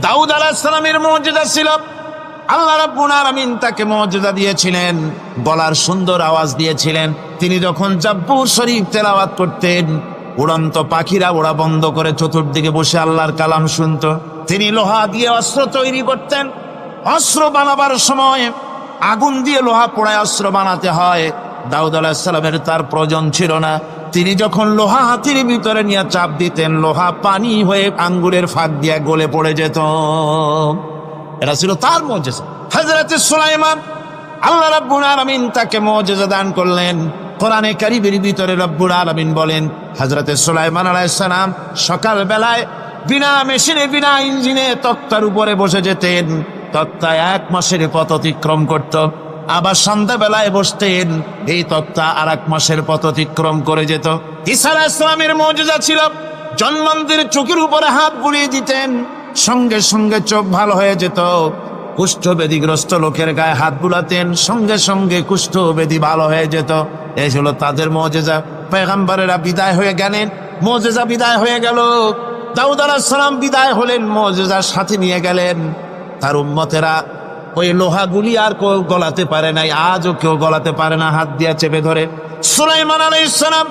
দাউদ আলাইহিস সালামের মুজিজা ছিল, আল্লাহ রাব্বুল আলামিন তাকে মুজিজা দিয়েছিলেন, গলার সুন্দর আওয়াজ দিয়েছিলেন। তিনি যখন জাব্বুর শরীফ তেলাওয়াত করতেন, উড়ন্ত পাখিরা ওড়া বন্ধ করে চতুর্দিকে বসে আল্লাহর কালাম শুনতো। তিনি লোহা দিয়ে অস্ত্র তৈরি করতেন। অস্ত্র বানাবার সময় আগুন দিয়ে লোহা পোড়ায় অস্ত্র বানাতে হয়। দাউদ আলাইহিস সালামের তার প্রয়োজন ছিল না। তিনি যখন লোহা হাতির ভিতরে নিয়ে চাপ দিতেন, লোহা পানি হয়ে আঙ্গুরের ফাঁক দিয়ে গলে পড়ে যেত। এটা ছিল তার মুজিজা। হযরত সুলাইমান, আল্লাহ রাব্বুল আলামিন তাকে মুজিজা দান করলেন। কোরআনে কারীমের ভিতরে রব্বুল আলামিন বলেন, হযরত সুলাইমান আলাইহিস সালাম সকাল বেলায় বিনা মেশিনে বিনা ইঞ্জিনে তক্তার উপরে বসে যেতেন। তক্তা 1 মাসের পথ অতিক্রম করত। আবার সন্ধ্যা বেলায় বসতেন, এই তক্তা আর 1 মাসের পথ অতিক্রম করে যেত। ঈসা আলাইহিস সালামের মুজিজা ছিল, জন্মান্ধের চোখের উপরে হাত বুলিয়ে দিতেন, সঙ্গে সঙ্গে চোখ ভালো হয়ে যেত। কুষ্ঠব্যাধিগ্রস্ত লোকের গায়ে হাত বুলাতেন, সঙ্গে সঙ্গে কুষ্ঠব্যাধি ভালো হয়ে যেত। এই হলো তাদের মুজিজা। পয়গম্বরেরা বিদায় হয়ে গেলেন, মুজিজা বিদায় হয়ে গেল। দাউদ আলাইহিস সালাম বিদায় হলেন, মুজিজার সাথে নিয়ে গেলেন। তার উম্মতেরা ওই লোহাগুলি আর কেউ গলাতে পারে নাই, আজও কেউ গলাতে পারে না, হাত দিয়া চেপে ধরে। সুলাইমান আলাইহিস সালাম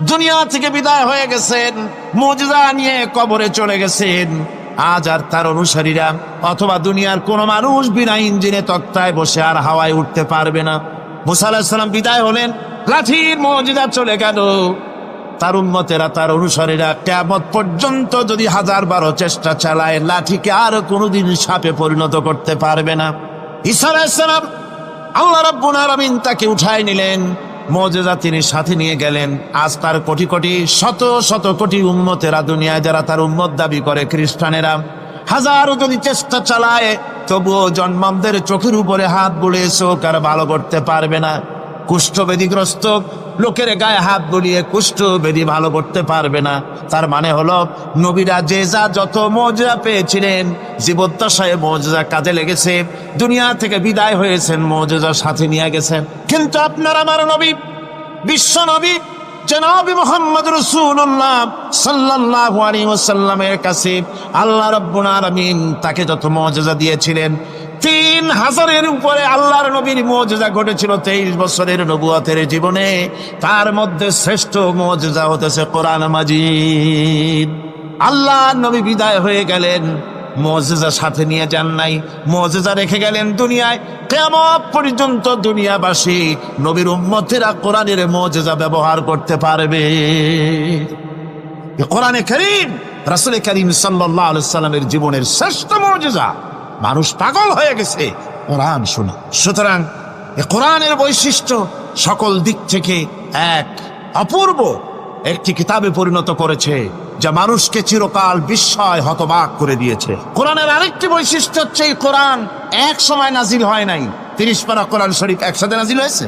দুনিয়া থেকে বিদায় হয়ে গেছেন, মুজিজা নিয়ে কবরে চলে গেছেন। আজ আর তার অনুসারীরা অথবা দুনিয়ার কোন মানুষ বিনা ইঞ্জিনে তক্তায় বসে আর হাওয়ায় উঠতে পারবে না। মুসা আলাইহিস সালাম বিদায় হলেন, লাঠির মুজিজা চলে গেল। তার উম্মতেরা, তার অনুসারীরা কিয়ামত পর্যন্ত যদি 1000 চেষ্টা চালায়, লাঠিকে আর কোনোদিন সাপে পরিণত করতে পারবে না। ঈসা আলাইহিস সালাম, আল্লাহ রাব্বুল আলামিন তাকে উঠায় নিলেন, মুজিজা তিনি সাথে নিয়ে গেলেন। আজ তার কোটি কোটি শত শত কোটি উম্মতেরা দুনিয়ায় যারা তার উম্মত দাবি করে, খ্রিস্টানেরা, হাজারো যদি চেষ্টা চালায়, তবুও জন্মান্ধের চোখের উপরে হাত বুলিয়ে চোখ আর ভালো করতে পারবে না। কুষ্ঠব্যাধিগ্রস্ত লোকের গায়ে হাত বুলিয়ে কুষ্ঠব্যাধি ভালো করতে পারবে না। তার মানে হলো, নবীরা যে যা যত মুজিজা পেয়েছিলেন, জীবদ্দশায় মুজিজা কাজে লেগেছে, দুনিয়া থেকে বিদায় হয়েছেন, মুজিজা সাথে নিয়ে গেছেন। কিন্তু আপনার আমার নবী, বিশ্ব নবী জনাব মুহাম্মদ রাসূলুল্লাহ সাল্লাল্লাহু আলাইহি ওয়াসাল্লামের কাছে আল্লাহ রাব্বুল আলামিন তাকে যত মুজিজা দিয়েছিলেন, 3000-এর উপরে আল্লাহর নবীর মুজিজা ঘটেছিল 23 বছরের নবুয়তের জীবনে। তার মধ্যে শ্রেষ্ঠ মুজিজা হতেছে কোরআন মাজিদ। আল্লাহর নবী বিদায় হয়ে গেলেন, মুজিজা সাথে নিয়ে যান নাই, মুজিজা রেখে গেলেন দুনিয়ায়। কিয়ামত পর্যন্ত দুনিয়াবাসী, নবীর উম্মতেরা কোরআনের মুজিজা ব্যবহার করতে পারবে। কোরআনে কারীম রাসূল কারীম সাল্লাল্লাহু আলাইহি ওয়াসাল্লামের জীবনের শ্রেষ্ঠ মুজিজা। মানুষ পাগল হয়ে গেছে কোরআন শুনে। সুতরাং এই কোরআনের বৈশিষ্ট্য সকল দিক থেকে এক অপূর্ব একটি কিতাবে পরিণত করেছে, যা মানুষকে চিরকাল বিস্ময় হতবাক করে দিয়েছে। কোরআনের আরেকটি বৈশিষ্ট্য হচ্ছে, এই কোরআন এক সময় নাজিল হয় নাই। 30 পারা কোরআন শরীফ একসাথে নাজিল হয়েছে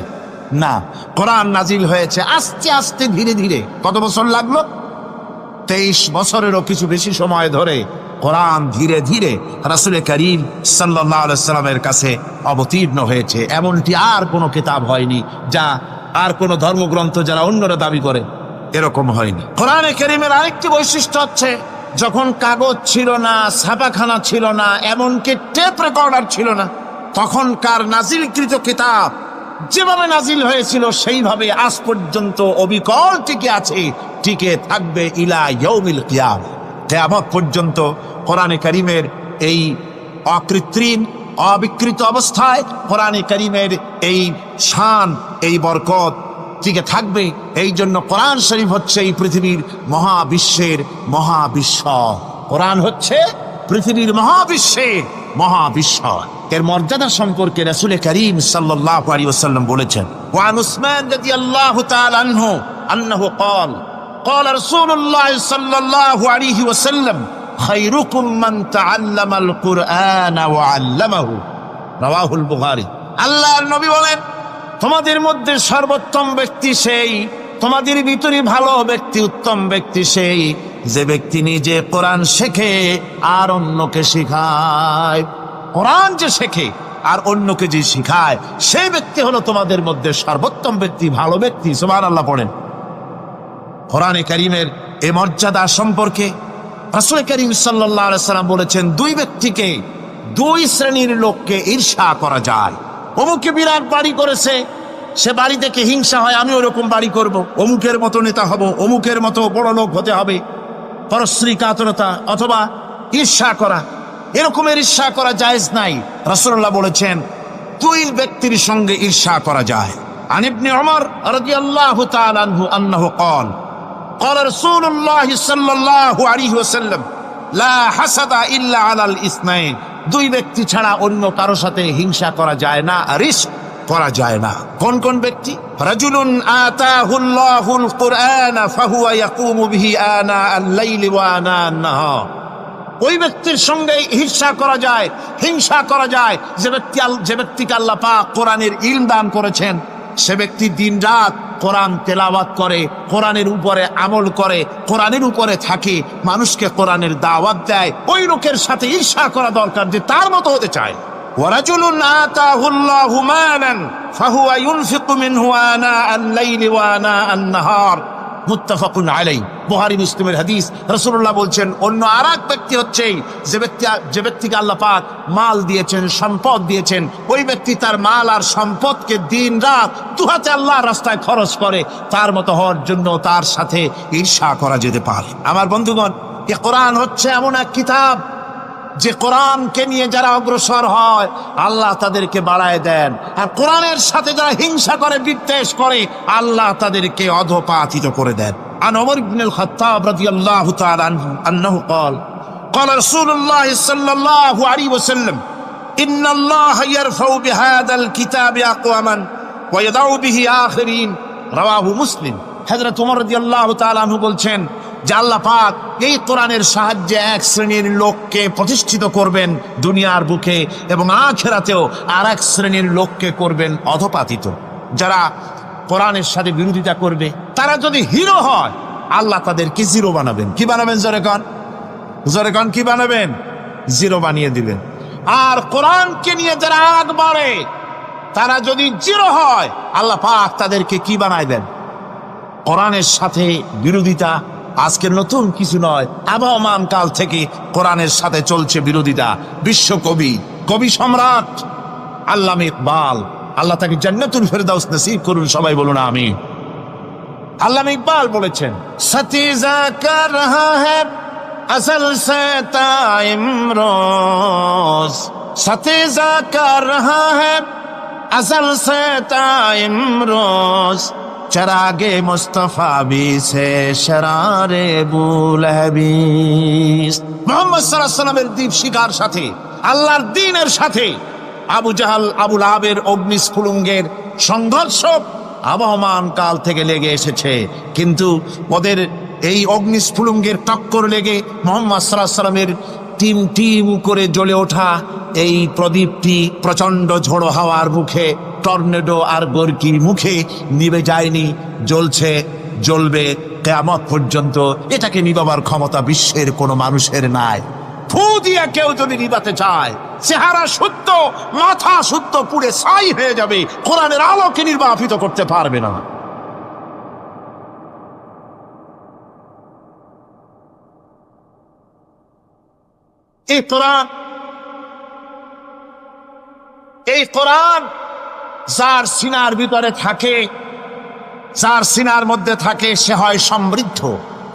না, কোরআন নাজিল হয়েছে আস্তে আস্তে, ধীরে ধীরে। কত বছর লাগলো? 23 বছরেরও কিছু বেশি সময় ধরে কোরআন ধীরে ধীরে রাসূল কারীম সাল্লাল্লাহু আলাইহি ওয়াসাল্লামের কাছে অবতীর্ণ হয়েছে। এমনটি আর কোনো কিতাব হয়নি, যা আর কোনো ধর্মগ্রন্থ যারা অন্যরা দাবি করে, এরকম হয়নি। কোরআনে কারীমের আরেকটি বৈশিষ্ট্য হচ্ছে, যখন কাগজ ছিল না, ছাপাখানা ছিল না, এমনকি টেপ রেকর্ডার ছিল না, তখনকার নাজিলকৃত কিতাব যেভাবে নাজিল হয়েছিল সেইভাবে আজ পর্যন্ত অবিকল টিকে আছে, টিকে থাকবে ইলা ইয়াউমিল কিয়ামah। কিয়ামত পর্যন্ত কোরআনে কারীমের এই অকৃত্রিম অবিকৃত অবস্থায় কোরআনে কারীমের এই শান, এই বরকত টিকে থাকবে। এই জন্য কোরআন শরীফ হচ্ছে এই পৃথিবীর মহাবিশ্বের মহাবিশ্ব। কোরআন হচ্ছে পৃথিবীর মহাবিশ্বের মহাবিশ্ব। এর মর্যাদা সম্পর্কে রাসূল কারীম সাল্লাল্লাহু আলাইহি ওয়াসাল্লাম বলেছেন, ওয়ান উসমান রাদিয়াল্লাহু তাআলা আনহু আন্নাহু قال قال رسول الله صلى الله عليه وسلم خيركم من تعلم القرآن وعلمه رواه البخاري। আল্লাহর নবী বলেন, তোমাদের মধ্যে সর্বোত্তম ব্যক্তি সেই, তোমাদের ভিতরে ভালো ব্যক্তি, উত্তম ব্যক্তি সেই, যে ব্যক্তি নিজে কোরআন শেখে আর অন্যকে শেখায়। কোরআন যে শেখে আর অন্যকে যে শেখায়, সেই ব্যক্তি হলো তোমাদের মধ্যে সর্বোত্তম ব্যক্তি, ভালো ব্যক্তি। সুবহানাল্লাহ পড়েন। কোরআনে কারীমের এই মর্যাদা সম্পর্কে রাসূল করিম সাল্লাল্লাহু আলাইহি সাল্লাম বলেছেন, দুই ব্যক্তিকে, দুই শ্রেণীর লোককে ঈর্ষা করা যায়। অমুকে বিরাট বাড়ি করেছে, সে বাড়ি থেকে হিংসা হয়, আমি ওরকম বাড়ি করব, অমুকের মতো নেতা হব, অমুকের মতো বড় লোক হতে হবে। পরশ্রী কাতরতা অথবা ঈর্ষা করা, এরকমের ঈর্ষা করা জায়েজ নাই। রাসূলুল্লাহ বলেছেন দুই ব্যক্তির সঙ্গে ঈর্ষা করা যায়। আন ইবনে ওমর রাদিয়াল্লাহু তাআলা আনহু আন্নাহু قال قال رسول الله صلى الله عليه وسلم لا حسد الا على الاثنين। দুই ব্যক্তি ছাড়া অন্য কারো সাথে হিংসা করা যায় না, ঈর্ষা করা যায় না। কোন কোন ব্যক্তি? রাজুলুন আতাহুল্লাহুল কুরআন ফাহুয়া ইয়াকুমু বিহি আনা আল-লাইলি ওয়া আনা আন-নাহার। ওই ব্যক্তির সঙ্গে ঈর্ষা করা যায়, হিংসা করা যায় যে ব্যক্তিকে আল্লাহ পাক কোরআনের ইলম দান করেছেন, সে ব্যক্তি দিন রাত কোরআন তেলাওয়াত করে, কোরআনের উপরে আমল করে, কোরআনের উপরে থাকে, মানুষকে কোরআনের দাওয়াত দেয়। ওই লোকের সাথে ঈর্ষা করা দরকার যে তার মতো হতে চায়। ওয়ারাজুলুন আতাহুল্লাহু মালান ফাহুয়া ইউনফিকু মিনহু আনা আল-লাইলি ওয়া আনা আন-নাহার। মুত্তাফাকুন আলাইহি, বুখারী মুসলিমের হাদিস। রাসূলুল্লাহ বলছেন অন্য আরেক ব্যক্তি হচ্ছে যে ব্যক্তিকে আল্লাহ পাক মাল দিয়েছেন, সম্পদ দিয়েছেন, ওই ব্যক্তি তার মাল আর সম্পদকে দিন রাত দুহাতে আল্লাহর রাস্তায় খরচ করে। তার মতো হওয়ার জন্য তার সাথে ঈর্ষা করা যেতে পারে। আমার বন্ধুগণ, এই কোরআন হচ্ছে এমন এক কিতাব যে কোরআনকে নিয়ে যারা অগ্রসর হয় আল্লাহ তাদেরকে বাড়ায় দেন, আর কোরআনের সাথে যারা হিংসা করে, বিদ্বেষ করে, আল্লাহ তাদেরকে অধঃপাতিত করে দেন। আন ওমর ইবনে আল-খাত্তাব রাদিয়াল্লাহু তাআলা আনহু আন্নাহু قال قال رسول الله صلى الله عليه وسلم ان الله يرفع بهذا الكتاب اقواما ويضع به آخرين رواه مسلم। হযরত ওমর রাদিয়াল্লাহু তাআলা আনহু বলছেন যে আল্লাহ পাক এই কোরআনের সাহায্যে এক শ্রেণীর লোককে প্রতিষ্ঠিত করবেন দুনিয়ার বুকে, এবং আখিরাতেও আর এক শ্রেণীর লোককে করবেন অধঃপাতিত। যারা কোরআনের সাথে বিরোধিতা করবে, তারা যদি হিরো হয় আল্লাহ তাদেরকে জিরো বানাবেন। কি বানাবেন? জোরে কন কি বানাবেন? জিরো বানিয়ে দিবেন। আর কোরআনকে নিয়ে যারা আগ বাড়ে, তারা যদি জিরো হয় আল্লাহ পাক তাদেরকে কি বানায় দেন? কোরআনের সাথে বিরোধিতা আজকের নতুন কিছু নয়, আবহমান কাল থেকে কোরআনের সাথে চলছে বিরোধিতা। কবি সম্রাট আল্লামা ইকবাল, আল্লাহ তাকে জান্নাতুল ফেরদাউস নসিব করুন, সবাই বলুন আমিন। আল্লামা ইকবাল বলেছেন, সতীজা কর রহা হ্যায় আসল সে তাইমরোজ, সতীজা কর রহা হ্যায় আসল সে তাইমরোজ, চরাগে মুস্তফা বি সে শরারে বুলহবিস। মুহাম্মদ সাল্লাল্লাহু আলাইহি ওয়াসাল্লামের দ্বীপ শিকার সাথে, আল্লাহর দ্বীনের সাথে আবু জাহাল, আবু লাহাবের অগ্নিস্ফুলিঙ্গের সংঘর্ষ আবহমান কাল থেকে লেগে এসেছে। কিন্তু ওদের এই অগ্নিস্ফুলিঙ্গের টক্কর লেগে মুহাম্মদ সাল্লাল্লাহু আলাইহি ওয়াসাল্লামের টিম টিম করে জ্বলে ওঠা এই প্রদীপটি প্রচন্ড ঝোড়ো হাওয়ার মুখে, টর্নেডো আর গর্কির মুখে নিভে যায়নি, জ্বলছে, জ্বলবে কিয়ামত পর্যন্ত। এটাকে নিভাবার ক্ষমতা বিশ্বের কোনো মানুষের নাই। ফু দিয়ে কেউ যদি নিভাতে চায়, চেহারা শুদ্ধ, মাথা শুদ্ধ, পুড়ে ছাই হয়ে যাবে, কোরআনের আলোকে নির্বাপিত করতে পারবে না। এই কোরআন যার সিনার ভিতরে থাকে, যার সিনার মধ্যে থাকে, সে হয় সমৃদ্ধ,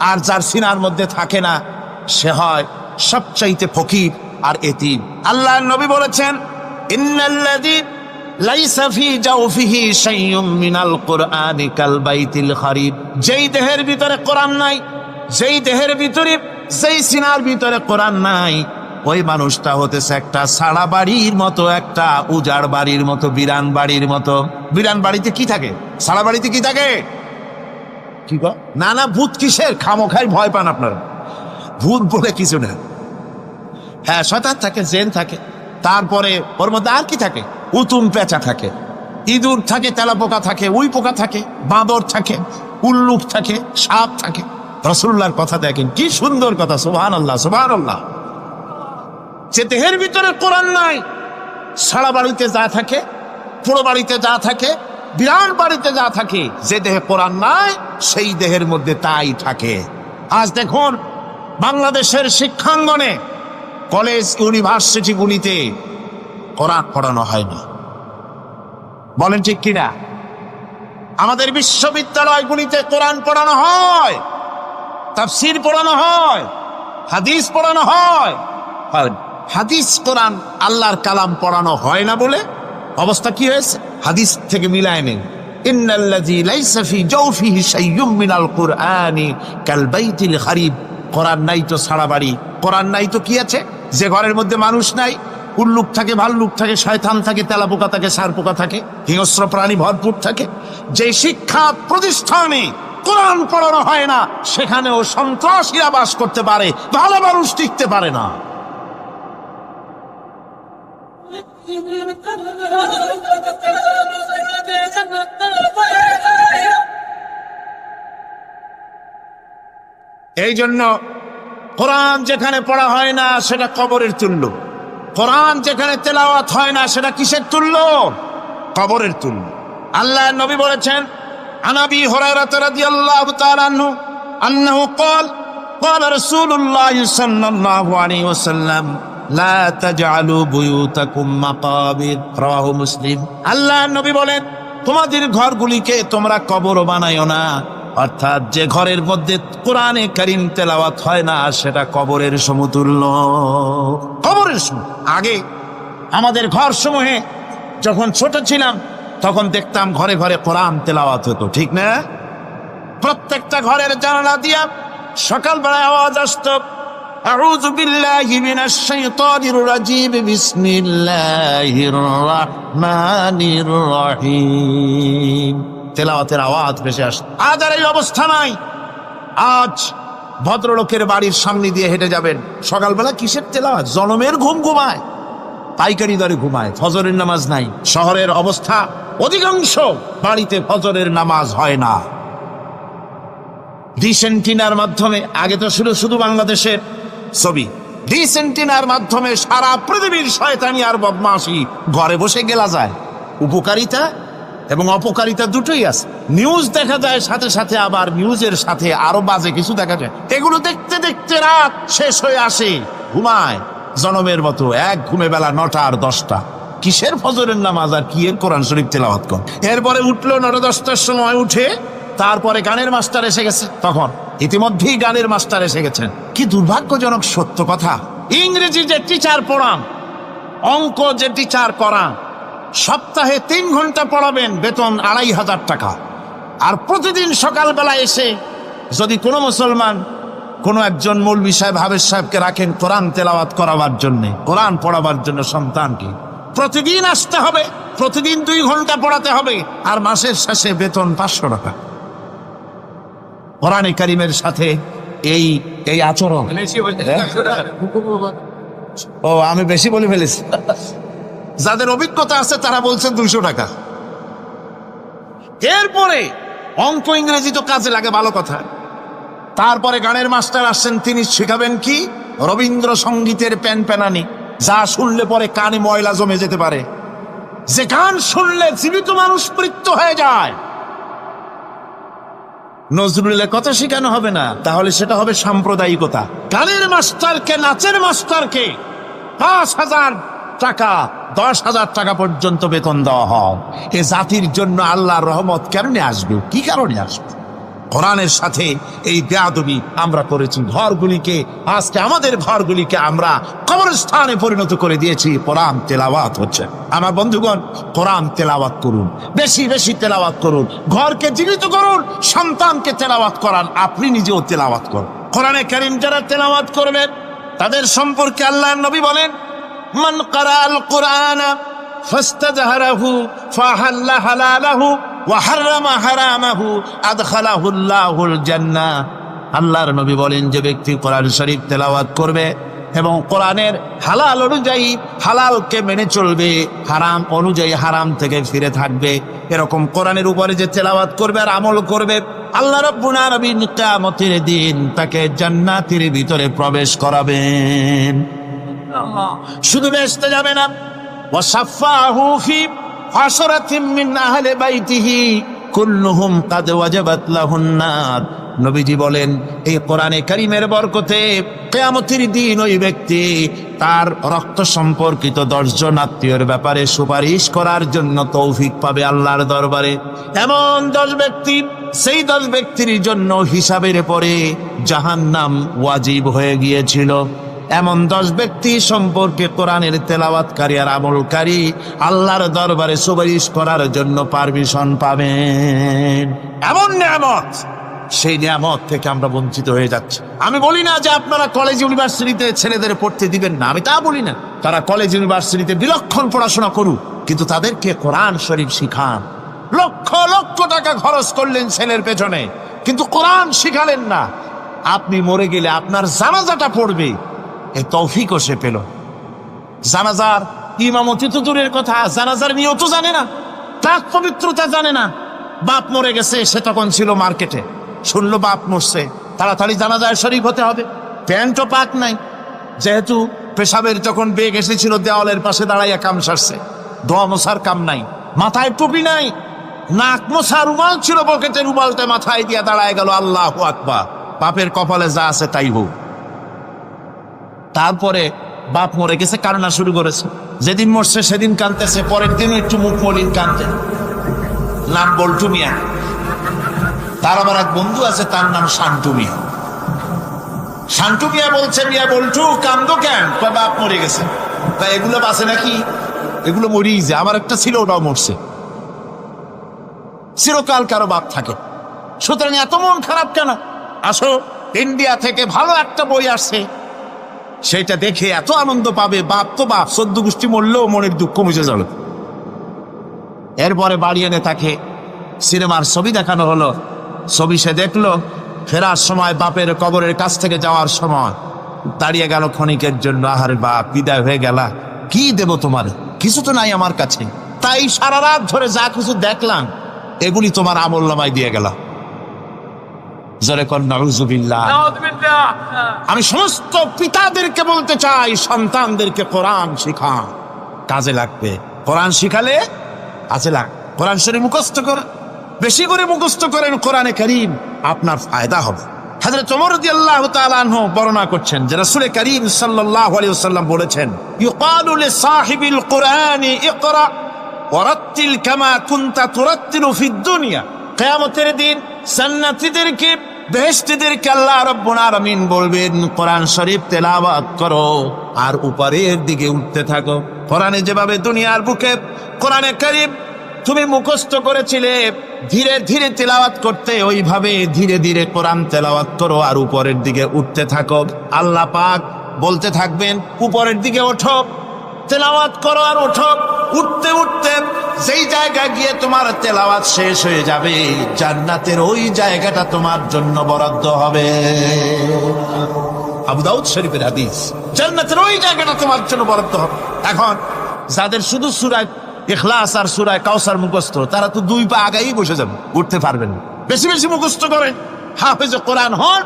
আর যার সিনার মধ্যে থাকে না সে হয় সবচাইতে ফকির আর এতিম। আল্লাহর নবী বলেছেন, ইন্নাল্লাযী লাইসা ফি জাওফিহি শাইউম মিনাল কুরআনি কাল বাইতিল খারিব। যেই দেহের ভিতরে কোরআন নাই, যেই দেহের ভিতরে, যেই সিনার ভিতরে কোরআন নাই, ওই মানুষটা হতেছে একটা সাড়া বাড়ির মতো, একটা উজাড় বাড়ির মতো, বিরান বাড়ির মতো। বিরান বাড়িতে কি থাকে? সাড়া বাড়িতে কি থাকে? কি গো? না না, ভূত কিসের? খামোখাই ভয় পান আপনারা। ভূত বলে কিছু না। হ্যাঁ, শয়তান থাকে, জিন থাকে, তারপরে ওর মধ্যে আর কি থাকে? উতুম পেঁচা থাকে, ইঁদুর থাকে, তেলাপোকা থাকে, উই পোকা থাকে, বাঁদর থাকে, উল্লুক থাকে, সাপ থাকে। রাসূলুল্লাহর কথা দেখেন, কি সুন্দর কথা। সুবহানাল্লাহ, সুবহানাল্লাহ। যে দেহের ভিতরে কোরআন নাই, সারা বাড়িতে যা থাকে, পুরো বাড়িতে যা থাকে, বিরাট বাড়িতে যা থাকে, যে দেহে কোরআন নাই সেই দেহের মধ্যে তাই থাকে। আজ দেখুন বাংলাদেশের শিক্ষাঙ্গনে কলেজ ইউনিভার্সিটিগুলিতে কোরআন পড়ানো হয় না। বলেন ঠিক কিনা? আমাদের বিশ্ববিদ্যালয়গুলিতে কোরআন পড়ানো হয়, তাফসীর পড়ানো হয়, হাদিস পড়ানো হয়। হাদিস কোরআন আল্লাহর কালাম পড়ানো হয় না বলে অবস্থা কি হয়েছে? হাদিস থেকে মিলায় নেন। ইন্নাল্লাযী লাইসা ফি জাওফিহি শাইয়্যুম মিনাল কুরআনি কাল বাইতিল খারিব। কোরআন নাই তো সারা বাড়ি, কোরআন নাই তো কি আছে? যে ঘরের মধ্যে মানুষ নাই, উল্লুক থাকে, ভাল্লুক থাকে, শয়তান থাকে, তেলাপোকা থাকে, সারপোকা থাকে, হিংস্র প্রাণী ভরপুর থাকে। যে শিক্ষা প্রতিষ্ঠানে কোরআন পড়ানো হয় না, সেখানেও সন্ত্রাসীরা বাস করতে পারে, ভালো মানুষ টিকতে পারে না। এই জন্য কোরআন যেখানে পড়া হয় না সেটা কবরের তুল্য, কোরআন যেখানে তেলাওয়াত হয় না সেটা কিসের তুল্য? কবরের তুল্য। আল্লাহর নবী বলেছেন, আনাবি হুরায়রা রাদিয়াল্লাহু তাআলা আনহু আন্নাহু ক্বাল ক্বালা রাসূলুল্লাহ সাল্লাল্লাহু আলাইহি ওয়াসাল্লাম লা তাজআলু বুয়ুতাকুম মাকাবির, রাওয়াহু মুসলিম। আল্লাহর নবী বলেন, তোমাদের ঘরগুলিকে তোমরা কবর বানাইও না। অর্থাৎ যে ঘরের মধ্যে কোরআনে কারীম তেলাওয়াত হয় না সেটা কবরের সমতুল্য। কবরের সম। আগে আমাদের ঘর সমূহে যখন ছোট ছিলাম তখন দেখতাম ঘরে ঘরে কোরআন তেলাওয়াত হতো, ঠিক না? প্রত্যেকটা ঘরের জানালা দিয়া সকালবেলায় আওয়াজ আসতো, আউযু বিল্লাহি মিনাশ শাইতানির রাজিম, বিসমিল্লাহির রাহমানির রহিম। তেলাওয়াতের আওয়াজ ভেসে আসে। আজ আর এই অবস্থা নাই। আজ ভদ্রলোকের বাড়ির সামনে দিয়ে হেঁটে যাবেন, সকালবেলা কিসের তেলাওয়াত? জনমের ঘুম ঘুমায়, পাইকারি দরে ঘুমায়, ফজরের নামাজ নাই। শহরের অবস্থা, অধিকাংশ বাড়িতে ফজরের নামাজ হয় না। ডিসেন্টিনার মাধ্যমে, আগে তো শুধু বাংলাদেশের ছবি, ডিসেন্টিনার মাধ্যমে সারা পৃথিবীর শয়তানি আর বদমাশি ঘরে বসে গেলা যায়। উপকারিতা এবং অপকারিতা দুটোই আছে। নিউজ দেখা যায়, সাথে সাথে আবার নিউজের সাথে আরো বাজে কিছু দেখা যায়। এগুলো দেখতে দেখতে রাত শেষ হয়ে আসে, ঘুমায় জনমের মতো, এক ঘুমে বেলা 9টা আর 10টা। কিসের ফজরের নামাজ আর কি এর কোরআন শরীফ তেলাওয়াত কর। এরপরে উঠলো 9-10টার সময়, উঠে তারপরে গানের মাস্টার এসে গেছে। তখন ইতিমধ্যেই গানের মাস্টার এসে গেছেন। কি দুর্ভাগ্যজনক সত্য কথা, ইংরেজি যে টিচার পড়ান, অঙ্ক যে টিচার করান, সপ্তাহে 3 ঘন্টা পড়াবেন, বেতন 2500 টাকা। আর প্রতিদিন সকালবেলা এসে যদি কোনো মুসলমান কোনো একজন মৌলভী সাহেব, হাফেজ সাহেবকে রাখেন কোরআন তেলাওয়াত করাবার জন্য, কোরআন পড়াবার জন্য সন্তানকে, প্রতিদিন আসতে হবে, প্রতিদিন 2 ঘন্টা পড়াতে হবে, আর মাসের শেষে বেতন 500 টাকা। কোরআনে কারীমের সাথে এই আচরণ। ও, আমি বেশি বলে ফেলেছি। যাদের অভিজ্ঞতা আছে তারা বলছেন 200 টাকা। এরপরে অঙ্ক ইংরেজি তো কাজে লাগে, ভালো কথা। তারপরে গানের মাস্টার আসছেন, তিনি শেখাবেন কি? রবীন্দ্রসঙ্গীতের প্যানপ্যানানি, যা শুনলে পরে কানে ময়লা জমে যেতে পারে, যে গান শুনলে জীবিত মানুষ মৃত্যু হয়ে যায়। নজরুলের কথা শেখানো হবে না, তাহলে সেটা হবে সাম্প্রদায়িকতা। গানের মাস্টারকে, নাচের মাস্টারকে 5,000 টাকা, 10,000 টাকা পর্যন্ত বেতন দেওয়া হয়। এ জাতির জন্য আল্লাহর রহমত কেমনে আসবে? কি কারণে আসবে? কোরআনের সাথে এই বেয়াদবি আমরা করেছি। ঘরগুলিকে, আজকে আমাদের ঘরগুলিকে আমরা কবরস্থানে পরিণত করে দিয়েছি। কোরআন তেলাওয়াত হচ্ছে। আমার বন্ধুগণ, কোরআন তেলাওয়াত করুন, বেশি বেশি তেলাওয়াত করুন, ঘরকে জীবিত করুন, সন্তানকে তেলাওয়াত করান, আপনি নিজেও তেলাওয়াত করুন। কোরআনে কারীম যারা তেলাওয়াত করবেন তাদের সম্পর্কে আল্লাহর নবী বলেন, মান ক্বারাআল কুরআনা ফাস্তাজহারাহু ফাহাল্লা হালালাহু ওয়া হারামা হারামাহু আদখালাহুল্লাহুল জান্নাহ। আল্লাহর নবী বলেন, যে ব্যক্তি কোরআন শরীফ তেলাওয়াত করবে এবং কোরআনের হালাল অনুযায়ী হালালকে মেনে চলবে, হারাম অনুযায়ী হারাম থেকে ফিরে থাকবে, এরকম কোরআনের উপরে যে তেলাওয়াত করবে আর আমল করবে, আল্লাহ রাব্বুল আলামিন কিয়ামতের দিন তাকে জান্নাতের ভিতরে প্রবেশ করাবেন। শুধু বেহেশতে যাবে না, ওয়াসাফাহু ফি আশরাতিন মিন আহলি বাইতিহি, কুল্লুহুম কাদ ওয়াজাবাত লাহুন নার। নবীজি বলেন এই কোরআনে কারীমের বরকতে কিয়ামতের দিন ওই ব্যক্তি তার রক্ত সম্পর্কিত 10 জন আত্মীয়ের ব্যাপারে সুপারিশ করার জন্য তৌফিক পাবে আল্লাহর দরবারে। এমন 10 ব্যক্তি, সেই 10 ব্যক্তির জন্য হিসাবের পরে জাহান্নাম ওয়াজিব হয়ে গিয়েছিল। এমন 10 ব্যক্তি সম্পর্কে কোরআনের তেলাওয়াতকারী আর আমলকারী আল্লাহর দরবারে সুপারিশ করার জন্য পারমিশন পাবেন। এমন নিয়ামত, সেই নিয়ামত থেকে আমরা বঞ্চিত হয়ে যাচ্ছি। আমি বলি না যে আপনারা কলেজ ইউনিভার্সিটিতে ছেলেদের পড়তে দিবেন না, আমি তা বলি না। তারা কলেজ ইউনিভার্সিটিতে বিলক্ষণ পড়াশোনা করুক, কিন্তু তাদেরকে কোরআন শরীফ শিখান। লক্ষ লক্ষ টাকা খরচ করলেন ছেলের পেছনে, কিন্তু কোরআন শিখালেন না। আপনি মরে গেলে আপনার জানাজাটা পড়বে, এই তৌফিকও সে পেল। জানাজার ইমামতি তো দূরের কথা, জানাজার নিয়ত জানে না, পাক পবিত্রতা জানে না। বাপ মরে গেছে, সে তখন ছিল মার্কেটে, শুনলো বাপ মরছে, তাড়াতাড়ি জানাজায় শরীফ হতে হবে। প্যান্টও পাক নাই, যেহেতু পেশাবের তখন বেগ এসেছিল, দেওয়ালের পাশে দাঁড়াইয়া কাম সারছে, দোয়া মশার কাম নাই, মাথায় টুপি নাই, নাক মশা রুমাল ছিল পকেটে, রুমালটা মাথায় দিয়া দাঁড়ায় গেল। আল্লাহু আকবার, বাপের কপালে যা আছে তাই হোক। তারপরে বাপ মরে গেছে, কান্না শুরু করেছে। যেদিন মরছে সেদিন কাঁদতেছে, পরের দিন একটু মুখ মলিন কাঁদতে। নাম বল্টু মিয়া। তার আবার এক বন্ধু আছে, তার নাম শান্টু মিয়া। শান্টু মিয়া বলছে, মিয়া বল্টু কান্দো কেন? বাপ মরে গেছে। তা এগুলো বাঁচে নাকি? এগুলো মরিয়ে যায়। আমার একটা ছিল, ওটাও মরছে। চিরকাল কারো বাপ থাকে, সুতরাং এত মন খারাপ কেন? আসো, ইন্ডিয়া থেকে ভালো একটা বই আসছে, সেটা দেখে এত আনন্দ পাবে। বাপ তো বাপ, 14 গোষ্ঠী মরলেও মনের দুঃখ মুছে যাবে। এরপরে বাড়ি এনে তাকে সিনেমার ছবি দেখানো হলো। ছবি সে দেখলো, ফেরার সময় বাপের কবরের কাছ থেকে যাওয়ার সময় দাঁড়িয়ে গেল ক্ষণিকের জন্য। আহারে বাপ, বিদায় হয়ে গেলা, কি দেব তোমার? কিছু তো নাই আমার কাছে, তাই সারা রাত ধরে যা কিছু দেখলাম এগুলি তোমার আমলনামায় দিয়ে গেল। জোরে কর নাউযুবিল্লাহ। আমি সমস্ত পিতাদেরকে বলতে চাই, সন্তানদেরকে কোরআন শিখান, কাজে লাগবে। কোরআন শিখালে কাজে লাগ। কোরআন শরীফ মুখস্থ কর, বেশি করে মুখস্থ করেন কোরআনে কারীম, আপনার ফায়দা হবে। হযরত ওমর রাদিয়াল্লাহু তাআলা আনহু বর্ণনা করছেন যে রাসূল কারীম সাল্লাল্লাহু আলাইহি ওয়াসাল্লাম বলেছেন, ইউকালু লিসাহিবিল কুরআনি ইকরা ওয়ারাত্তিল কামা কুনতা তুরাত্তিলু ফিদ দুনিয়া। কিয়ামতের দিন জান্নাতীদেরকে, বেহেশতীদেরকে আল্লাহ রাব্বুল আলামিন বলবেন, কোরআন শরীফ তেলাওয়াত করো আর উপরের দিকে উঠতে থাকো। কোরআনে যেভাবে দুনিয়ার বুকে কোরআনে কারীম তুমি মুখস্থ করেছিলে, ধীরে ধীরে তেলাওয়াত করতে, ওইভাবে ধীরে ধীরে কোরআন তেলাওয়াত করো আর উপরের দিকে উঠতে থাকো। আল্লাহ পাক বলতে থাকবেন, উপরের দিকে ওঠো, তেলাওয়াত করো আর ওঠো। উঠতে উঠতে যেই জায়গায় গিয়ে তোমার তেলাওয়াত শেষ হয়ে যাবে, জান্নাতের ওই জায়গাটা তোমার জন্য বরাদ্দ হবে। আবু দাউদ শরীফের হাদিস, জান্নাতের ওই জায়গাটা তোমার জন্য বরাদ্দ হবে। এখন যাদের শুধু সূরা ইখলাস আর সূরা কাউসার মুখস্থ, তারা তো 2 পা আগাই বসে যাবে, উঠতে পারবেন না। বেশি বেশি মুখস্থ করেন, হাফেজ কোরআন হন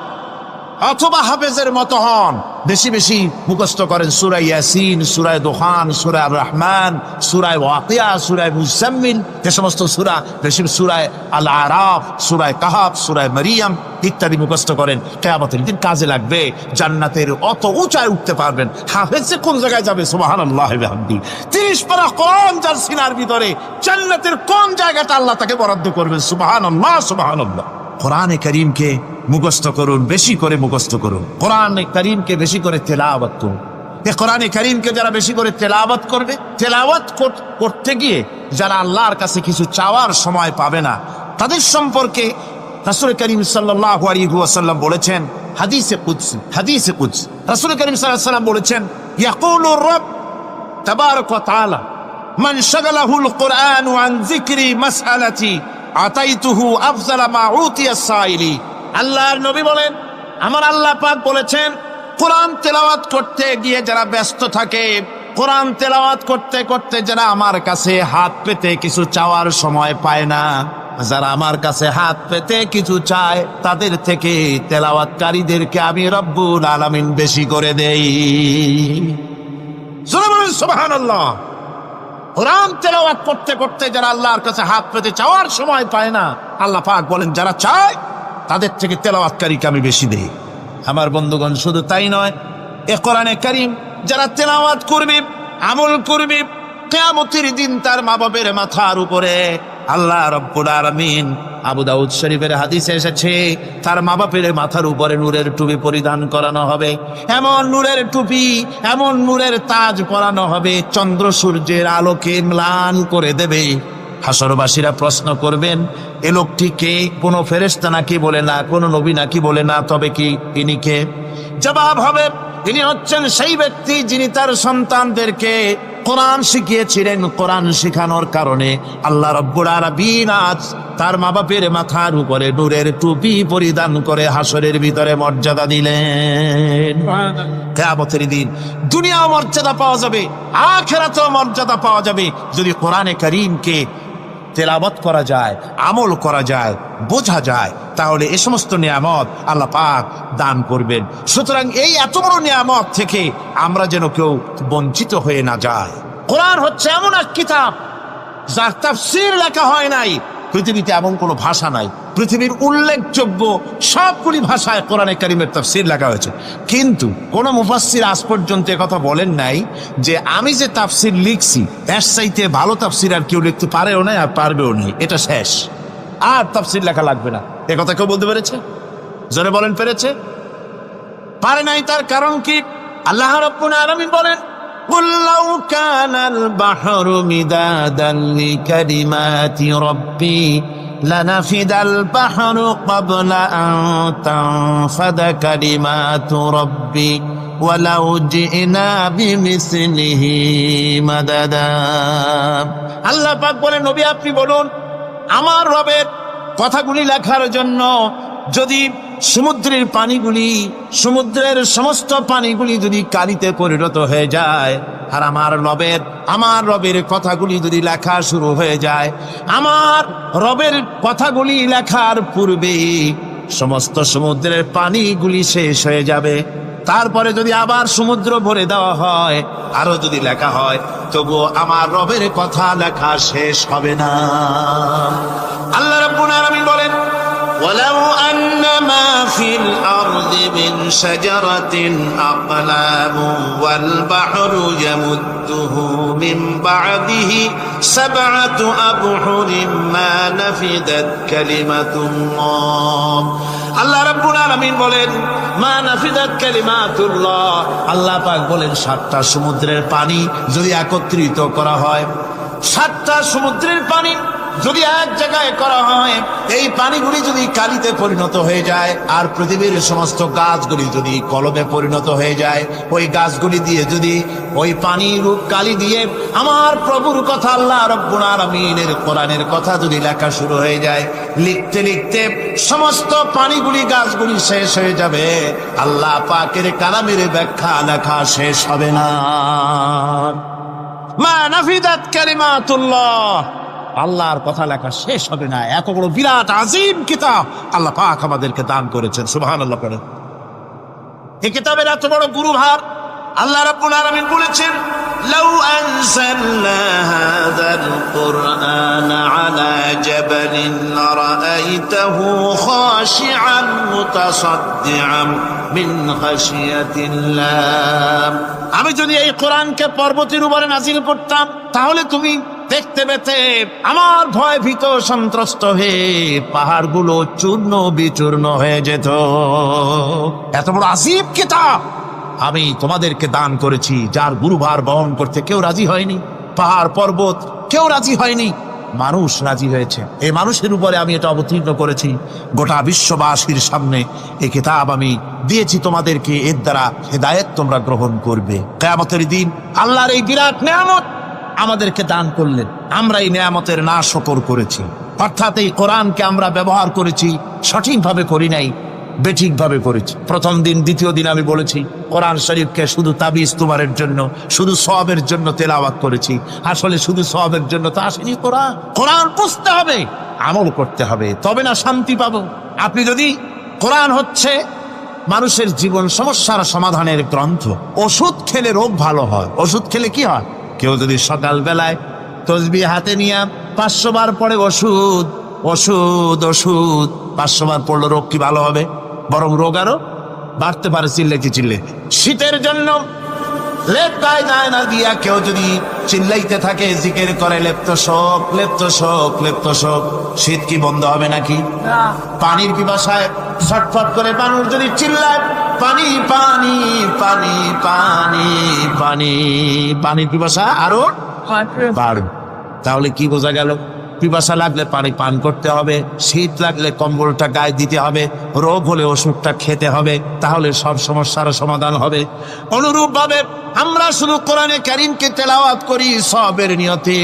অথবা হাফেজের মতো হন। বেশি বেশি মুখস্থ করেন সূরা ইয়াসিন, সূরা দুখান, সূরা আর রহমান, সূরা ওয়াকিয়া, সূরা মুজাম্মিল, যে সমস্ত সূরা, বেশি সূরা আল আরাফ, সূরা কাহাফ, সূরা মারিয়াম ইত্যাদি মুখস্থ করেন। কিয়ামতের দিন কাজে লাগবে, জান্নাতের অত উঁচায় উঠতে পারবেন। হাফেজ যে কোন জায়গায় যাবে, সুবহানাল্লাহ ওয়া বিহামদি। 30 পারা কোরআন যার সিনার ভিতরে, জান্নাতের কোন জায়গাটা আল্লাহ তাকে বরাদ্দ করবেন। সুবহানাল্লাহ, সুবহানাল্লাহ। কোরআনে কারীমকে মুখস্থ করুন, বেশি করে মুখস্থ করুন। কোরআনে কারীমকে বেশি করে তেলাওয়াত করুন। এই কোরআনে কারীমকে যারা বেশি করে তেলাওয়াত করবে, তেলাওয়াত করতে গিয়ে যারা আল্লাহর কাছে কিছু চাওয়ার সময় পাবে না, তাদের সম্পর্কে রাসূল কারীম সাল্লাল্লাহু আলাইহি ওয়াসাল্লাম বলেছেন, হাদিসে কুদসি, হাদিসে কুদসি রাসূল কারীম সাল্লাল্লাহু আলাইহি ওয়াসাল্লাম বলেছেন, ইয়াকুলু রাব তাবারাক ওয়া তাআলা মান শাগালাহুল কুরআন আন যিকরি মাসআলাতি আতাইতুহু আফজালা মা উতিয়া সাইলি। আল্লাহর নবী বলেন, আমার আল্লাহ পাক বলেছেন, কোরআন তেলাওয়াত করতে গিয়ে যারা ব্যস্ত থাকে, কোরআন তেলাওয়াত করতে করতে যারা আমার কাছে হাত পেতে কিছু চাওয়ার সময় পায় না, যারা আমার কাছে হাত পেতে কিছু চায়, তাদের থেকে তেলাওয়াতকারীদেরকে আমি রব্বুল আলামিন বেশি করে দেই। সুবহানাল্লাহ। কোরআন তেলাওয়াত করতে করতে যারা আল্লাহর কাছে হাত পেতে চাওয়ার সময় পায় না, আল্লাহ পাক বলেন যারা চায় তাদের থেকে তেলাওয়াতকারীকে আমি বেশি দেই। আমার বন্ধুগণ, শুধু তাই নয়, এ কোরআনে কারীম যারা তেলাওয়াত করবে, আমল করবে, কিয়ামতের দিন তার মা বাপের মাথার উপরে আল্লাহ রাব্বুল আলামিন, আবু দাউদ শরীফের হাদিসে এসেছে, তার মা বাপের মাথার উপরে নূরের টুপি পরিধান করানো হবে। এমন নূরের টুপি, এমন নূরের তাজ পরানো হবে, চন্দ্র সূর্যের আলোকে ম্লান করে দেবে। হাসরবাসীরা প্রশ্ন করবেন, এ লোকটি কে? কোনো ফেরেশতা নাকি? বলে না। কোনো নবী নাকি? বলে না। তবে কি ইনি কে? জবাব হবে, তিনি হচ্ছেন সেই ব্যক্তি যিনি তার সন্তানদেরকে কোরআন শিখিয়েছিলেন। কোরআন শিখানোর কারণে আল্লাহ রাব্বুল আলামিন আজ তার মা বাপের মাথার উপরে নূরের টুপি পরিধান করে হাসরের ভিতরে মর্যাদা দিলেন। কিয়ামতের দিন দুনিয়াও মর্যাদা পাওয়া যাবে, আখিরাতেও মর্যাদা পাওয়া যাবে যদি কোরআনে কারীমকে তেলাওয়াত করা যায়, আমল করা যায়, বোঝা যায়, তাহলে এ সমস্ত নিয়ামত আল্লাহ পাক দান করবেন। সুতরাং এই এত বড় নিয়ামত থেকে আমরা যেন কেউ বঞ্চিত হয়ে না যায়। কোরআন হচ্ছে এমন এক কিতাব যার তাফসীর লেখা হয় নাই। পৃথিবীতে এমন কোনো ভাষা নাই, পৃথিবীর উল্লেখযোগ্য সবগুলি ভাষায় কোরআনে কারীমের তাফসীর লেখা হয়েছে, কিন্তু কোন মুফাসসির আজ পর্যন্ত কথা বলেন নাই যে আমি যে তাফসীর লিখছি এর চাইতে ভালো তাফসীর আর কেউ লিখতে পারেও না আর পারবেও না, এটা শেষ, আর তাফসীর লেখা লাগবে না। এ কথা কেউ বলতে পেরেছে? জোরে বলেন, পেরেছে? পারে নাই। তার কারণ কি? আল্লাহ রাব্বুল আলামিন বলেন, قُلْ لَوْ كَانَ الْبَحْرُ مِدَادًا لِكَلِمَاتِ رَبِّي لَنَفِدَ الْبَحْرُ قَبْلَ أَن تَنفَدَ كَلِمَاتُ رَبِّي وَلَوْ جِئْنَا بِمِثْلِهِ مَدَدًا। আল্লাহ পাক বলেন, নবী আপনি বলুন, আমার রবের কথাগুলি লেখার জন্য যদি সমুদ্রের পানিগুলি, সমুদ্রের সমস্ত পানিগুলি যদি কালিতে পরিণত হয়ে যায়, আর আমার রবের কথাগুলি যদি লেখা শুরু হয়ে যায়, আমার রবের কথাগুলি লেখার পূর্বে সমস্ত সমুদ্রের পানিগুলি শেষ হয়ে যাবে, তারপরে যদি আবার সমুদ্র ভরে দেওয়া হয়, আরো যদি লেখা হয়, তবুও আমার রবের কথা লেখা শেষ হবে না। আল্লাহ রাব্বুল আলামিন বলেন, وَلَوْ أَنَّ مَا فِي الْأَرْضِ مِنْ شَجَرَةٍ أَقْلَامٌ وَالْبَحْرُ يَمُدُّهُ مِنْ بَعْدِهِ سَبْعَةُ أَبْحُرٍ مَا نَفِدَتْ كَلِمَةُ اللَّهِ। আল্লাহ রাব্বুল আলামিন বলেন, মা নাফিদাত কালিমাতুল্লাহ। আল্লাহ পাক বলেন, 7টা সমুদ্রের পানি যদি একত্রিত করা হয়, 7টা সমুদ্রের পানি যদি এক জায়গায় করা হয়, এই পানিগুলি যদি কালিতে পরিণত হয়ে যায়, আর পৃথিবীর সমস্ত গাছগুলি যদি কলমে পরিণত হয়ে যায়, ওই গাছগুলি দিয়ে যদি ওই পানি রূপ কালি দিয়ে আমার প্রভুর কথা, আল্লাহ রাব্বুল আলামিনের কোরআনের কথা যদি লেখা শুরু হয়ে যায়, লিখতে লিখতে সমস্ত পানিগুলি, গাছগুলি শেষ হয়ে যাবে, আল্লাহ পাকের কালামের ব্যাখ্যা লেখা শেষ হবে না। মা নাফিদাত কালিমাতুল্লাহ, আল্লাহর কথা লেখা শেষ হবে না। এত বড় বিরাট আজিম কিতাব আল্লাহ পাক আমাদেরকে দান করেছেন, সুবহানাল্লাহ করেন। এই কিতাবের এত বড় গুরুভার আল্লাহ রাব্বুল আলামিন বলেছেন, লাউ আনজালনা হাযাল কুরআনা আলা জাবালিন লারাআইতাহু খাশিআন মুতাসাদ্দিআন মিন খাশিয়াতিল্লাহ। আমি যদি এই কোরআনকে পর্বতের উপরে নাযিল করতাম, তাহলে তুমি দেখতে পেতে আমার ভয় ভীত সন্ত্রস্ত হয়ে পাহাড়গুলো চূর্ণ বিচূর্ণ হয়ে যেত। এত বড় আসিফ কিতাব আমি তোমাদেরকে দান করেছি, যার গুরুভার বহন করতে কেউ রাজি হয়নি, পাহাড় পর্বত কেউ রাজি হয়নি, মানুষ রাজি হয়েছে। এই মানুষের উপরে আমি এটা অবতীর্ণ করেছি, গোটা বিশ্ববাসীর সামনে এই কিতাব আমি দিয়েছি তোমাদেরকে, এর দ্বারা হেদায়েত তোমরা গ্রহণ করবে। কিয়ামতের দিন আল্লাহর এই বিরাট নিয়ামত আমাদেরকে দান করলেন, আমরা এই নিয়ামতের না শুকর করেছি, অর্থাৎ এই কোরআনকে আমরা ব্যবহার করেছি, সঠিকভাবে করি নাই, বেঠিকভাবে করেছি। প্রথম দিন, দ্বিতীয় দিন আমি বলেছি কোরআন শরীফকে শুধু তাবিজ তুমারের জন্য, শুধু সওয়াবের জন্য তেলাওয়াত করেছি। আসলে শুধু সওয়াবের জন্য তো আসেনি কোরআন। কোরআন বুঝতে হবে, আমল করতে হবে, তবে না শান্তি পাবো। আপনি যদি, কোরআন হচ্ছে মানুষের জীবন সমস্যার সমাধানের গ্রন্থ। ওষুধ খেলে রোগ ভালো হয়, ওষুধ খেলে কি হয়? কেউ যদি সকাল বেলায় তসবিহ হাতে নিয়ে 500 বার পড়ে ওষুধ ওষুধ ওষুধ, 500 বার পড়লো রোগ কি ভালো হবে? বরং রোগ আরো বাড়তে পারে চিল্লে। শীতের জন্য লেপ গায়ে যায় না দিয়া কেউ যদি চিল্লাইতে থাকে, জিকির করে লেপ্ত শোক, শীত কি বন্ধ হবে নাকি? পানির পিপাসায় ছটফট করে মানুষ যদি চিল্লায় পানি পানি পানি পানি পানি, পানির পিপাসা আরো বাড়বে। তাহলে কি বোঝা গেল? পিপাসা লাগলে পানি পান করতে হবে, শীত লাগলে কম্বলটা গায়ে দিতে হবে, রোগ হলে ওষুধটা খেতে হবে, তাহলে সব সমস্যার সমাধান হবে। অনুরূপ ভাবে আমরা শুধু কোরআনে কারীমকে তেলাওয়াত করি সবের নিয়তে,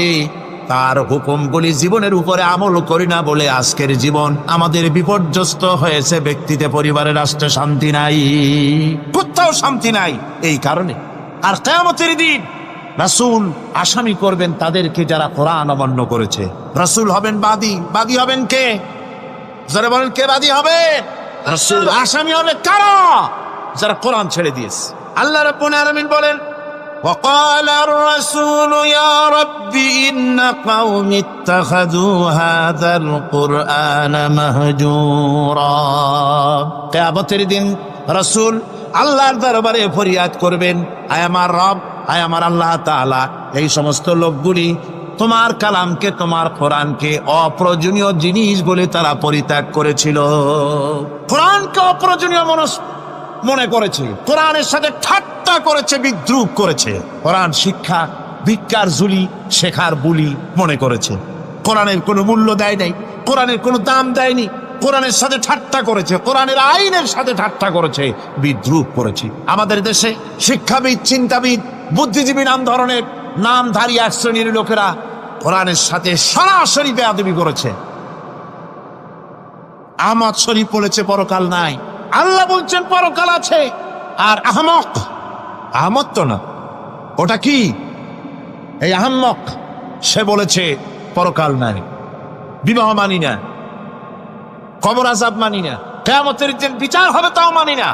তার হুকুমগুলি জীবনের উপরে আমল করি না বলে আজকের জীবন আমাদের বিপর্যস্ত হয়েছে। ব্যক্তিতে, পরিবারে, রাষ্ট্রে শান্তি নাই, কোথাও শান্তি নাই এই কারণে। আর কিয়ামতের দিন রাসূল আসামি করবেন তাদেরকে যারা কোরআন অমান্য করেছে। রাসূল হবেন বাদী হবেন কে? যারা বলেন কে বাদী হবে? রাসূল। আসামি হবে কারা? যারা কোরআন ছেড়ে দিয়েছে। আল্লাহ রাব্বুল আলামিন বলেন, وقال الرسول يا رب إن قوم اتخذوا هذا القرآن مهجورا। কিয়ামতের দিন রাসূল আল্লাহর দরবারে ফরিয়াদ করবেন, আয় আমার রব, আয় আমার আল্লাহ তাআলা, এই সমস্ত লোকগুলি তোমার কালামকে, তোমার কোরআনকে অপ্রয়োজনীয় জিনিস বলে তারা পরিত্যাগ করেছিল। কোরআনকে অপ্রয়োজনীয় মনে করেছে, কোরআনের সাথে ঠাট্টা করেছে, বিদ্রুপ করেছে, কোরআন শিক্ষা ভিক্ষার ঝুলি শেখার বুলি মনে করেছে, কোরআনের কোনো মূল্য দেয় নাই, কোরআনের কোনো দাম দেয়নি, কোরআনের সাথে ঠাট্টা করেছে, কোরআনের আইনের সাথে ঠাট্টা করেছে, বিদ্রুপ করেছে। আমাদের দেশে শিক্ষাবিদ, চিন্তাবিদ, বুদ্ধিজীবী ধরনের নামধারী এক শ্রেণীর লোকেরা কোরআনের সাথে সরাসরি বেয়াদবি করেছে। আহমদ শরীফ বলেছে পরকাল নাই, আল্লাহ বলছেন পরকাল আছে। আর আহমদ তো না, ওটা কি? এই আহম্মক সে বলেছে পরকাল নাই, বিবাহ মানি না, কবর আযাব মানি না, কিয়ামতের দিন বিচার হবে তাও মানি না,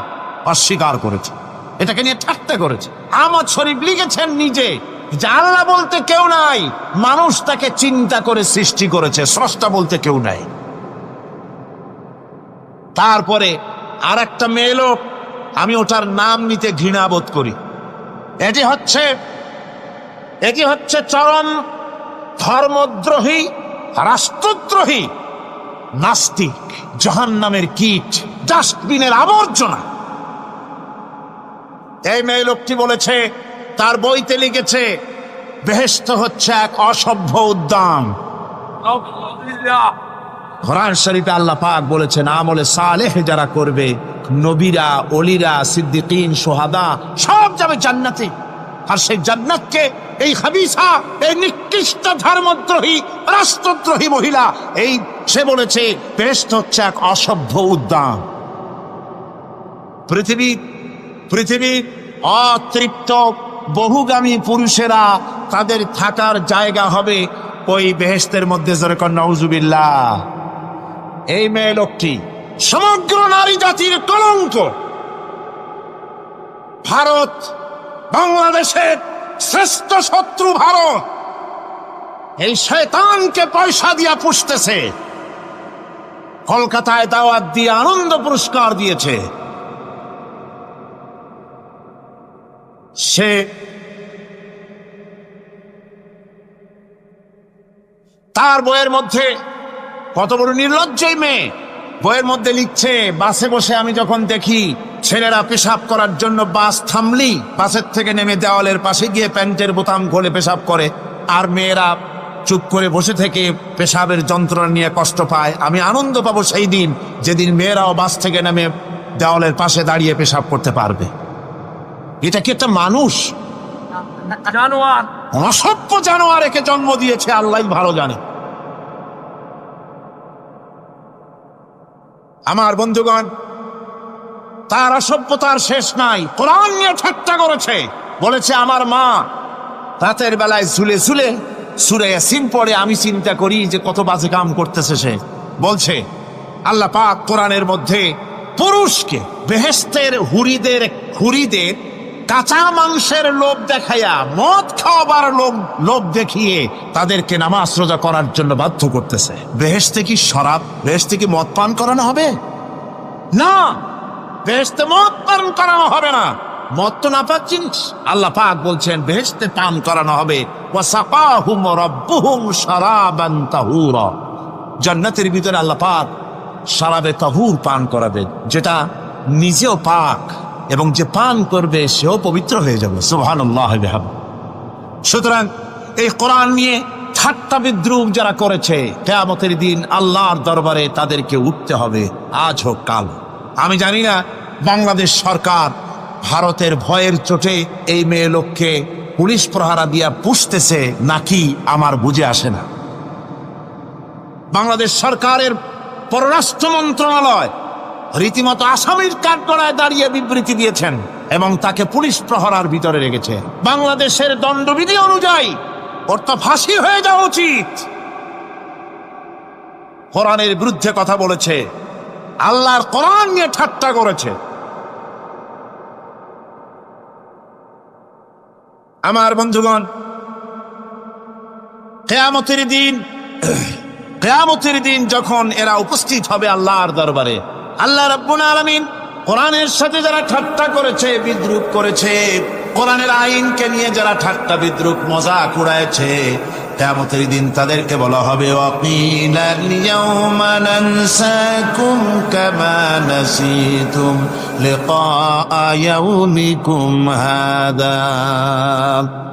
অস্বীকার করেছে, এটাকে নিয়ে ঠাট্টা করেছে। আহমদ শরীফ লিখেছেন নিজে যে আল্লাহ বলতে কেউ নাই, মানুষ তাকে চিন্তা করে সৃষ্টি করেছে, স্রষ্টা বলতে কেউ নাই। তারপরে আর একটা মেয়ে লোক, আমি ওটার নাম নিতে ঘৃণা বোধ করি, এটি হচ্ছে চরম ধর্মদ্রোহী, রাষ্ট্রদ্রোহী, নাস্তিক, জাহান্নামের কীট, ডাস্টবিনের আবর্জনা। এই মেয়ে লোকটি বলেছে, তার বইতে লিখেছে, বেহেশত হচ্ছে এক অসভ্য উদ্যান। কোরআন শরীফে আল্লাহ পাক বলেছেন, আমলে সালেহ যারা করবে, নবীরা, ওলিরা, সিদ্দিকিন, শুহাদা সব যাবে জান্নাতে। আর সেই জান্নাতকে এই হাবিসা, এই নিকৃষ্ট ধর্মদ্রোহী, রাষ্ট্রদ্রোহী মহিলা, এই সে বলেছে বেহেশত হচ্ছে এক অসভ্য উদ্যান। পৃথিবীর অতৃপ্ত বহুগামী পুরুষেরা তাদের থাকার জায়গা হবে ওই বেহেশতের মধ্যে। যেরকম নাউজুবিল্লাহ। এই মেয়ে লোকটি সমগ্র নারী জাতির কলঙ্ক। ভারত বাংলাদেশের শ্রেষ্ঠ শত্রু ভারত এই শয়তানকে পয়সা দিয়া পুষতেছে। কলকাতায় দাওয়াত দিয়ে আনন্দ পুরস্কার দিয়েছে। সে তার বইয়ের মধ্যে, কত বড় নির্লজ্জই মেয়ে, বইয়ের মধ্যে লিখছে, বাসে বসে আমি যখন দেখি ছেলেরা পেশাব করার জন্য বাস থামলি বাসের থেকে নেমে দেওয়ালের পাশে গিয়ে প্যান্টের বোতাম খুলে পেশাব করে, আর মেয়েরা চুপ করে বসে থেকে পেশাবের যন্ত্রণা নিয়ে কষ্ট পায়, আমি আনন্দ পাবো সেই দিন যেদিন মেয়েরাও বাস থেকে নেমে দেওয়ালের পাশে দাঁড়িয়ে পেশাব করতে পারবে। এটা কি একটা মানুষ? জানোয়ার, অসভ্য জানোয়ার একে জন্ম দিয়েছে, আল্লাহ ভালো জানে। আমার বন্ধুগণ, তার অসভ্যতার শেষ নাই। কোরআন নিয়ে ঠাট্টা করেছে, বলেছে আমার মা রাতের বেলায় ঝুলে ঝুলে সূরা ইয়াসিন পড়ে, আমি চিন্তা করি যে কত বাজে কাম করতেছে সে। বলছে আল্লাহ পাক কোরআনের মধ্যে পুরুষকে বেহেশতের হুরিদের কাঁচা মাংসের লোভ দেখাইয়া, মদ খাওয়াবার লোভ দেখিয়ে তাদেরকে নামাজ রোজা করার জন্য বাধ্য করতেছে। বেহেশতে কি শরাব, বেহেশতে কি মদ পান করানো হবে? না, বেহেশতে মদ পান করানো হবে না। মদ তো নাপাক জিনিস। আল্লাহ পাক বলছেন বেহেশতে পান করানো হবে। ওয়াসাকাহুম রাব্বুহুম শারাবান তাহুরা, জান্নাতের ভিতরে আল্লাহ পাক শারাবে তাহুর পান করাবেন, যেটা নিজেও পাক এবং যে পান করবে সেও পবিত্র হয়ে যাবে। সুবহানাল্লাহ। সুতরাং এই কোরআন নিয়ে ঠাট্টা বিদ্রুপ যারা করেছে, কিয়ামতের দিন আল্লাহর দরবারে তাদেরকে উঠতে হবে, আজ হোক কাল। আমি জানি না বাংলাদেশ সরকার ভারতের ভয়ের চোটে এই মেয়ে লোককে পুলিশ প্রহারা দিয়া পুষতেছে নাকি আমার বুঝে আসে না। বাংলাদেশ সরকারের পররাষ্ট্র মন্ত্রণালয় রীতিমতো আসামির কাঠগড়ায় দাঁড়িয়ে বিবৃতি দিয়েছেন এবং তাকে পুলিশ প্রহরার ভিতরে রেখেছে। বাংলাদেশের দণ্ডবিধি অনুযায়ী ওর তো ফাঁসি হয়ে যাওয়া উচিত। কোরআনের বিরুদ্ধে কথা বলেছে, আল্লাহর কোরআন নিয়ে ঠাট্টা করেছে। আমার বন্ধুগণ, কিয়ামতের দিন যখন এরা উপস্থিত হবে আল্লাহর দরবারে, আল্লাহ রাব্বুল আলামিন কোরআনের সাথে যারা ঠাট্টা করেছে, বিদ্রুপ করেছে, কোরআনের আইনকে নিয়ে যারা ঠাট্টা বিদ্রুপ মজাক উড়াইছে, কিয়ামতের দিন তাদেরকে বলা হবে ওয়াকিলাল ইয়াউমা নানসাকুম কামা নাসিতুম লিকা ইয়াউমিকুম হাদা।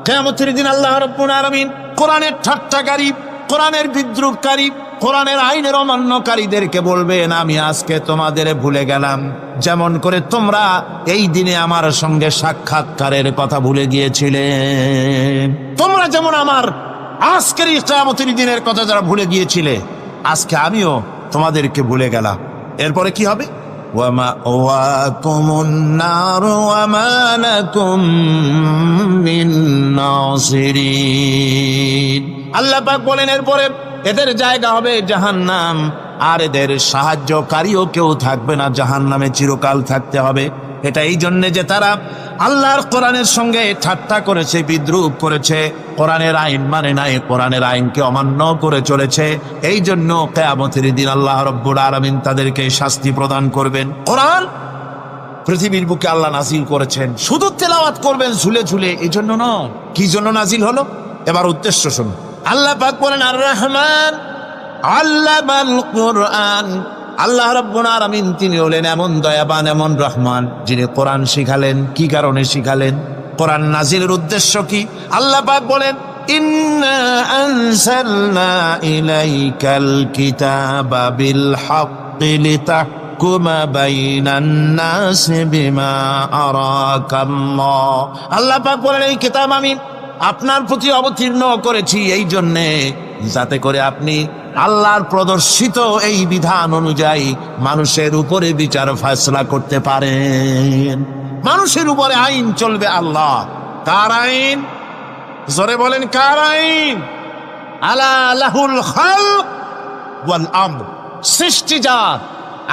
কিয়ামতের দিন আল্লাহ রাব্বুল আলামিন কোরআনের ঠাট্টাকারী, কোরআনের বিদ্রুপকারী, কোরআনের আইনের অমান্যকারীদেরকে বলবেন আমি আজকে তোমাদের ভুলে গেলাম, যেমন করে তোমরা এই দিনে আমার সঙ্গে সাক্ষাৎকারের কথা ভুলে গিয়েছিলে। তোমরা যেমন আমার আজকের এই কিয়ামতের দিনের কথা যারা ভুলে গিয়েছিলে, আজকে আমিও তোমাদেরকে ভুলে গেলাম। এরপরে কি হবে? ওয়ামাওয়াকুমুন নার ওয়ামা লাকুম মিন নাসিরিন। আল্লাহ পাক বলেন এরপরে এদের জায়গা হবে জাহান্নাম, আর এদের সাহায্যকারীও কেউ থাকবে না, জাহান্নামে চিরকাল থাকতে হবে। এটা এই জন্যে যে তারা আল্লাহর কোরআনের সঙ্গে ঠাট্টা করেছে, বিদ্রুপ করেছে, কোরআনের আইন মানে নাই, কোরআনের আইনকে অমান্য করে চলেছে। এই জন্য কিয়ামতের দিন আল্লাহ রাব্বুল আলামিন তাদেরকে শাস্তি প্রদান করবেন। কোরআন পৃথিবীর বুকে আল্লাহ নাজিল করেছেন, শুধু তেলাওয়াত করবেন ঝুলে ঝুলে, এই জন্য নয়। কি জন্য নাজিল হলো? এবার উদ্দেশ্য শুনুন। আল্লাহ পাক বলেন আর রহমান আল্লামাল কোরআন। আল্লাহ রাব্বুল আলামিন তিনি হলেন এমন দয়াবান, এমন রহমান, যিনি কোরআন শিখালেন। কি কারণে শিখালেন? কোরআন নাজিলের উদ্দেশ্য কি? আল্লাহ পাক বলেন ইন্না আনজালনা ইলাইকাল কিতাবা বিল হাক্কি লিতাহকুমা বাইনান নাসি বিমা আরাকাল্লাহ। আল্লাহ পাক বলেন এই কিতাব আমি আপনার প্রতি অবতীর্ণ করেছি এই জন্যে যাতে করে আপনি আল্লাহর প্রদর্শিত এই বিধান অনুযায়ী মানুষের উপরে বিচার ফয়সালা করতে পারেন। মানুষের উপরে আইন চলবে আল্লাহ। কার আইন? জোরে বলেন কার আইন? আলা লাহুল খালক ওয়াল আমর। সৃষ্টি যার,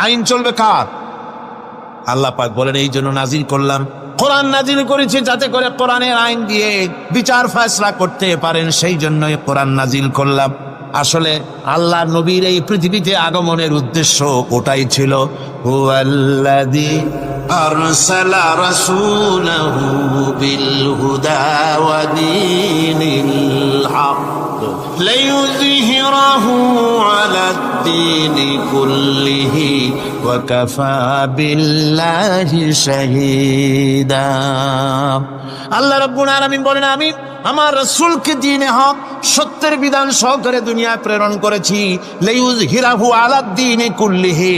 আইন চলবে কার? আল্লাহ পাক বলেন এই জন্য নাজিল করলাম, কোরআন নাজিল করেছি যাতে করে কোরআনের আইন দিয়ে বিচার ফয়সালা করতে পারেন, সেই জন্যই কোরআন নাজিল করলাম। আসলে আল্লাহ নবীর এই পৃথিবীতে আগমনের উদ্দেশ্য ওটাই ছিল। হুয়াল্লাযী আরসালা রাসূলাহু বিল হুদা ওয়া দীনিল হক লিইয়ুযহিরাহু আলাদ-দীনি কুল্লিহি ওয়া কাফা বিল্লাহি শাহীদা। আল্লাহ রাব্বুল আলামিন বলেন আমি আমার রাসূলকে দ্বীনে হক, সত্যের বিধান সহকারে দুনিয়ায় প্রেরণ করেছি। লিইয়ুযহিরাহু আলাদ-দীনি কুল্লিহি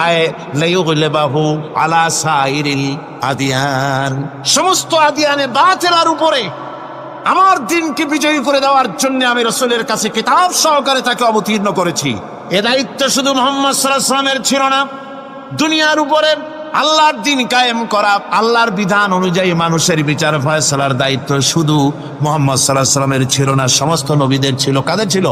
আয় লিইয়ুগলিবাহু আলা সাইরিল আদিয়ান। সমস্ত আদিয়ানে বাতিলের উপরে আমার দ্বীনকে বিজয়ী করে দেওয়ার জন্য আমি রাসূলের কাছে কিতাব সহকারে তাকে অবতীর্ণ করেছি। এ দায়িত্ব শুধু মুহাম্মদ সাল্লাল্লাহু আলাইহি ওয়াসাল্লামের ছিল না, দুনিয়ার উপরে আল্লাহর দ্বীন কায়েম করা, আল্লাহর বিধান অনুযায়ী মানুষের বিচার ফয়সালার দায়িত্ব শুধু মুহাম্মদ সাল্লাল্লাহু আলাইহি ওয়াসাল্লামের ছিল না, সমস্ত নবীদের ছিল। কাদের ছিল?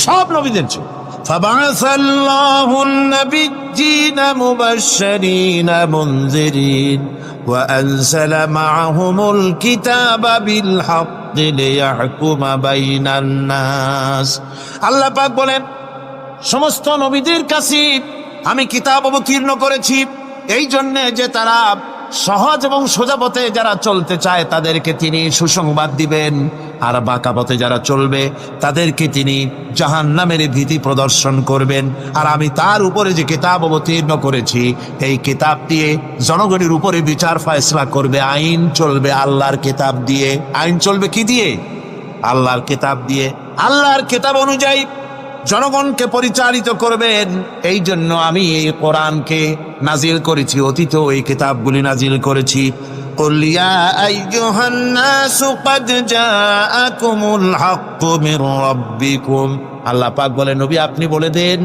সব নবীদের ছিল। ফাবাআসাল্লাহু আন-নাবিয়্যিনা মুবাশশিরিনা মুনযিরিন وأنزل معهم الكتاب بالحق ليحكم بين الناس। আল্লাহ পাক বলেন, সমস্ত নবীদের কাছে আমি কিতাব অবতীর্ণ করেছি এই জন্য যে তারা সহজ এবং সোজা পথে যারা চলতে চায় তাদেরকে তিনি সুসংবাদ দিবেন, আর বাঁকা পথে যারা চলবে তাদেরকে তিনি জাহান্নামের ভীতি প্রদর্শন করবেন। আর আমি তার উপরে যে কিতাব অবতীর্ণ করেছি এই কিতাব দিয়ে জনগণের উপরে বিচার ফয়সলা করবে, আইন চলবে আল্লাহর কিতাব দিয়ে। আইন চলবে কি দিয়ে? আল্লাহর কিতাব দিয়ে। আল্লাহর কিতাব অনুযায়ী জনগণকে পরিচালিত করবেন। এই জন্য আমি এই কোরআনকে নাজিল করেছি, অতীত এই কিতাবগুলি নাজিল করেছি। قل يا أيها الناس قد جاءكم الحق من ربكم। আল্লাহ পাক বলে, নবী আপনি বলে দেন,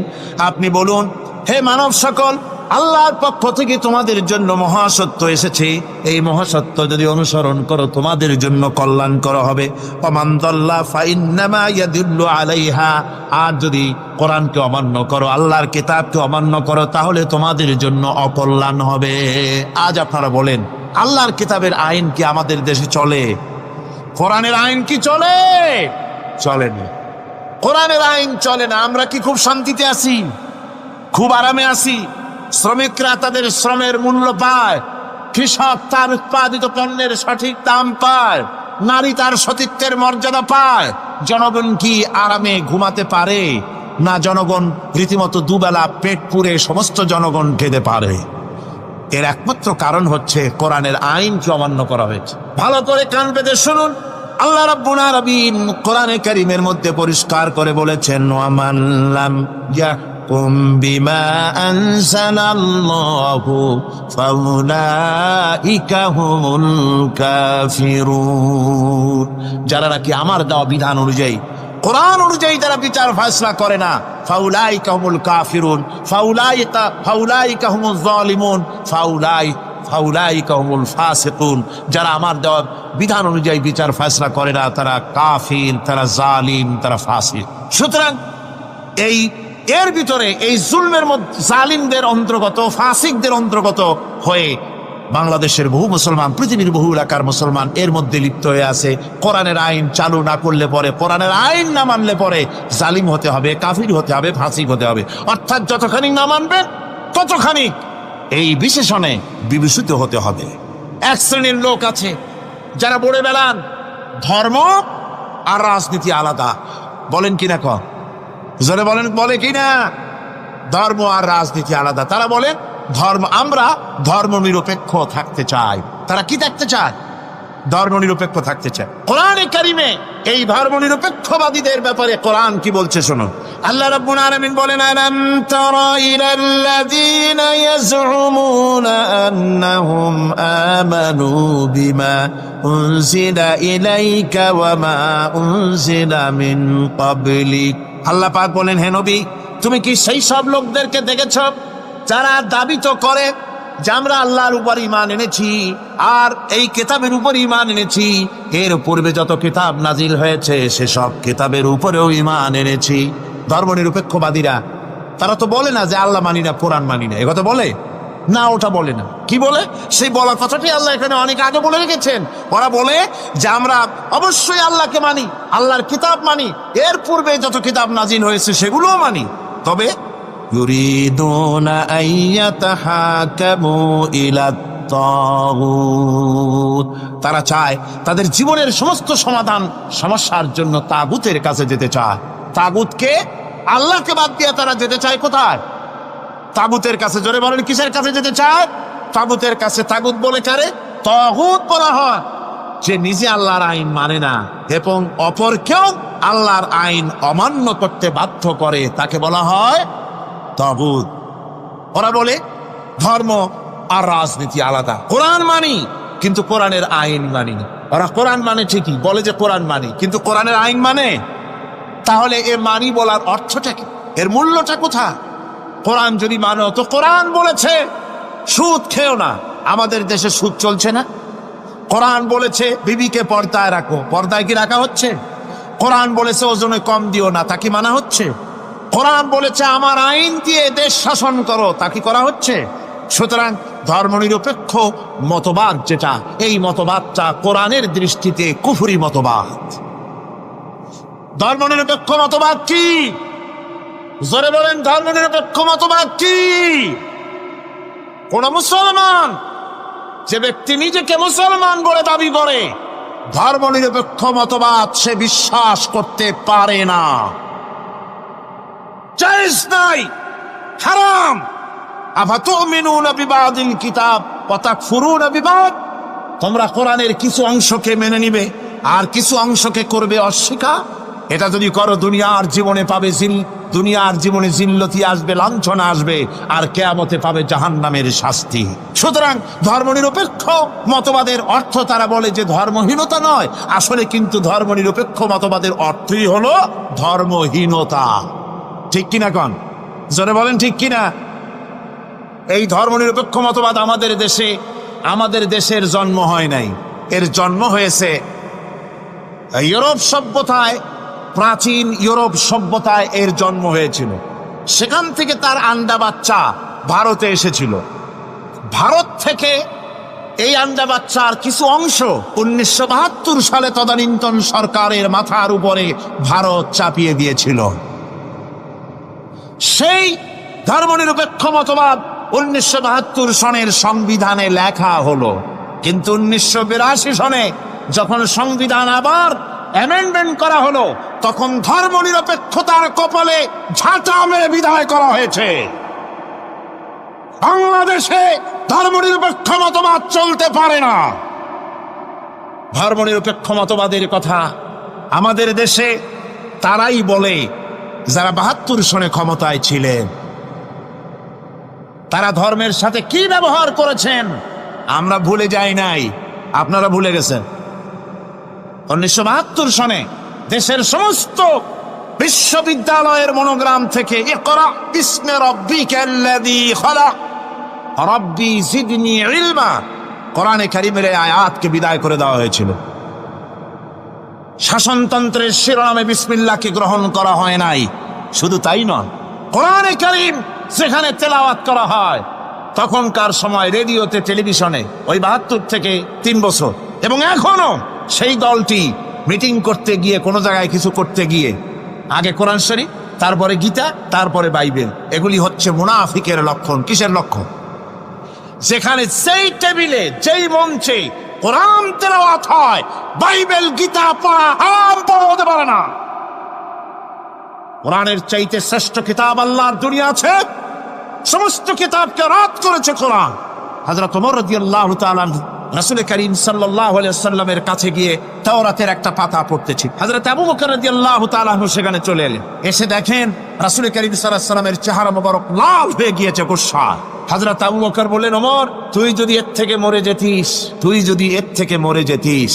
আপনি বলুন, হে মানব সকল, আল্লাহর পক্ষ থেকে তোমাদের জন্য মহাসত্য এসেছে। এই মহাসত্য যদি অনুসরণ করো তোমাদের জন্য কল্যাণকর হবে। ওমান দাল্লা ফাইন্নামা ইয়াদুল্লু আলাইহা। আর যদি কোরআনকে অমান্য করো, আল্লাহর কিতাবকে অমান্য করো, তাহলে তোমাদের জন্য অকল্যাণ হবে। আজ আপনারা বলেন, আল্লাহর কিতাবের আইন কি আমাদের দেশে চলে? কোরআনের আইন কি চলে? চলে না। কোরআনের আইন চলে না। আমরা কি খুব শান্তিতে আছি? খুব আরামে আছি? শ্রমিকরা তাদের শ্রমের মূল্য পায়, কৃষক তার উৎপাদিত পণ্যের সঠিক দাম পায়, নারী তার সতীত্বের মর্যাদা পায়। জনগণ কি আরামে ঘুমাতে পারে? না, জনগণ রীতিমতো দুবেলা পেট পুরে সমস্ত জনগণ খেতে পারে। এর একমাত্র কারণ হচ্ছে কোরআনের আইনকে অমান্য করা হয়েছে। ভালো করে কান পেতে শুনুন, আল্লাহ রাব্বুল আলামিন কোরআনে কারীমের মধ্যে পরিষ্কার করে বলেছেন, ওয়ামান লাম ইয়াহকুম বিমা আনজালাল্লাহু ফাউলাইকা হুমুল কাফিরুন। যারা নাকি আমার দেওয়া বিধান অনুযায়ী, কোরআন অনুযায়ী যারা বিচার ফয়সলা করে না, ফাউলাইকা হুমুল কাফিরুন, ফাউলাইকা হুমুল যালিমুন, ফাউলাইকা হুমুল ফাসিকুন। যারা আমার দেওয়া বিধান অনুযায়ী বিচার ফয়সলা করে না তারা কাফির, তারা জালিম, তারা ফাসিক। সুতরাং এর ভিতরে এই জুলমের মধ্যে জালিমদের অন্তর্গত, ফাসিকদের অন্তর্গত হয়ে বাংলাদেশের বহু মুসলমান, পৃথিবীর বহু এলাকার মুসলমান এর মধ্যে লিপ্ত হয়ে আছে। কোরআনের আইন চালু না করলে পরে, কোরআনের আইন না মানলে পরে জালিম হতে হবে, কাফির হতে হবে, ফাসিক হতে হবে। অর্থাৎ যতখানি না মানবেন ততখানি এই বিশেষণে বিভূষিত হতে হবে। এক শ্রেণীর লোক আছে যারা বলে বেড়ান ধর্ম আর রাজনীতি আলাদা। বলেন কিনা? জোরে বলেন, বলে কিনা? ধর্ম আর রাজনীতি আলাদা। তারা বলেন আমরা ধর্ম নিরপেক্ষ থাকতে চাই। তারা কি থাকতে চায়? ধর্ম নিরপেক্ষ থাকতে চায়। কোরআনে কারিমে এই ধর্ম নিরপেক্ষবাদীদের ব্যাপারে কোরআন কি বলছে শুনুন। আল্লাহ রাব্বুল আলামিন বলেন, আলাম তারা ইলাল্লাযীনা ইয়াজউমুনা আন্নাহুম আমানু বিমা উনজিলা ইলাইকা ওয়া মা উনজিলা মিন ক্বাবলিক। আল্লাহ পাক বলেন, হে নবী, তুমি কি সেই সব লোকদেরকে দেখেছো যারা দাবি তো করে যে আমরা আল্লাহর উপর ঈমান এনেছি আর এই কিতাবের উপর ঈমান এনেছি, এর পূর্বে যত কিতাব নাজিল হয়েছে সেসব কিতাবের উপরেও ঈমান এনেছি। ধর্মনিরপেক্ষবাদীরা তারা তো বলে না যে আল্লাহ মানি না, কোরআন মানি না, একথা বলে না? ওটা বলে না। কি বলে? সেই বলা কথাটি আল্লাহ এখানে অনেক আগে বলে রেখেছেন। ওরা বলে যে আমরা অবশ্যই আল্লাহকে মানি, আল্লাহর কিতাব মানি, এর পূর্বে যত কিতাব নাজিল হয়েছে সেগুলোও মানি, তবে ইউরিদুনা আইয়াতাহাকামু ইলাত তাগুত। তারা চায় তাদের জীবনের সমস্ত সমাধান সমস্যার জন্য তাগুতের কাছে যেতে চায়। তাগুতকে, আল্লাহকে বাদ দিয়ে তারা যেতে চায় কোথায়? তাগুতের কাছে। জোরে বলেন, কিসের কাছে যেতে চায়? তাগুতের কাছে। তাগুত বলে কারে? তাগুত বলা হয় যে নিজে আল্লাহর আইন মানে না এবং অপরকেও আল্লাহর আইন অমান্য করতে বাধ্য করে, তাকে বলা হয় তাগুত। ওরা বলে ধর্ম আর রাজনীতি আলাদা। কোরআন মানি কিন্তু কোরআনের আইন মানি না। ওরা কোরআন মানে ঠিকই, বলে যে কোরআন মানি, কিন্তু কোরআনের আইন মানে। তাহলে এ মানি বলার অর্থটা কি? এর মূল্যটা কোথায়? কোরআন যদি মানো তো কোরআন বলেছে সুদ খেও না, আমাদের দেশে সুদ চলছে না। কোরআন বলেছে বিবিকে পর্দায় রাখো, পর্দায় কি রাখা হচ্ছে? কোরআন বলেছে ওজনে কম দিও না, তা কি মানা হচ্ছে? কোরআন বলেছে আমার আইন দিয়ে দেশ শাসন করো, তা কি করা হচ্ছে? সুতরাং ধর্মনিরপেক্ষ মতবাদ যেটা, এই মতবাদটা কোরআনের দৃষ্টিতে কুফরি মতবাদ। ধর্মনিরপেক্ষ মতবাদ কি? জোরে বলেন, ধর্মনিরপেক্ষ মতবাদ কি? কোন মুসলমান, যে ব্যক্তি নিজেকে মুসলমান বলে দাবি করে, ধর্মনিরপেক্ষ মতবাদ সে বিশ্বাস করতে পারে না, জায়েজ নাই, হারাম। আফাতুমিনুনা বিবাদিল কিতাব ওয়া তাকফুরুনা বিবাদ, তোমরা কোরআনের কিছু অংশকে মেনে নিবে আর কিছু অংশকে করবে অস্বীকার। এটা যদি করো দুনিয়ার জীবনে পাবে দুনিয়ার জীবনে জিল্লতি আসবে, লাঞ্ছনা আসবে, আর কিয়ামতে পাবে জাহান্নামের শাস্তি। সুতরাং ধর্মনিরপেক্ষ মতবাদের অর্থ তারা বলে যে ধর্মহীনতা নয়, আসলে কিন্তু ধর্মনিরপেক্ষ মতবাদের অর্থই হলো ধর্মহীনতা। ঠিক কিনা কন? জোরে বলেন ঠিক কিনা? এই ধর্মনিরপেক্ষ মতবাদ আমাদের দেশের জন্ম হয় নাই, এর জন্ম হয়েছে ইউরোপ সভ্যতায়। প্রাচীন ইউরোপ সভ্যতায় এর জন্ম হয়েছিল, সেখান থেকে তার আন্ডা বাচ্চা ভারতে এসেছিল। ভারত থেকে এই আন্ডা বাচ্চার কিছু অংশ 1972 সালে তদানীন্তন সরকারের মাথার উপরে ভারত চাপিয়ে দিয়েছিল। সেই ধর্মনিরপেক্ষ মতবাদ 1972 সনের সংবিধানে লেখা হলো, কিন্তু 1982 সনে যখন সংবিধান আবার অ্যামেন্ডমেন্ট করা হলো, তখন ধর্মনিরপেক্ষতার কপালে ঝাঁটা মেরে বিদায় করা হয়েছে। বাংলাদেশে ধর্মনিরপেক্ষ মতবাদ চলতে পারে না। ধর্মনিরপেক্ষ মতবাদের কথা আমাদের দেশে তারাই বলে যারা 72 সনে ক্ষমতায় ছিলেন। তারা ধর্মের সাথে কি ব্যবহার করেছেন আমরা ভুলে যাই নাই, আপনারা ভুলে গেছেন। 1972 সনে দেশের সমস্ত বিশ্ববিদ্যালয়ের মনোগ্রাম থেকে ইকরা বিসমি রাব্বিকাল্লাযী খালাক রাব্বি জিদনি ইলমা, কোরআনে কারীমের আয়াতকে বিদায় করে দেওয়া হয়েছিল। শাসনতন্ত্রের শিরোনামে বিসমিল্লাহকে গ্রহণ করা হয় নাই। শুধু তাই নয়, কোরআনে কারীম সেখানে তেলাওয়াত করা হয় তখনকার সময় রেডিওতে, টেলিভিশনে, ওই 72 থেকে 3 বছর। এবং এখনো সেই দলটি মিটিং করতে গিয়ে, কোনো জায়গায় কিছু করতে গিয়ে, আগে কোরআন শরীফ, তারপরে গীতা, তারপরে বাইবেল, এগুলি হচ্ছে মুনাফিকের লক্ষণ। কিসের লক্ষণ? যেখানে যেই টেবিলে, যেই মঞ্চে কোরআন তেলাওয়াত হয়, বাইবেল গীতা পড়া হারাম, পড়া হতে পারে না। কোরআনের চাইতে শ্রেষ্ঠ কিতাব আল্লাহর দুনিয়া আছে? সমস্ত কিতাবকে রাত করেছে কোরআন। হযরত ওমর রাদিয়াল্লাহু তাআলা রাসূল করিম সাল্লাল্লাহু আলাইহি ওয়াসাল্লামের কাছে গিয়ে তাওরাতের একটা পাতা পড়তেছিল। হযরত আবু বকর রাদিয়াল্লাহু তাআলা সেখানে চলে এলেন। এসে দেখেন রাসূল করিম সাল্লাল্লাহু আলাইহি ওয়াসাল্লামের চেহারা মোবারক লাল হয়ে গিয়েছে গোসায়। হযরত আবু বকর বললেন, ওমর, তুই যদি এর থেকে মরে যেতিস, তুই যদি এর থেকে মরে যেতিস,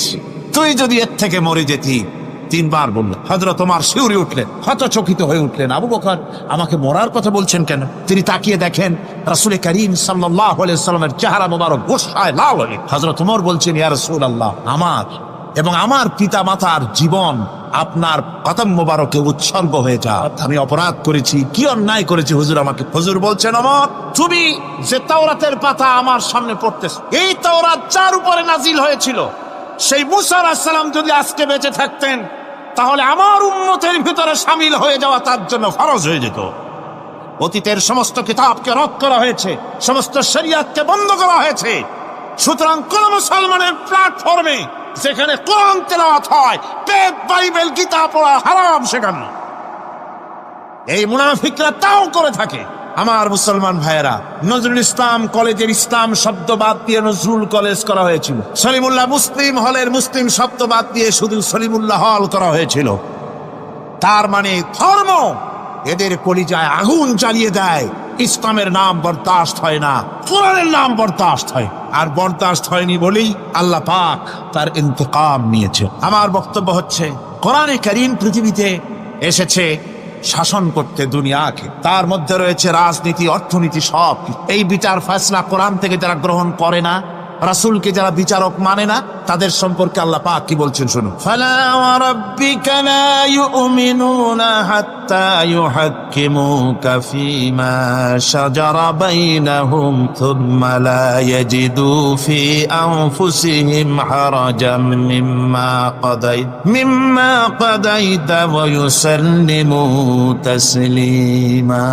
তুই যদি এর থেকে মরে যেতি। 3 বার বললেন। হযরত ওমর শিউরে উঠলেন, হতচকিত হয়ে উঠলেন। আবু বকর আমাকে মরার কথা বলছেন কেন? তিনি তাকিয়ে দেখেন রাসূল করিম সাল্লাল্লাহু আলাইহি ওয়াসাল্লামের চেহারা মোবারক গোসায় লাল হয়ে। হযরত ওমর বলছেন, ইয়া রাসূলুল্লাহ, আমার এবং আমার পিতা মাতার জীবন আপনার কদম মোবারকে উৎসর্গ হয়ে যা। আমি অপরাধ করেছি, কি অন্যায় করেছি হুজুর আমাকে? হুজুর বলছেন, ওমর, তুমি যে তাওরাতের পাতা আমার সামনে পড়তেছ, এই তাওরাত যার উপরে নাজিল হয়েছিল, সেই মুসা আলাইহিস সালাম যদি আজকে বেঁচে থাকতেন, তাহলে আমার উম্মতের ভিতরে শামিল হয়ে যাওয়া তার জন্য ফরজ হয়ে যেত। অতীতের সমস্ত কিতাবকে রদ করা হয়েছে, সমস্ত শরিয়াতকে বন্ধ করা হয়েছে। সুতরাং কোন মুসলমানের প্ল্যাটফর্মে যেখানে কোরআন তেলাওয়াত হয়, বেদ, বাইবেল, গীতা পড়া হারাম সেখানে। এই মুনাফিকরা তাও করে থাকে। আমার মুসলমান ভাইয়েরা, নজরুল ইসলাম কলেজের ইসলাম শব্দ বাদ দিয়ে নজরুল কলেজ করা হয়েছিল। সলিমুল্লাহ মুসলিম হলের মুসলিম শব্দ বাদ দিয়ে শুধু সলিমুল্লাহ হল করা হয়েছিল। তার মানে ধর্ম এদের কলিজায় আগুন জ্বালিয়ে দেয়। ইসলামের নাম বরদাস্ত হয় না, কোরআনের নাম বরদাস্ত হয়। আর বরদাস্ত হয়নি বলেই আল্লাহ পাক তার ইন্তেকাম নিয়েছে। আমার বক্তব্য হচ্ছে, কোরআনে কারীম পৃথিবীতে এসেছে শাসন করতে দুনিয়াকে। তার মধ্যে রয়েছে রাজনীতি, অর্থনীতি, সব। এই বিচার ফয়সালা কোরআন থেকে যারা গ্রহণ করে না, রাসূলকে যারা বিচারক মানে না তাদের সম্পর্কে আল্লাহ পাক কি বলছেন শুনুন। ফালা ওয়া রাব্বিকা লা ইউমিনুনা হাত্তা ইউহাক্কিমুকা ফীমা শাজারা বাইনাহুম থুম্মা লা ইয়াজিদু ফি আনফুসিহিম হারাজাম মিম্মা কাদাইতা ওয়া ইউসাল্লিমু তাসলিমা।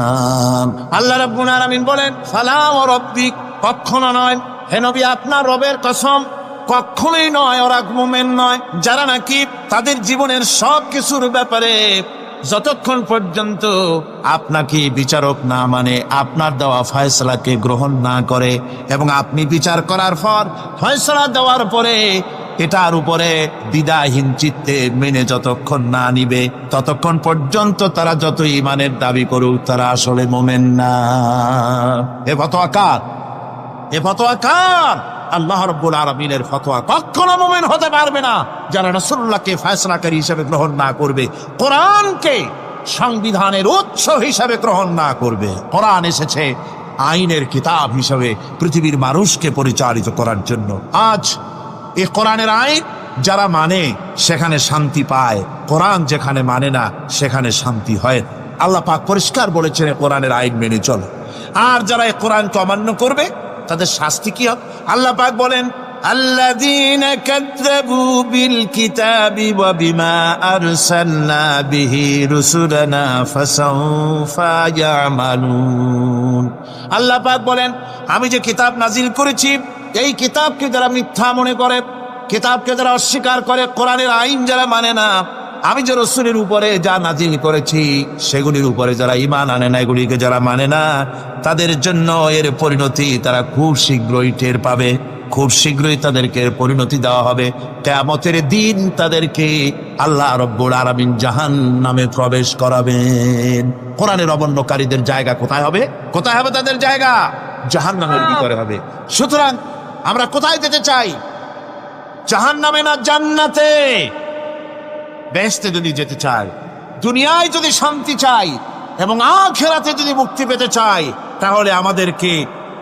আল্লাহ রাব্বুল আলামিন বলেন ফালা ওয়া রাব্বিক, কখনো নয় হে নবী, আপনার রবের কসম, কখনোই নয় ওরা মুমিন নয় যারা নাকি তাদের জীবনের সব কিছুর ব্যাপারে যতক্ষণ পর্যন্ত আপনাকে বিচারক না মানে, আপনার দেওয়া ফয়সালাকে গ্রহণ না করে, এবং আপনি বিচার করার পর ফয়সালা দেওয়ার পরে এটার উপরে দ্বিধাহীন চিত্তে মেনে যতক্ষণ না নিবে ততক্ষণ পর্যন্ত তারা যত ঈমানের দাবি করুক তারা আসলে মুমিন না। এ ফতোয়া কার? এ ফতোয়া কার? আল্লাহ রাব্বুল আলামিনের ফতোয়া। কখনো মুমিন হতে পারবে না যারা রাসূলুল্লাহকে ফয়সালাকারী হিসেবে গ্রহণ না করবে, কোরআনকে সংবিধানের উৎস হিসেবে গ্রহণ না করবে। কোরআন এসেছে আইনের কিতাব হিসেবে পৃথিবীর মানুষকে পরিচালিত করার জন্য। আজ এই কোরআনের আইন যারা মানে সেখানে শান্তি পায়, কোরআন যেখানে মানে না সেখানে শান্তি হয়। আল্লাহ পাক পরিষ্কার বলেছেন কোরআনের আইন মেনে চলো। আর যারা এই কোরআনকে অমান্য করবে তাদের শাস্তি কি হবে? আল্লাহ পাক বলেন আল্লাযীনা কাযযাবু বিল কিতাবি ওয়া বিমা আরসালনা বিহি রুসুলানা ফাসাউফা ইয়ামালুন। আল্লাহ পাক বলেন আমি যে কিতাব নাজিল করেছি এই কিতাবকে যারা মিথ্যা মনে করে, কিতাবকে যারা অস্বীকার করে, কোরআনের আইন যারা মানে না, আমি যে রসুলের উপরে যা নাজিল করেছি সেগুলির উপরে যারা ঈমান আনে না, এগুলিকে যারা মানে না, তাদের জন্য এর পরিণতি তারা খুব শীঘ্রই টের পাবে। খুব শীঘ্রই তাদেরকে পরিণতি দেওয়া হবে। কিয়ামতের দিন তাদেরকে আল্লাহ রাব্বুল আলামিন জাহান্নামে প্রবেশ করাবেন। কোরআনের অবমাননাকারীদের জায়গা কোথায় হবে? কোথায় হবে তাদের জায়গা? জাহান্নামের ভিতরে হবে। সুতরাং আমরা কোথায় যেতে চাই? জাহান্নামে না জান্নাতে? বেহেশতে যদি যেতে চাই, দুনিয়ায় যদি শান্তি চাই এবং আখিরাতে যদি মুক্তি পেতে চাই, তাহলে আমাদেরকে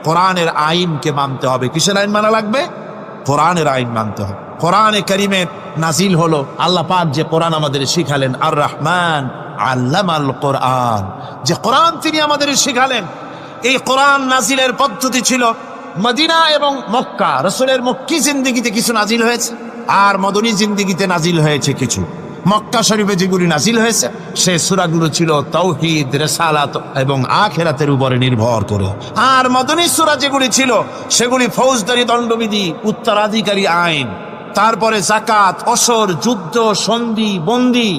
কোরআনের আইনকে মানতে হবে। কিসের আইন মানা লাগবে? কোরআনের আইন মানতে হবে। কোরআনে কারিমে নাজিল হলো, আল্লাহ পাক যে কোরআন আমাদের শিখালেন, আর রহমান আল্লামাল কোরআন, যে কোরআন তিনি আমাদের শিখালেন। এই কোরআন নাজিলের পদ্ধতি ছিল মদিনা এবং মক্কা। রাসূলের মক্কি জিন্দেগিতে কিছু নাজিল হয়েছে, আর মদনী জিন্দেগিতে নাজিল হয়েছে কিছু। মক্কা শরীফে যেগুলি নাজিল হয়েছে সে সূরাগুলো ছিল তাওহীদ, রিসালাত এবং আখিরাতের উপরে নির্ভর করে। আর মদনী সূরা যেগুলি ছিল সেগুলি ফৌজদারি দণ্ডবিধি, উত্তরাধিকারী আইন, তারপরে যাকাত, অসর, যুদ্ধ, সন্ধি, বন্দি,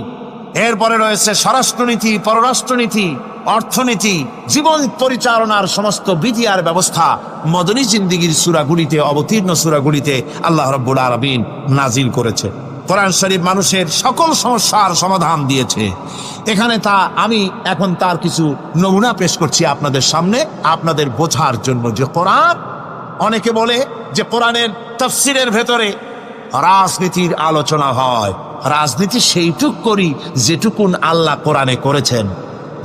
এরপরে রয়েছে স্বরাষ্ট্রনীতি, পররাষ্ট্রনীতি, অর্থনীতি, জীবন পরিচালনার সমস্ত বিধি আর ব্যবস্থা মদনী জিন্দেগির সূরাগুলিতে, অবতীর্ণ সূরাগুলিতে আল্লাহ রাব্বুল আলামিন নাজিল করেছে। কোরআন শরীফ মানুষের সকল সমস্যার সমাধান দিয়েছে। এখানে আমি এখন তার কিছু নমুনা পেশ করছি আপনাদের সামনে, আপনাদের বোঝার জন্য যে কোরআন। অনেকে বলে যে কোরআনের তাফসীরের ভেতরে রাজনীতির আলোচনা হয়। রাজনীতি সেইটুক করি যেটুকুন আল্লাহ কোরআনে করেছেন।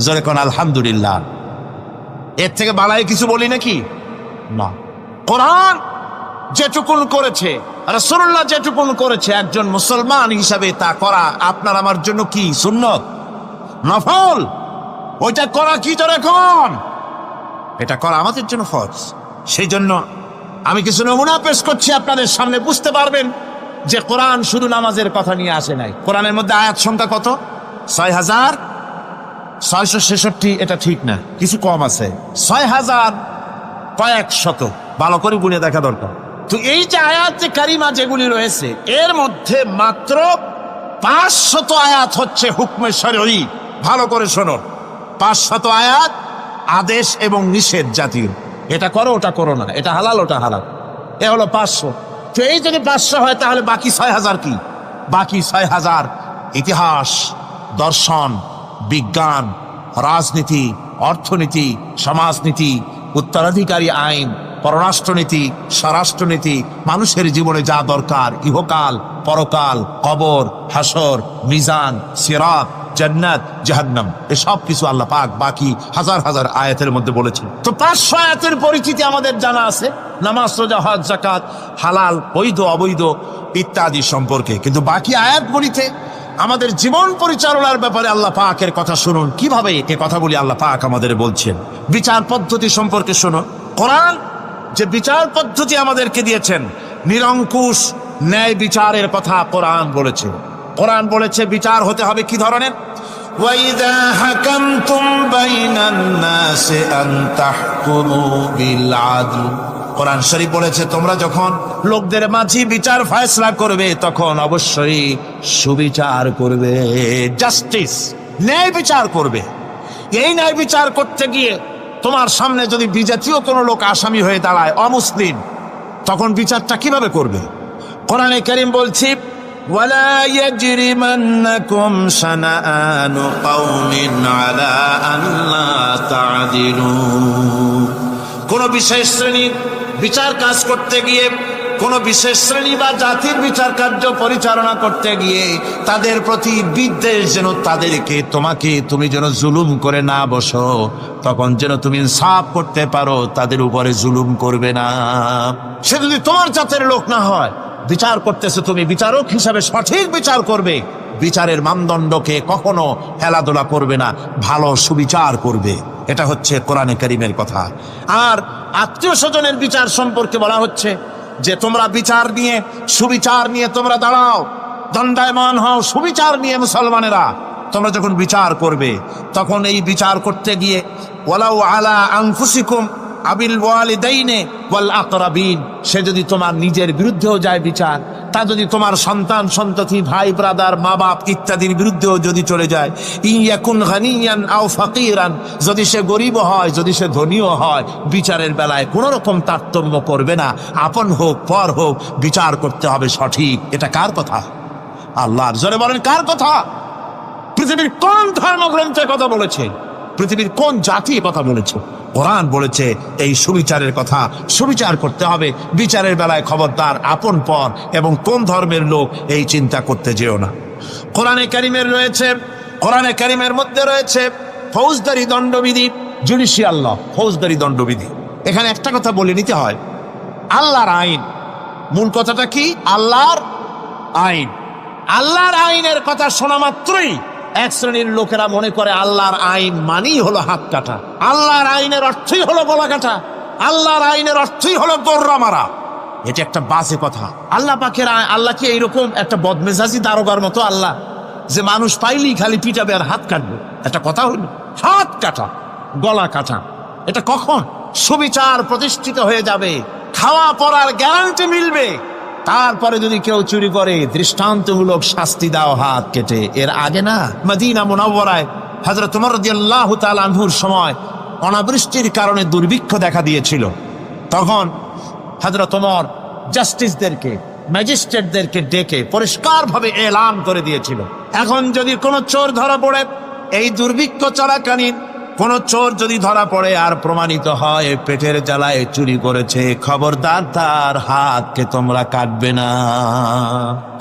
জোরে কোন আলহামদুলিল্লাহ। এর থেকে বালাই কিছু বলি নাকি? না। কোরআন যেটুকুন করেছে, রাসূলুল্লাহ যেটুকুন করেছে, একজন মুসলমান হিসাবে তা করা আপনার আমার জন্য কি সুন্নত, নফল? ওইটা করা কি জোরে কোন? এটা করা আমাদের জন্য ফরজ। সেই জন্য আমি কিছু নমুনা পেশ করছি আপনাদের সামনে, বুঝতে পারবেন যে কোরআন শুধু নামাজের কথা নিয়ে আসে নাই। কোরআনের মধ্যে আয়াত সংখ্যা কত? ৬,৬৬৬। এটা ঠিক না, কিছু কম আছে। ৬,০০০ কয়েক শত, ভালো করে গুনে দেখা দরকার। তো এই যে আয়াতে কারিমা যেগুলি রয়েছে এর মধ্যে মাত্র ৫০০ আয়াত হচ্ছে হুকমে শরঈ। ভালো করে শোনো, ৫০০ আয়াত আদেশ এবং নিষেধ জাতীয়। এটা করো, ওটা করো না, এটা হালাল, ওটা হালাল। এ হলো ৫০০। তো এই যদি ৫০০ হয় তাহলে বাকি ৬,০০০ কি? বাকি ৬,০০০ ইতিহাস, দর্শন, বিজ্ঞান, রাজনীতি, অর্থনীতি, সমাজনীতি, উত্তরাধিকারী আইন, পররাষ্ট্রনীতি, স্বরাষ্ট্রনীতি, মানুষের জীবনে যা দরকার, ইহকাল, পরকাল, কবর, হাসর, মিজান, সিরাত, জান্নাত, জাহান্নাম, এই সব কিছু আল্লাহ পাক বাকি হাজার হাজার আয়াতের মধ্যে বলেছেন। তো 500 আয়াতের পরিচিতি আমাদের জানা আছে, নামাজ, রোজা, হজ, যাকাত, হালাল, বৈধ, অবৈধ ইত্যাদি সম্পর্কে। কিন্তু বাকি আয়াতগুলিতে আমাদের জীবন পরিচালনার ব্যাপারে আল্লাহ পাকের কথা শুনুন, কিভাবে এ কথাগুলি আল্লাহ পাক আমাদের বলছেন। বিচার পদ্ধতি সম্পর্কে শুনুন। কোরআন যে বিচার পদ্ধতি আমাদেরকে দিয়েছেন, নিরঙ্কুশ ন্যায় বিচারের কথা কোরআন বলেছে। কোরআন বলেছে বিচার হতে হবে কি ধরনের? ওয়াইদা হাকামতুম বাইনান নাসি আন তাহকুমু বিল আদল। কোরআন শরীফ বলেছে তোমরা যখন লোকদের মাঝে বিচার ফয়সালা করবে তখন অবশ্যই সুবিচার করবে, জাস্টিস, ন্যায় বিচার করবে। এই ন্যায় বিচার করতে গিয়ে তোমার সামনে যদি বিজাতীয় কোনো লোক আসামি হয়ে দাঁড়ায়, অমুসলিম, তখন বিচারটা কিভাবে করবে? কোরআনে কারীম বলছে ওয়ালা ইয়াজরিমান্নাকুম শানাআনু কওমিন আলা আল্লা তা'দিলু। কোন বিশেষ শ্রেণীর বিচার কাজ করতে গিয়ে, কোন বিশেষ শ্রেণী বা জাতির বিচার কার্য পরিচালনা করতে গিয়ে তাদের প্রতি বিদ্বেষ যেন তাদেরকে তুমি যেন জুলুম করে না বসো, তখন যেন তুমি ইনসাফ করতে পারো, তাদের উপরে জুলুম করবে না। সে যদি তোমার জাতের লোক না হয়, বিচার করতেছে, তুমি বিচারক হিসাবে সঠিক বিচার করবে, বিচারের মানদণ্ডকে কখনো হেলাদোলা করবে না, ভালো সুবিচার করবে। এটা হচ্ছে কোরআনে কারীমের কথা। আর আত্মীয় স্বজনের বিচার সম্পর্কে বলা হচ্ছে যে তোমরা বিচার নিয়ে, সুবিচার নিয়ে তোমরা দাঁড়াও, দণ্ডায়মান হও সুবিচার নিয়ে। মুসলমানেরা তোমরা যখন বিচার করবে তখন এই বিচার করতে গিয়ে ওয়ালাউ আলা আনফুসিকুম আবিল ওয়ালিদাইনে ওয়াল আকরাবিন, সে যদি তোমার নিজের বিরুদ্ধেও যায় বিচার, তা যদি তোমার সন্তান সন্ততি, ভাই ব্রাদার, মা বাপ ইত্যাদির বিরুদ্ধেও যদি চলে যায়, ইয়াকুন গানিয়ান আও ফাকিরান, যদি সে গরিব হয়, যদি সে ধনীও হয়, বিচারের বেলায় কোনো রকম তারতম্য করবে না, আপন হোক পর হোক, বিচার করতে হবে সঠিক। এটা কার কথা? আল্লাহর। জোরে বলেন কার কথা? পৃথিবীর কোন ধর্মগ্রন্থে কথা বলেছে? পৃথিবীর কোন জাতি কথা বলেছে? কোরআন বলেছে এই সুবিচারের কথা। সুবিচার করতে হবে, বিচারের বেলায় খবরদার আপন পর এবং কোন ধর্মের লোক এই চিন্তা করতে যেও না। কোরআনে কারীমের রয়েছে, কোরআনে কারীমের মধ্যে রয়েছে ফৌজদারি দণ্ডবিধি, জুডিশিয়াল ল, ফৌজদারি দণ্ডবিধি। এখানে একটা কথা বলে নিতে হয়, আল্লাহর আইন, মূল কথাটা কি? আল্লাহর আইন। আল্লাহর আইনের কথা শোনা মাত্রই এক শ্রেণীর লোকেরা মনে করে আল্লাহর আইন মানেই হলো হাত কাটা, আল্লাহর আইনের অর্থই হলো গলা কাটা, আল্লাহর আইনের অর্থই হলো দৌড়া মারা। এটা একটা বাজে কথা। আল্লাহ পাকের আল্লাহ কি এইরকম একটা বদমেজাজি দারোগার মতো আল্লাহ যে মানুষ পাইলেই খালি পিটাবে আর হাত কাটবে? একটা কথা হইল হাত কাটা, গলা কাটা। এটা কখন সুবিচার প্রতিষ্ঠিত হয়ে যাবে, খাওয়া পড়ার গ্যারান্টি মিলবে, তারপরে যদি কেউ চুরি করে দৃষ্টান্তমূলক শাস্তি দাও হাত কেটে। এর আগে না, মদিনা মুনাওয়ারায় হযরত ওমর রাদিয়াল্লাহু তাআলা আনহুর সময় অনাবৃষ্টির কারণে দুর্ভিক্ষ দেখা দিয়েছিল। তখন হযরত ওমর জাস্টিসদেরকে, ম্যাজিস্ট্রেটদেরকে ডেকে পরিষ্কারভাবে এলান করে দিয়েছিল, এখন যদি কোনো চোর ধরা পড়ে, এই দুর্ভিক্ষ চলাকালীন কোন চোর যদি ধরা পড়ে আর প্রমাণিত হয় পেটের জ্বালায় চুরি করেছে, খবরদার তার হাতকে তোমরা কাটবে না,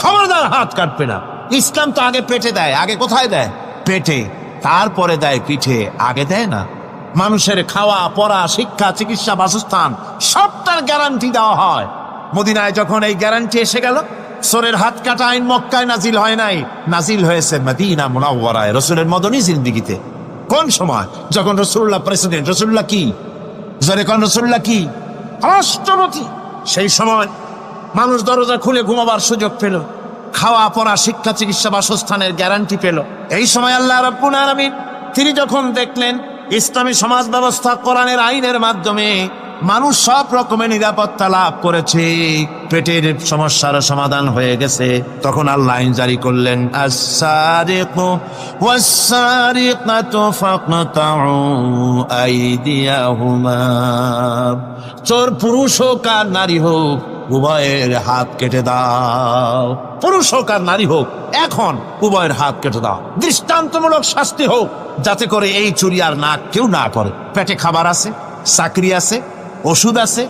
খবরদার হাত কাটবে না। ইসলাম তো আগে পেটে দেয়। আগে কোথায় দেয়? পেটে, তারপরে দেয় পিঠে, আগে দেয় না। মানুষের খাওয়া পড়া, শিক্ষা, চিকিৎসা, বাসস্থান সবটার গ্যারান্টি দেওয়া হয়। মদিনায় যখন এই গ্যারান্টি এসে গেল, চোরের হাত কাটা আইন মক্কায় নাজিল হয় নাই, নাজিল হয়েছে মদিনা মুনাওয়ারায়, রাসূলের মদনী জিন্দেগিতে। কোন সময়? যখন রাসূলুল্লাহ প্রেসিডেন্ট। রাসূলুল্লাহ কি? যখন রাসূলুল্লাহ কি রাষ্ট্রপতি, সেই সময় মানুষ দরজা খুলে ঘুমাবার সুযোগ পেল, খাওয়া পড়া, শিক্ষা, চিকিৎসা, বাসস্থানের গ্যারান্টি পেল। এই সময় আল্লাহ রাব্বুল আলামিন তিনি যখন দেখলেন ইসলামী সমাজ ব্যবস্থা কোরআনের আইনের মাধ্যমে মানুষ সব রকমের নিরাপত্তা লাভ করেছে, পেটের সমস্যার সমাধান হয়ে গেছে, তখন আল্লাহ আইন জারি করলেন, আস-সারিকু ওয়াস-সারিকাতু ফাকতাউ আইদিয়াহুমা। চোর পুরুষ হোক আর নারী হোক, উভয়ের হাত কেটে দাও। পুরুষ হোক আর নারী হোক, এখন উভয়ের হাত কেটে দাও। দৃষ্টান্তমূলক শাস্তি হোক, যাতে করে এই চুরি আর না কেউ না করে। পেটে খাবার আছে, চাকরি আছে, ওষুধ আছে,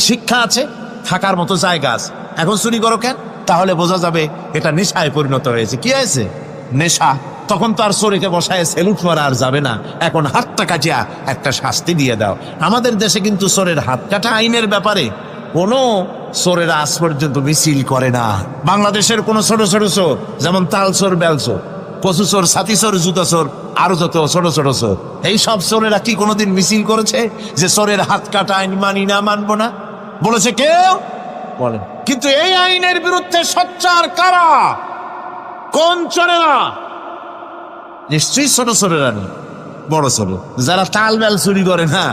শিক্ষা আছে, থাকার মতো জায়গা আছে, এখন চুরি করো কেন? তাহলে বোঝা যাবে এটা নেশায় পরিণত হয়েছে। কি হয়েছে? নেশা। তখন তো আর চোরেকে বসায় সেলুট মারা আর যাবে না, এখন হাতটা কাটিয়া একটা শাস্তি দিয়ে দাও। আমাদের দেশে কিন্তু চোরের হাত কাটা আইনের ব্যাপারে কোনো চোরেরা আজ পর্যন্ত মিছিল করে না। বাংলাদেশের কোনো ছোট ছোট চোর, যেমন তাল চোর, বেল চোর, কচু চোর, ছাতি চোর, জুতা চোর, আরো যত ছোট ছোট চোর, এই সব চোরেরা কি কোনোদিন মিছিল করেছে যে চোরের হাত কাটা আইন মানি না, মানবো না? বলেছে কেউ? বলেন। কিন্তু এই আইনের বিরুদ্ধে সোচ্চার কারা? কোন চোরেরা? নিশ্চয়ই ছোট চোরেরা নেই, বড় চোর যারা তাল বেল চুরি করে না,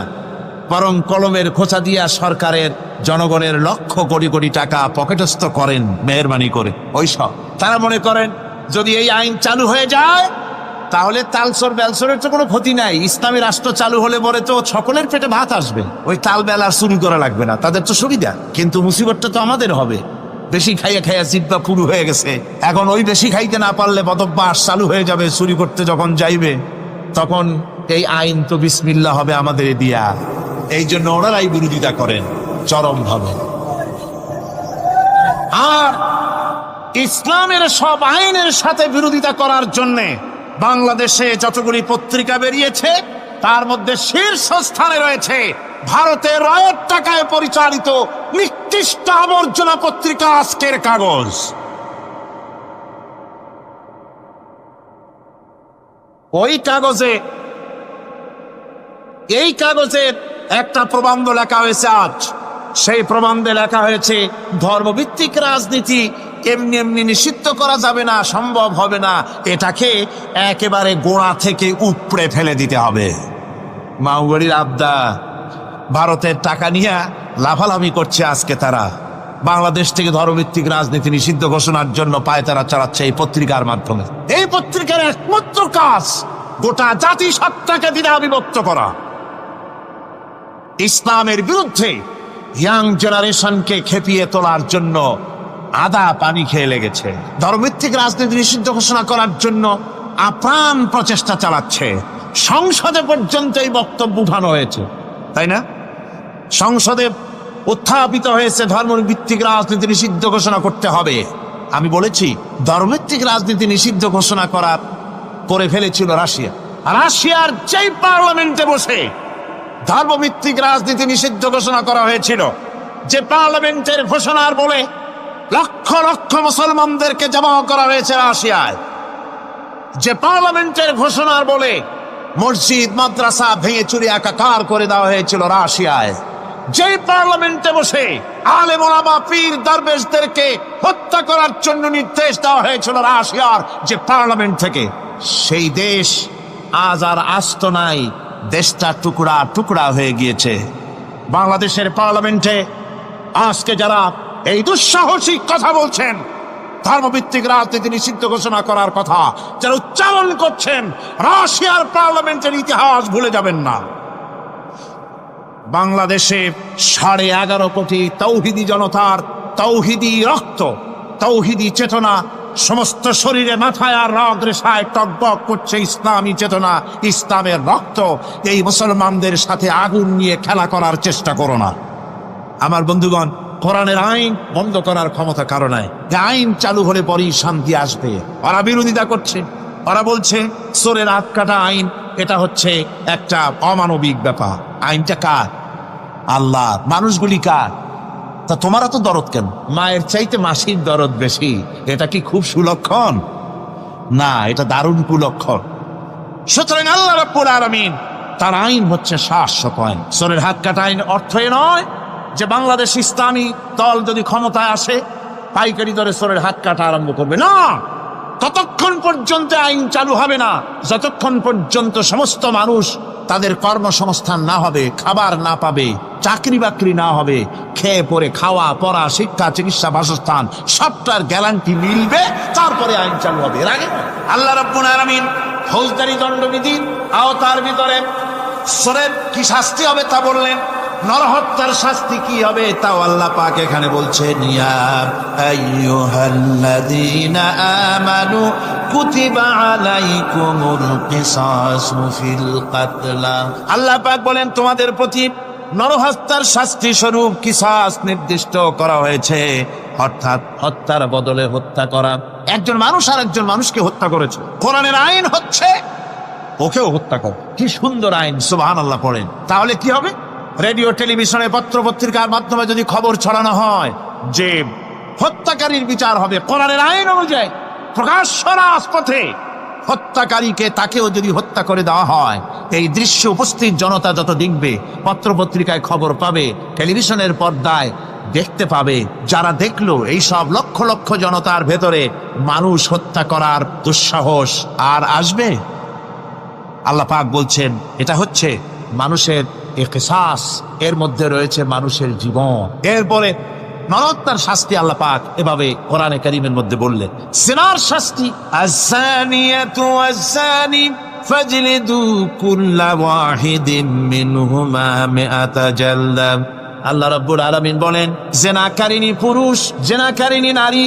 বরং কলমের খোঁচা দিয়া সরকারের, জনগণের লক্ষ কোটি কোটি টাকা পকেটস্থ করেন মেহরবানি করে। ওই সব তারা মনে করেন যদি এই আইন চালু হয়ে যায় তাহলে তালচোর বেলচোরের তো কোনো ক্ষতি নাই, ইসলামী রাষ্ট্র চালু হলে পরে তো সকলের পেটে ভাত আসবে, ওই তাল বেল আর চুরি করা লাগবে না, তাদের তো সুবিধা। কিন্তু মুসিবতটা তো আমাদের হবে। বেশি খাইয়া খাইয়া জিব্বা পুরু হয়ে গেছে, এখন ওই বেশি খাইতে না পারলে বদভ্যাস চালু হয়ে যাবে। চুরি করতে যখন যাইবে তখন এই আইন তো বিসমিল্লাহ হবে আমাদের দিয়া। এই জন্য ওনারাই বিরোধিতা করেন চরম ভাবে। আর ইসলামের সব আইনের সাথে বিরোধিতা করার জন্য বাংলাদেশে যতগুলি পত্রিকা বেরিয়েছে তার মধ্যে শীর্ষস্থানে রয়েছে ভারতের রয়ের টাকায় পরিচালিত নিকৃষ্ট আবর্জনা পত্রিকা আজকের কাগজ। ওই কাগজে, এই কাগজের একটা প্রবন্ধ লেখা হয়েছে আজ। সেই প্রবন্ধে লেখা হয়েছে ধর্মভিত্তিক রাজনীতি এমনি এমনি নিষিদ্ধ করা যাবে না, সম্ভব হবে না, এটাকে একেবারে গোড়া থেকে উপড়ে ফেলে দিতে হবে। মাওবাড়ির আবদা ভারতের টাকা নিয়ে লাফালাফি করছে আজকে, তারা বাংলাদেশ থেকে ধর্মভিত্তিক রাজনীতি নিষিদ্ধ ঘোষণার জন্য পায়তারা চালাচ্ছে এই পত্রিকার মাধ্যমে। এই পত্রিকার একমাত্র কাজ গোটা জাতিসত্তাকে দ্বিধা বিভক্ত করা, ইসলামের বিরুদ্ধে ইয়াং জেনারেশনকে খেপিয়ে তোলার জন্য আদা পানি খেয়ে লেগেছে। ধর্মভিত্তিক রাজনীতি নিষিদ্ধ ঘোষণা করার জন্য আপ্রাণ প্রচেষ্টা চালাচ্ছে। সংসদে পর্যন্ত এই বক্তব্য উঠানো হয়েছে, তাই না? সংসদে উত্থাপিত হয়েছে ধর্মভিত্তিক রাজনীতি নিষিদ্ধ ঘোষণা করতে হবে। আমি বলেছি ধর্মভিত্তিক রাজনীতি নিষিদ্ধ ঘোষণা করে ফেলেছিল রাশিয়া। রাশিয়ার যেই পার্লামেন্টে বসে ধর্মভিত্তিক রাজনীতি নিষিদ্ধ ঘোষণা করা হয়েছিল, যে পার্লামেন্টের ঘোষণার বলে লক্ষ লক্ষ মুসলমানদেরকে জমা করা হয়েছে রাশিয়ায়, যে পার্লামেন্টের ঘোষণার বলে মসজিদ মাদ্রাসা ভেঙে চুরি একাকার করে দেওয়া হয়েছিল রাশিয়ায়, যে পার্লামেন্টে বসে আলেম ওলামা পীর দরবেশদেরকে হত্যা করার জন্য নির্দেশ দেওয়া হয়েছিল রাশিয়ার যে পার্লামেন্ট থেকে, সেই দেশ আজ আর আস্ত নাই, দেশটা টুকরা টুকরা হয়ে গিয়েছে। বাংলাদেশের পার্লামেন্টে আজকে যারা এই দুঃসাহসিক কথা বলছেন, ধর্মভিত্তিক রাজনীতি নিষিদ্ধ ঘোষণা করার কথা যারা উচ্চারণ করছেন, রাশিয়ার পার্লামেন্টের ইতিহাস ভুলে যাবেন না। বাংলাদেশে 11.5 কোটি তৌহিদি জনতার তৌহিদি রক্ত, তৌহিদি চেতনা সমস্ত শরীরে মাথায় আর রগ রেশায় টকবক করছে ইসলামী চেতনা, ইসলামের রক্ত। এই মুসলমানদের সাথে আগুন নিয়ে খেলা করার চেষ্টা করো না আমার বন্ধুগণ। কোরআনের আইন বন্ধ করার ক্ষমতা কারো নাই। আইন চালু হলে পরেই শান্তি আসবে। ওরা বিরোধিতা করছে, ওরা বলছে চোরের হাত কাটা আইন, এটা হচ্ছে একটা অমানবিক ব্যাপার। আইনটা কার? আল্লাহ। মানুষগুলি কার? তা তোমারা তো দরদ কেন? মায়ের চাইতে মাসির দরদ বেশি, এটা কি খুব সুলক্ষণ? না, এটা দারুণ কুলক্ষণ। সুতরাং আল্লাহ রাব্বুল আলামিন তার আইন হচ্ছে শাশ্বত আইন। চোরের হাত কাটা আইন অর্থ এ নয় যে বাংলাদেশ ইসলামী দল যদি ক্ষমতায় আসে পাইকারি দরে চোরের হাত কাটা আরম্ভ করবে না। ততক্ষণ পর্যন্ত আইন চালু হবে না যতক্ষণ পর্যন্ত সমস্ত মানুষ তাদের কর্মসংস্থান না হবে, খাবার না পাবে, চাকরি বাকরি না হবে, খেয়ে পরে খাওয়া পড়া শিক্ষা চিকিৎসা বাসস্থান সবটার গ্যারান্টি মিলবে, তারপরে আইন চালু হবে। এর আগে আল্লাহ রাব্বুল আলামিন ফৌজদারি দণ্ডবিধির আওতার ভিতরে চোরের কি শাস্তি হবে তা বললেন, নরহত্যার শাস্তি কি হবে তাও আল্লাহ পাক এখানে বলছেন, ইয়া আইয়ুহাল্লাযীনা আমানু কুতিবা আলাইকুমুল কিসাসু ফিল কাতলা। আল্লাহ পাক বলেন তোমাদের প্রতি নরহত্যার শাস্তি স্বরূপ কিসাস নির্দিষ্ট করা হয়েছে, অর্থাৎ হত্যার বদলে হত্যা করা। একজন মানুষ আর একজন মানুষকে হত্যা করেছে, কোরআনের আইন হচ্ছে ওকেও হত্যা কর। কি সুন্দর আইন, সুবহানাল্লাহ পড়েন। তাহলে কি হবে? রেডিও, টেলিভিশনে, পত্র পত্রিকার মাধ্যমে যদি খবর ছড়ানো হয় যে হত্যাকারীর বিচার হবে কোরআনের আইন অনুযায়ী, প্রকাশ্য রাজপথে হত্যাকারীকে তাকেও যদি হত্যা করে দেওয়া হয়, এই দৃশ্য উপস্থিত জনতা যত দেখবে, পত্র পত্রিকায় খবর পাবে, টেলিভিশনের পর্দায় দেখতে পাবে, যারা দেখলো এই সব লক্ষ লক্ষ জনতার ভেতরে মানুষ হত্যা করার দুঃসাহস আর আসবে? আল্লাহ পাক বলছেন এটা হচ্ছে মানুষের কিসাস, এর মধ্যে রয়েছে মানুষের জীবন। এরপরে নরহত্যার শাস্তি আল্লাহ পাক এভাবে কোরআনে কারীমের মধ্যে বললেন। জিনার শাস্তি, আয-যানিয়াতু ওয়াজ-যানি ফাজলিদু কুল্লা ওয়াহিদিন মিনহুমা মিআতা জালদা। আল্লাহ রাব্বুল আলামিন বলেন, জিনাকারিনী পুরুষ, জিনাকারিনী নারী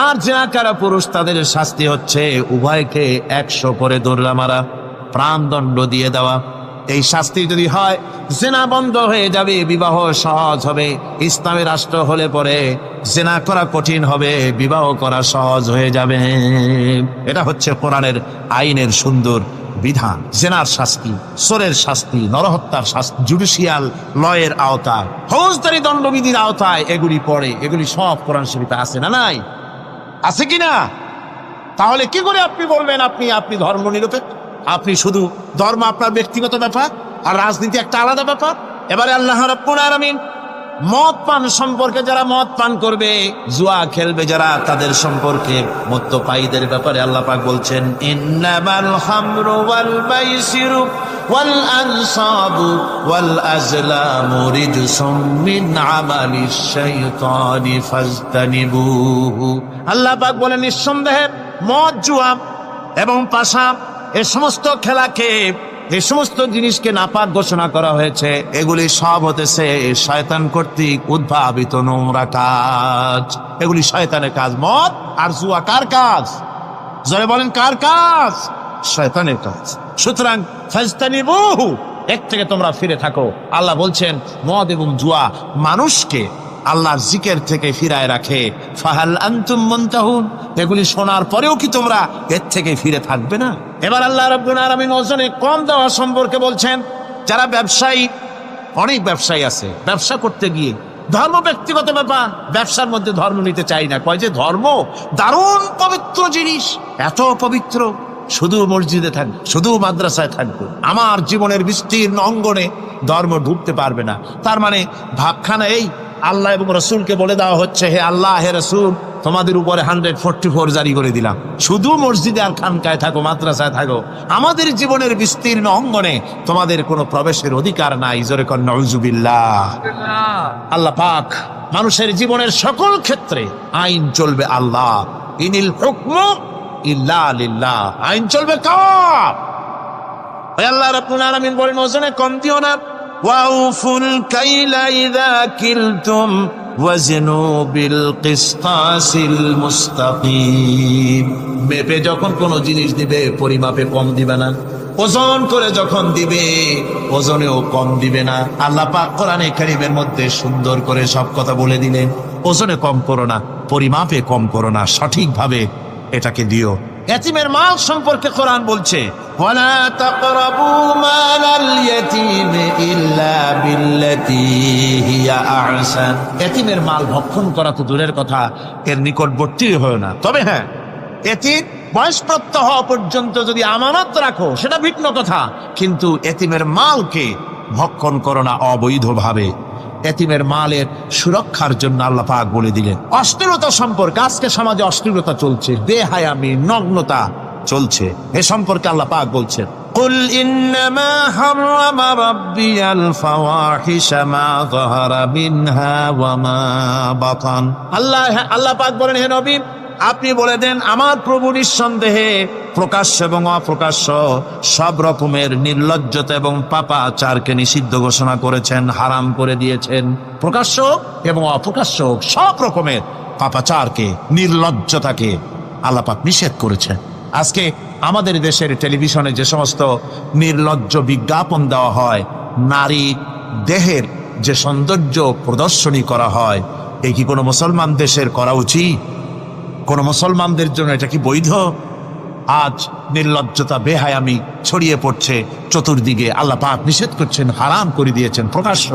আর জিনাকারা পুরুষ, তাদের শাস্তি হচ্ছে উভয়কে 100 করে দৌড়া মারা, প্রাণদণ্ড দিয়ে দেওয়া। এই শাস্তি যদি হয়, জিনা বন্ধ হয়ে যাবে, বিবাহ সহজ হবে। ইসলামী রাষ্ট্র হলে পরে জিনা করা কঠিন হবে, বিবাহ করা সহজ হয়ে যাবে। এটা হচ্ছে কোরআনের আইনের সুন্দর বিধান। জিনার শাস্তি, চোরের শাস্তি, নরহত্যার শাস্তি জুডিশিয়াল লয়ের আওতায়, ফৌজদারি দণ্ডবিধির আওতায় এগুলি পড়ে। এগুলি সব কোরআন শরীফে আছে না নাই? আছে কিনা? তাহলে কি করে আপনি বলবেন আপনি ধর্ম নিরপেক্ষ? আপনি শুধু ধর্ম আপনার ব্যক্তিগত ব্যাপার আর রাজনীতি একটা আলাদা ব্যাপার। এবারে আল্লাহ রাব্বুল আলামিন মদ পান সম্পর্কে, যারা মদ পান করবে, জুয়া খেলবে যারা, তাদের সম্পর্কে, মদ্যপায়ীদের ব্যাপারে আল্লাহ পাক বলছেন, ইন্নামাল খামরু ওয়াল মাইসিরু ওয়াল আনসাবু ওয়াল আজলামু রিজসুম মিন আমালিশ শাইতানি ফাজতানিবুহু। আল্লাহ পাক বলেন, নিঃসন্দেহে মদ, জুয়া এবং পাশা, এ সমস্ত খেলাকে, এই সমস্ত জিনিসকে নাপাক ঘোষণা করা হয়েছে। এগুলি সব হতেছে শয়তান কর্তৃক উদ্ভাবিত নোংরা কাজ। এগুলি শয়তানের কাজ। মদ আর জুয়া কার কাজ? জোরে বলেন, কার কাজ? শয়তানের কাজ। সুতরাং ফাজতানিবুহু, এর থেকে তোমরা ফিরে থাকো। আল্লাহ বলছেন মদ এবং জুয়া মানুষকে আল্লাহর জিকির থেকে ফিরায় রাখে। ফাহাল আনতুম মুনতাহুন, এগুলি শোনার পরেও কি তোমরা এর থেকে ফিরে থাকবে না? এবার আল্লাহ রাব্বুল আলামিন ওজনে কম দেওয়া সম্পর্কে বলছেন। যারা ব্যবসায়ী, অনেক ব্যবসায়ী আছে, ব্যবসা করতে গিয়ে ধর্ম ব্যক্তিগত ব্যাপার, ব্যবসার মধ্যে ধর্ম নিতে চাই না। কয় যে ধর্ম দারুণ পবিত্র জিনিস, এত পবিত্র, শুধু মসজিদে থাকবে, শুধু মাদ্রাসায় থাকবে, আমার জীবনের বিস্তীর্ণ অঙ্গনে ধর্ম ঢুকতে পারবে না। তার মানে ভাবখানা এই, আল্লাহ এবং রসুলকে বলে দেওয়া হচ্ছে, হে আল্লাহ, হে রসুল, তোমাদের উপরে 144 জারি করে দিলাম, শুধু মসজিদে আর খানকায় থাকো, মাদ্রাসায় থাকো, আমাদের জীবনের বিস্তীর্ণ অঙ্গনে তোমাদের কোনো প্রবেশের অধিকার নাই। জোরে কর নাউজুবিল্লাহ। আল্লাহ পাক মানুষের জীবনের সকল ক্ষেত্রে আইন চলবে আল্লাহ। ইনিল হুকমু ইল্লা লিল্লাহ, আইন চলবে কার? আল্লাহ রাব্বুল আলামিন বলেন, ওজনে কম দিও না। ওয়াউফুল কাইলা ইযা কিলতুম ওয়াজনু বিল কিসতাসিল মুস্তাকিম। মেপে যখন কোনো জিনিস দিবে, পরিমাপে কম দিবে না। ওজন করে যখন দিবে, ওজনেও কম দিবে না। আল্লাহ পাক কোরআনে কারীমের মধ্যে সুন্দর করে সব কথা বলে দিলেন। ওজনে কম করো না, পরিমাপে কম করো না, সঠিকভাবে এটাকে দিও। এতিমের মাল সম্পর্কে কোরআন বলছে, ওয়ালা তাকরাবু মালাল ইয়াতীমি ইল্লা বিল্লাতী হিয়া আহসান। এতিমের মাল ভক্ষণ করা তো দূরের কথা, এর নিকটবর্তী হয় না। তবে হ্যাঁ, এতিম বয়সপ্রাপ্ত হওয়া পর্যন্ত যদি আমানত রাখো, সেটা ভিন্ন কথা, কিন্তু এতিমের মালকে ভক্ষণ করো না অবৈধভাবে। এতিমের মালের সুরক্ষার জন্য আল্লাহ পাক বলে দিলেন। অশ্লীলতা সম্পর্কে, আজকে সমাজে অশ্লীলতা চলছে, বেহায়ামি, নগ্নতা চলছে, এ সম্পর্কে আল্লাহ পাক বলছেন, কুল ইন্নামা হারামা রাব্বিয়াল ফাওয়াহিশা মা যাহারা মিনহা ওয়া মা বাতান। আল্লাহ পাক বলেন, হে নবী, আপনি বলে দেন, আমার প্রভু নিঃসন্দেহে প্রকাশ্য এবং অপ্রকাশ্য সব রকমের নির্লজ্জতা এবং পাপাচারকে নিষিদ্ধ ঘোষণা করেছেন, হারাম করে দিয়েছেন। প্রকাশ্য এবং অপ্রকাশ্য সব রকমের পাপাচারকে, নির্লজ্জতাকে আল্লাহ পাক নিষেধ করেছেন। আজকে আমাদের দেশের টেলিভিশনে যে সমস্ত নির্লজ্জ বিজ্ঞাপন দেওয়া হয়, নারী দেহের যে সৌন্দর্য প্রদর্শনী করা হয়, এই কি কোনো মুসলমান দেশের করা উচিত? কোনো মুসলমানদের জন্য এটা কি বৈধ? আজ নির্লজ্জতা বেহায়ামি ছড়িয়ে পড়ছে চতুর্দিকে। আল্লাহ পাক নিষেধ করছেন, হারাম করে দিয়েছেন। প্রকাশ্য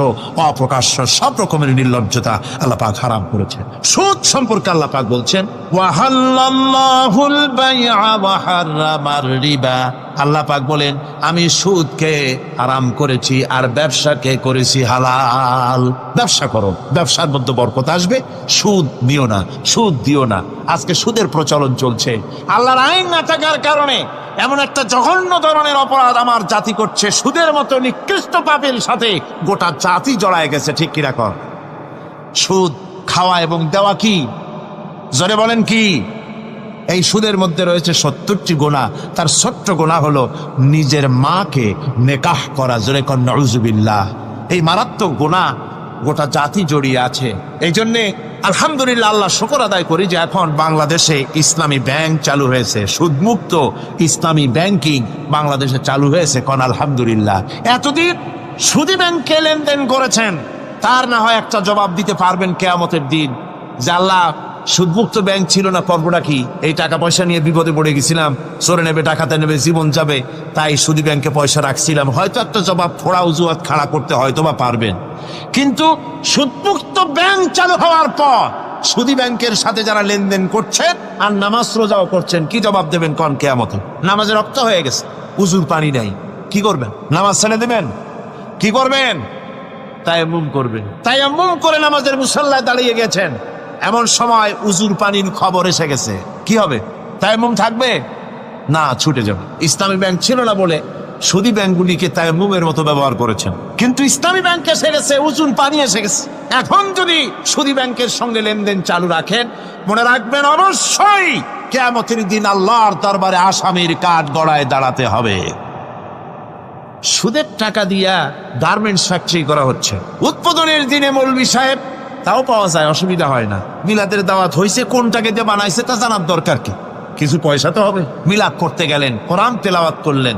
অপ্রকাশ্য সব রকমের নির্লজ্জতা আল্লাহ পাক হারাম করেছেন। সুদ সম্পর্কে আল্লাহ পাক বলছেন, ওয়াহাল্লাল্লাহুল বাইআ ওয়া হারামার রিবা। আল্লাহ পাক বলেন, আমি সুদকে হারাম করেছি আর ব্যবসাকে করেছি হালাল। ব্যবসা করো, ব্যবসার মধ্যে বরকত আসবে। সুদ নিও না, সুদ দিও না। আজকে সুদের প্রচলন চলছে। আল্লাহর আইন না থাকার কারণে এমন একটা জঘন্য ধরনের অপরাধ আমার জাতি করছে। সুদের মতো নিকৃষ্ট পাপের সাথে গোটা জাতি জড়ায় গেছে। ঠিক কিনা কর? সুদ খাওয়া এবং দেওয়া কি? জোরে বলেন কি? এই সুদের মধ্যে রয়েছে 70টি গুনাহ। তার ছোট্ট গুনাহ হলো নিজের মাকে নেকাহ করা। জোরে কর নাউযুবিল্লাহ। এই মারাত্মক গুনাহ গোটা জাতি জড়িয়ে আছে। এই জন্যে আলহামদুলিল্লাহ, আল্লাহ শুকর আদায় করি যে এখন বাংলাদেশে ইসলামী ব্যাংক চালু হয়েছে। সুদমুক্ত ইসলামী ব্যাংকিং বাংলাদেশে চালু হয়েছে। কোন আলহামদুলিল্লাহ। এতদিন সুদী ব্যাংকে লেনদেন করেছেন, তার না হয় একটা জবাব দিতে পারবেন কিয়ামতের দিন যে আল্লাহ, সুদমুক্ত ব্যাংক ছিল না, পর্বটা কি? এই টাকা পয়সা নিয়ে বিপদে পড়ে গেছিলাম, চোরে নেবে, ডাকাতে নেবে, জীবন যাবে, তাই সুদী ব্যাংকে পয়সা রাখছিলাম। হয়তো একটা জবাব ফোড়া অজুহাত খাড়া করতে হয়তো বা পারবেন। কিন্তু সুদমুক্ত ব্যাংক চালু হওয়ার পর সুদী ব্যাংকের সাথে যারা লেনদেন করছেন আর নামাজ রোজাও করছেন, কি জবাব দেবেন কোন কিয়ামতে? নামাজে রক্ত হয়ে গেছে, উজুর পানি নাই, কি করবেন? নামাজ ছেড়ে দেবেন? কি করবেন? তায়াম্মুম করবেন। তায়াম্মুম করে নামাজের মুসল্লায় দাঁড়িয়ে গেছেন, এমন সময় উজুর পানির খবর এসে গেছে, কি হবে? তায়াম্মুম থাকবে না, ছুটে যাবে। ইসলামী ব্যাংক ছিল না বলে সুদী ব্যাংকগুলিকে তায়াম্মুমের মতো ব্যবহার করেছেন। কিন্তু ইসলামী ব্যাংক এসে গেছে, উজুর পানি এসে গেছে। এখন যদি সুদী ব্যাংকের সঙ্গে লেনদেন চালু রাখেন, মনে রাখবেন অবশ্যই কিয়ামতের দিন আল্লাহর দরবারে আসামির কাঠ গড়ায় দাঁড়াতে হবে। সুদের টাকা দিয়া গার্মেন্টস ফ্যাক্টরি করা হচ্ছে। উদ্বোধনের দিনে মৌলভী সাহেব, তাও পাওয়া যায়, অসুবিধা হয় না। মিলাদের দাওয়াত হয়েছে, কোনটাকে দিয়ে বানাইছে তা জানার দরকার কি? কিছু পয়সা তো হবে। মিলাদ করতে গেলেন, কোরআন তেলাওয়াত করলেন,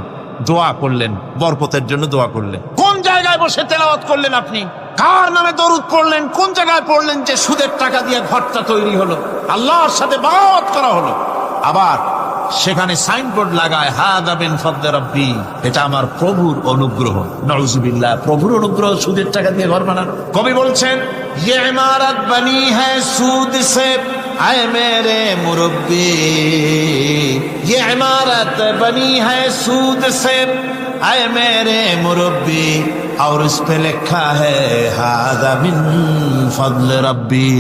দোয়া করলেন, বরকতের জন্য দোয়া করলেন। কোন জায়গায় বসে তেলাওয়াত করলেন আপনি? কার নামে দরুদ পড়লেন? কোন জায়গায় পড়লেন যে সুদের টাকা দিয়ে ঘরটা তৈরি হলো, আল্লাহর সাথে বাগাওয়াত করা হলো? আবার সেখানে সাইনবোর্ড লাগায়, হাযা মিন ফাদলি রাব্বি, এটা আমার প্রভুর অনুগ্রহ। নাউযুবিল্লাহ, প্রভুর অনুগ্রহ সুদের টাকা দিয়ে ঘর বানানো। কবি বলছেন, ये इमारत बनी है सूद से आए मेरे मुरब्बी, ये इमारत बनी है सूद से आए मेरे मुरब्बी, और उस पे लिखा है हादा मिन फضل रब्बी।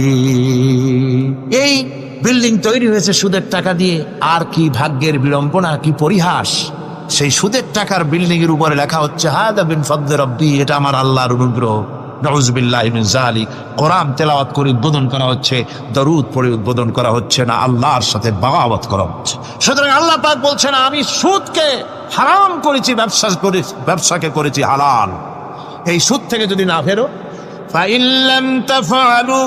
এই বিল্ডিং তৈরি হয়েছে সুদের টাকা দিয়ে। আর কি ভাগ্যের বিড়ম্বনা, কি পরিহাস! সেই সুদের টাকার বিল্ডিং এর উপরে লেখা হচ্ছে হাদা মিন ফদলি রাব্বি, এটা আমার আল্লাহর অনুগ্রহ। নাউযুবিল্লাহি মিন যালিক। কোরআন তেলাওয়াত করে উদ্বোধন করা হচ্ছে, দরুদ পড়ে উদ্বোধন করা হচ্ছে না, আল্লাহর সাথে বাগাওয়াত করা হচ্ছে। সুতরাং আল্লাহ পাক বলছেন, আমি সুদকে হারাম করেছি, ব্যবসাকে করেছি হালাল। এই সুদ থেকে যদি না ফেরো, ফাইন লাম তাফআলু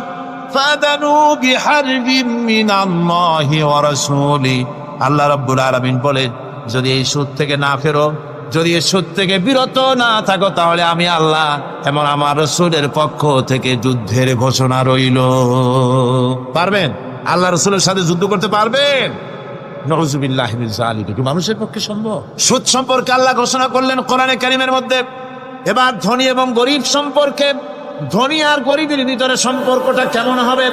ফাদানু বিহারবিন মিনাল্লাহি ওয়া রাসূলি। আল্লাহ রাব্বুল আলামিন বলেন, যদি এই সুদ থেকে না ফেরো, যদি এই সুদ থেকে বিরত না থাকো, তাহলে আমি আল্লাহ এবং আমার রাসূলের পক্ষ থেকে যুদ্ধের ঘোষণা রইল। পারবেন? আল্লাহ রাসূলের সাথে যুদ্ধ করতে পারবেন? নাউযুবিল্লাহি মিন যালিক। কি মানুষের পক্ষে সম্ভব? সুদ সম্পর্কে আল্লাহ ঘোষণা করলেন কোরআনে কারীমের মধ্যে। এবার ধনী এবং গরিব সম্পর্কে, ধনী আর গরিবের ভিতরে সম্পর্কটা কেমন হবে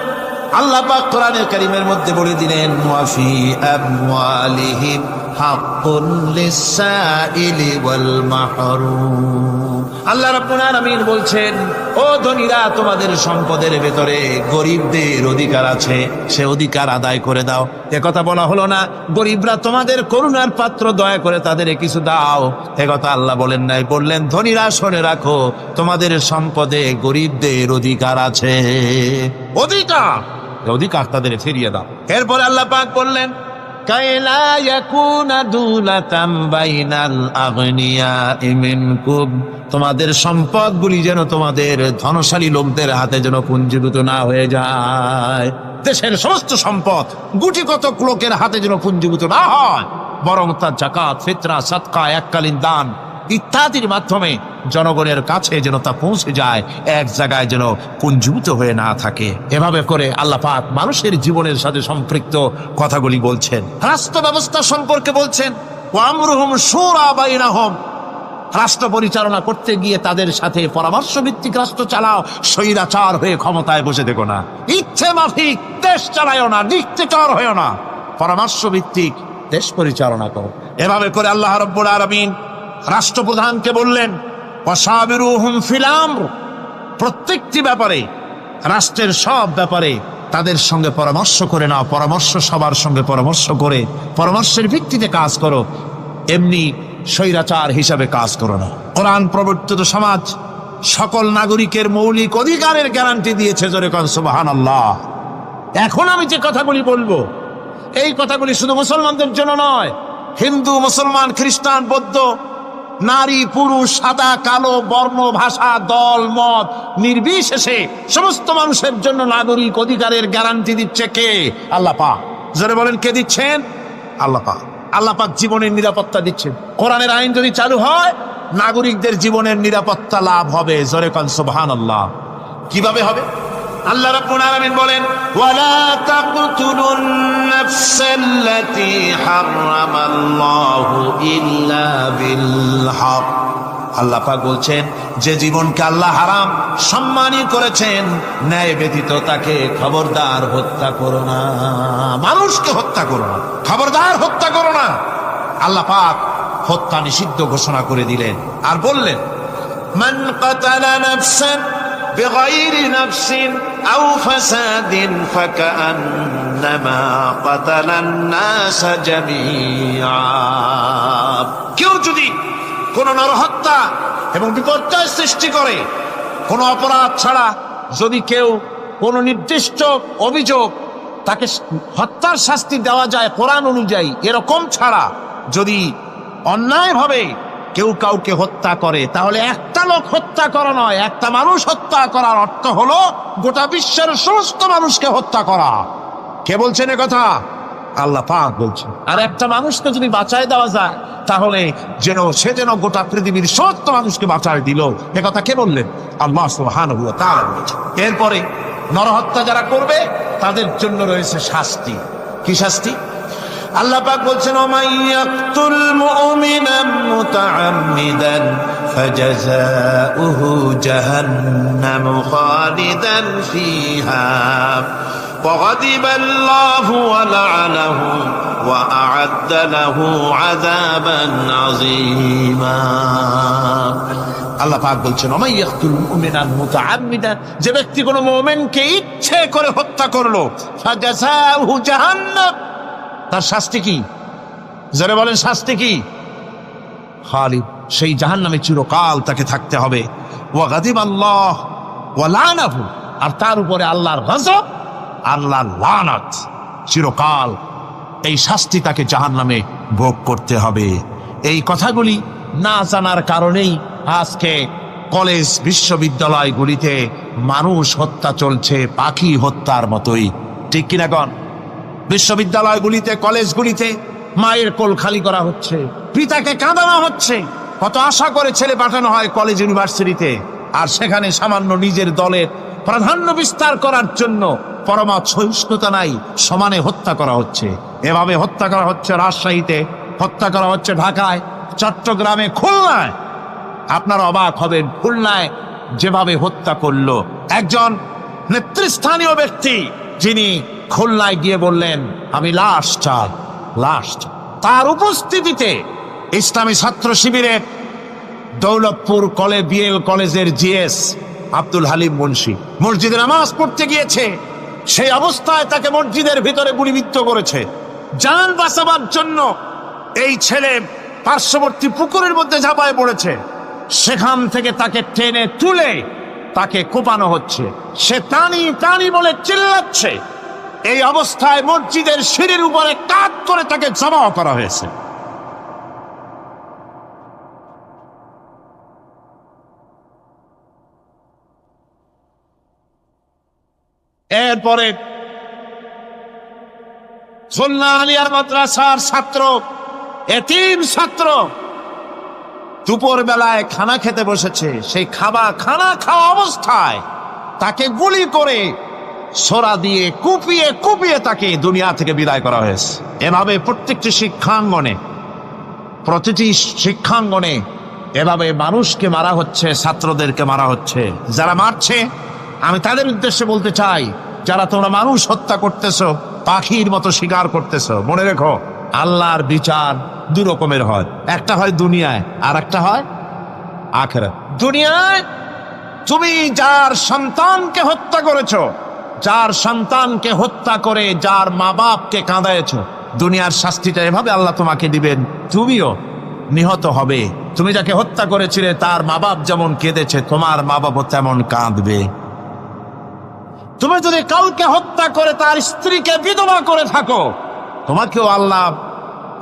আল্লাহ পাক কোরআনে কারীমের মধ্যে বলে দিলেন, ওয়া ফি আমওয়ালিহিম হাক্কুন লিস-সাইলি ওয়াল মাহরুম। আল্লাহ রাব্বুল আলামিন বলছেন, ও ধনীরা, তোমাদের সম্পদের ভেতরে গরিবদের অধিকার আছে, সে অধিকার আদায় করে দাও। একথা বলা হলো না গরিবরা তোমাদের করুণার পাত্র, দয়া করে তাদের কিছু দাও, একথা আল্লাহ বলেন নাই। বললেন, ধনীরা শুনে রাখো, তোমাদের সম্পদে গরিবদের অধিকার আছে। অধিকার তাদের ফিরিয়ে দাও। এরপরে আল্লাহ পাক বললেন, কাইলা ইয়াকুনা দুলাতাম বাইনাল আগনিয়াই মিনকুম, তোমাদের সম্পদগুলি যেন তোমাদের ধনশালী লোকদের হাতে যেন পুঞ্জীভূত না হয়ে যায়। দেশের সমস্ত সম্পদ গুটি কতক লোকের হাতে যেন পুঞ্জীভূত না হয়, বরং তার যাকাত, ফিতরা, সাদকা, এককালীন দান ইত্যাদির মাধ্যমে জনগণের কাছে যেন তা পৌঁছে যায়, এক জায়গায় যেন পুঞ্জীভূত হয়ে না থাকে। এভাবে করে আল্লাহ পাক মানুষের জীবনের সাথে সম্পৃক্ত কথাগুলি বলছেন। রাষ্ট্র ব্যবস্থা সম্পর্কে বলছেন, ওয়া আমরুহুম শুরা বাইনাহুম, রাষ্ট্র পরিচালনা করতে গিয়ে তাদের সাথে পরামর্শ ভিত্তিক রাষ্ট্র চালাও, স্বৈরাচার হয়ে ক্ষমতায় বসে দেখো না, ইচ্ছে মাফিক দেশ চালায়ও না, ডিক্টেটর হয়েও না, পরামর্শ ভিত্তিক দেশ পরিচালনা করো। এভাবে করে আল্লাহ রাব্বুল আলামিন রাষ্ট্রপ্রধানকে বললেন, ওয়াশাবিরুহুম ফিল আমর, প্রত্যেকটি ব্যাপারে, রাষ্ট্রের সব ব্যাপারে তাদের সঙ্গে পরামর্শ করে নাও, পরামর্শ সবার সঙ্গে পরামর্শ করে পরামর্শের ভিত্তিতে কাজ করো, এমনি স্বৈরাচার হিসাবে কাজ করো না। কোরআন প্রবর্তিত সমাজ সকল নাগরিকের মৌলিক অধিকারের গ্যারান্টি দিয়েছে, জোরে কোন সুবহানাল্লাহ। এখন আমি যে কথাগুলি বলবো, এই কথাগুলি শুধু মুসলমানদের জন্য নয়, হিন্দু, মুসলমান, খ্রিস্টান, বৌদ্ধ, নারী, পুরুষ, সাদা, কালো, বর্ণ, ভাষা, দল, মত নির্বিশেষে সমস্ত মানুষের জন্য নাগরিক অধিকারের গ্যারান্টি দিচ্ছে কে? আল্লাহ পাক। জোরে বলেন, কে দিচ্ছেন? আল্লাহ পাক। আল্লাহ পাক জীবনের নিরাপত্তা দিচ্ছেন। কোরআনের আইন যদি চালু হয়, নাগরিকদের জীবনের নিরাপত্তা লাভ হবে। জোরে কোন সুবহানাল্লাহ। কিভাবে হবে? আল্লাহ রাব্বুল আলামিন বলেন, ওয়ালা তাকতুলুন নাফসাল্লাতী হারামাল্লাহু ইল্লা বিল হক। আল্লাহ পাক বলছেন, যে জীবনকে আল্লাহ হারাম সম্মানই করেছেন, ন্যায় ব্যতীত তাকে খবরদার হত্যা করো না। মানুষকে হত্যা করো না, খবরদার হত্যা করো না। আল্লাহ পাক হত্যা নিষিদ্ধ ঘোষণা করে দিলেন, আর বললেন, মান কাতালা নাফসান বিগাইরি নাফসিন আও ফাসাদিন ফাকান্নামা কাতালান নাস জামিআ। কেউ যদি কোন নরহত্যা এবং বিপর্যয় সৃষ্টি করে, কোন অপরাধ ছাড়া যদি কেউ কোন নির্দিষ্ট অভিযোগ, তাকে হত্যার শাস্তি দেওয়া যায় কোরআন অনুযায়ী, এরকম ছাড়া যদি অন্যায়ভাবে কেউ কাউকে হত্যা করে, তাহলে একটা লোক হত্যা করা নয়, একটা মানুষ হত্যা করার অর্থ হলো গোটা বিশ্বের সমস্ত মানুষকে হত্যা করা। কে বলছেন এ কথা? আল্লাহ পাক বলছেন। আর একটা মানুষকে যদি বাঁচায় দেওয়া যায়, তাহলে সে যেন গোটা পৃথিবীর সমস্ত মানুষকে বাঁচায় দিল। এ কথা কে বললেন? আল্লাহ সুবহানাহু ওয়া তাআলা বলেছেন। এরপরে নরহত্যা যারা করবে তাদের জন্য রয়েছে শাস্তি। কি শাস্তি? আল্লাহ পাক বলছেন, ওমাইয়াকতুল মুমিনান মুতাআম্মিদান ফাজাযাউহু জাহান্নামু খালিদান ফিহা وغضب الله ولعنه وأعد له عذابا عظيما। আল্লাহ পাক বলছেন, ওমাইয়াকতুল মুমিনান মুতাআম্মিদান, যে ব্যক্তি কোনো মুমিনকে ইচ্ছে করে হত্যা করলো, ফাজাযাউহু জাহান্নাম, তার শাস্তি কি? যারা বলেন শাস্তি কি? খালিদ, সেই জাহান্নামে চিরকাল তাকে থাকতে হবে। ওয়া গাদিবাল্লাহ ওয়া লানাহু, আর তার উপরে আল্লাহর গজব, আল্লাহর লানত, চিরকাল এই শাস্তি তাকে জাহান্নামে ভোগ করতে হবে। এই কথাগুলি না জানার কারণেই আজকে কলেজ বিশ্ববিদ্যালয়গুলিতে মানুষ হত্যা চলছে, পাখি হত্যার মতোই। ঠিক কিনা গণ? বিশ্ববিদ্যালয়গুলিতে, কলেজগুলিতে মায়ের কোল খালি করা হচ্ছে, পিতাকে কাঁদানো হচ্ছে। কত আশা করে ছেলে পাঠানো হয় কলেজ ইউনিভার্সিটিতে, আর সেখানে সামান্য নিজের দলের প্রাধান্য বিস্তার করার জন্য পরমা সহিষ্ণুতা নাই, সমানে হত্যা করা হচ্ছে। এভাবে হত্যা করা হচ্ছে রাজশাহীতে, হত্যা করা হচ্ছে ঢাকায়, চট্টগ্রামে, খুলনায়। আপনারা অবাক হবেন, খুলনায় যেভাবে হত্যা করলো একজন নেতৃস্থানীয় ব্যক্তি, যিনি খুলনায় গিয়ে বললেন, আমি লাশ চাই, লাশ। তার উপস্থিতিতে ইসলামী ছাত্র শিবিরের দৌলতপুর বিএল কলেজের জিএস আব্দুল হালিম মুন্সি মসজিদে নামাজ পড়তে গিয়েছে, সেই অবস্থায় তাকে মসজিদের ভিতরে গুলিবিদ্ধ করেছে। জান বাঁচাবার জন্য এই ছেলে পার্শ্ববর্তী পুকুরের মধ্যে ঝাঁপায় পড়েছে, সেখান থেকে তাকে টেনে তুলে তাকে কোপানো হচ্ছে। সে টানি টানি বলে চিল্লাচ্ছে। এই অবস্থায় মসজিদের সিঁড়ির উপরে কাত করে তাকে জমা করা হয়েছে। এরপরে খুলনা আলিয়ার মাদ্রাসার ছাত্র, এতিম ছাত্র, দুপুর বেলায় খানা খেতে বসেছে, সেই খানা খাওয়া অবস্থায় তাকে গুলি করে ছোরা দিয়ে কুপিয়ে কুপিয়ে তাকে দুনিয়া থেকে বিদায় করা হয়েছে। এভাবে প্রতিটি শিক্ষাঙ্গনে এভাবে মানুষকে মারা হচ্ছে, ছাত্রদেরকে মারা হচ্ছে। যারা মারছে আমি তাদের উদ্দেশ্যে বলতে চাই, যারা তোমরা মানুষ হত্যা করতেছো, পাখির মতো শিকার করতেছো, মনে রেখো আল্লাহর বিচার দুই রকমের হয়। একটা হয় দুনিয়ায়, আর একটা হয় আখিরাত। দুনিয়ায় তুমি যার সন্তানকে হত্যা করেছো, যার সন্তানকে হত্যা করে যার মা বাপকে কাঁদায়েছো, দুনিয়ার শাস্তিটা এভাবে আল্লাহ তোমাকে দিবেন, তুমিও নিহত হবে। তুমি যাকে হত্যা করেছিলে তার মা বাপ যেমন কেঁদেছে, তোমার মা বাপও তেমন কাঁদবে। তুমি যদি কাউকে হত্যা করে তার স্ত্রীকে বিধবা করে থাকো, তোমাকেও আল্লাহ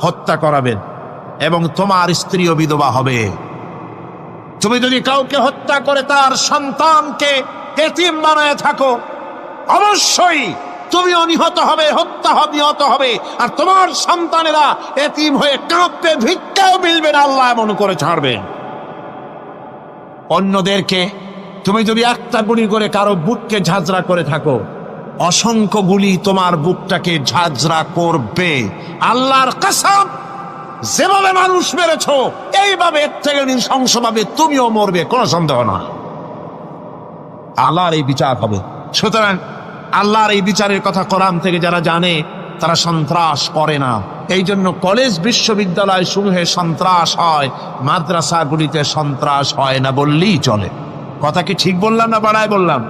হত্যা করাবেন এবং তোমার স্ত্রীও বিধবা হবে। তুমি যদি কাউকে হত্যা করে তার সন্তানকে এতিম বানায় থাকো, অবশ্যই তুমিও নিহত হবে, নিহত হবে। আর তোমার সন্তানেরা এতিম হয়ে কাঁদবে, ভিক্ষাও মিলবে না, আল্লাহ এমন করে ছাড়বে। অন্যদেরকে তুমি যদি একটা গুলি করে কারো বুককে ঝাঁঝরা করে থাকো, অসংখ্য গুলি তোমার বুকটাকে ঝাঁঝরা করবে। আল্লাহর কসম, যেভাবে মানুষ মেরেছো এইভাবে এর থেকে নৃশংসভাবে তুমিও মরবে, কোনো সন্দেহ না। আল্লাহর এই বিচার হবে। সুতরাং আল্লাহর এই বিচারের কথা কোরআন থেকে যারা জানে তারা সন্ত্রাস করে না। এই জন্য কলেজ বিশ্ববিদ্যালয় সমূহে সন্ত্রাস হয়, মাদ্রাসাগুলিতে সন্ত্রাস হয় না বললেই চলে। কথা কি ঠিক বললাম না বাড়ায় বললাম?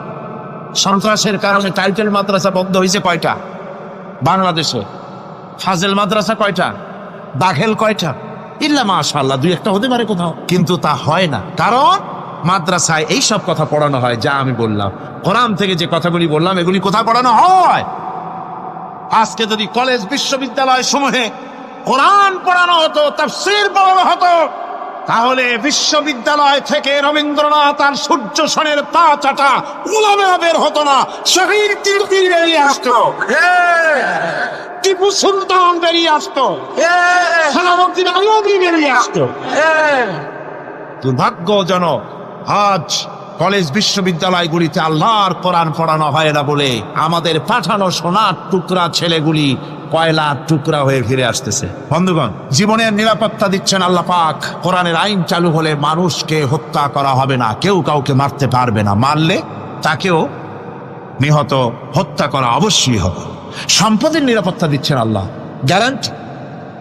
সন্ত্রাসের কারণে টাইটেল মাদ্রাসা বন্ধ হয়েছে কয়টা বাংলাদেশে? ফাজেল মাদ্রাসা কয়টা? দাখিল কয়টা? ইল্লা মাশাআল্লাহ দুই একটা হতে পারে কোথাও, কিন্তু তা হয় না। কারণ মাদ্রাসায় এই সব কথা পড়ানো হয় যা আমি বললাম। কোরআন থেকে যে কথাগুলি বললাম এগুলি কোথায় পড়ানো হয়? আজকে যদি কলেজ বিশ্ববিদ্যালয় সমূহে কোরআন পড়ানো হতো, তাফসীর পড়ানো হতো, তাহলে বিশ্ববিদ্যালয় থেকে রবীন্দ্রনাথ আর সূর্য সেনের পা চাটা উলামা বের হতো না, শহীদ তিলকির বেরিয়ে আসতো, টিপু সুলতান বেরিয়ে আসতো, সালাউদ্দিন আইয়ুবী বেরিয়ে আসতো। দুর্ভাগ্যজনক আজ কলেজ বিশ্ববিদ্যালয়গুলিতে আল্লাহর কোরআন পড়ানো হয় না বলে আমাদের পাঠানো সোনার টুকরা ছেলেগুলি কয়লার টুকরা হয়ে ফিরে আসতেছে। বন্ধুগণ, জীবনের নিরাপত্তা দিচ্ছেন আল্লাহ পাক। কোরআনের আইন চালু হলে মানুষকে হত্যা করা হবে না, কেউ কাউকে মারতে পারবে না, মারলে তাকেও নিহত হত্যা করা অবশ্যই হবে। সম্পদের নিরাপত্তা দিচ্ছেন আল্লাহ, গ্যারান্টি।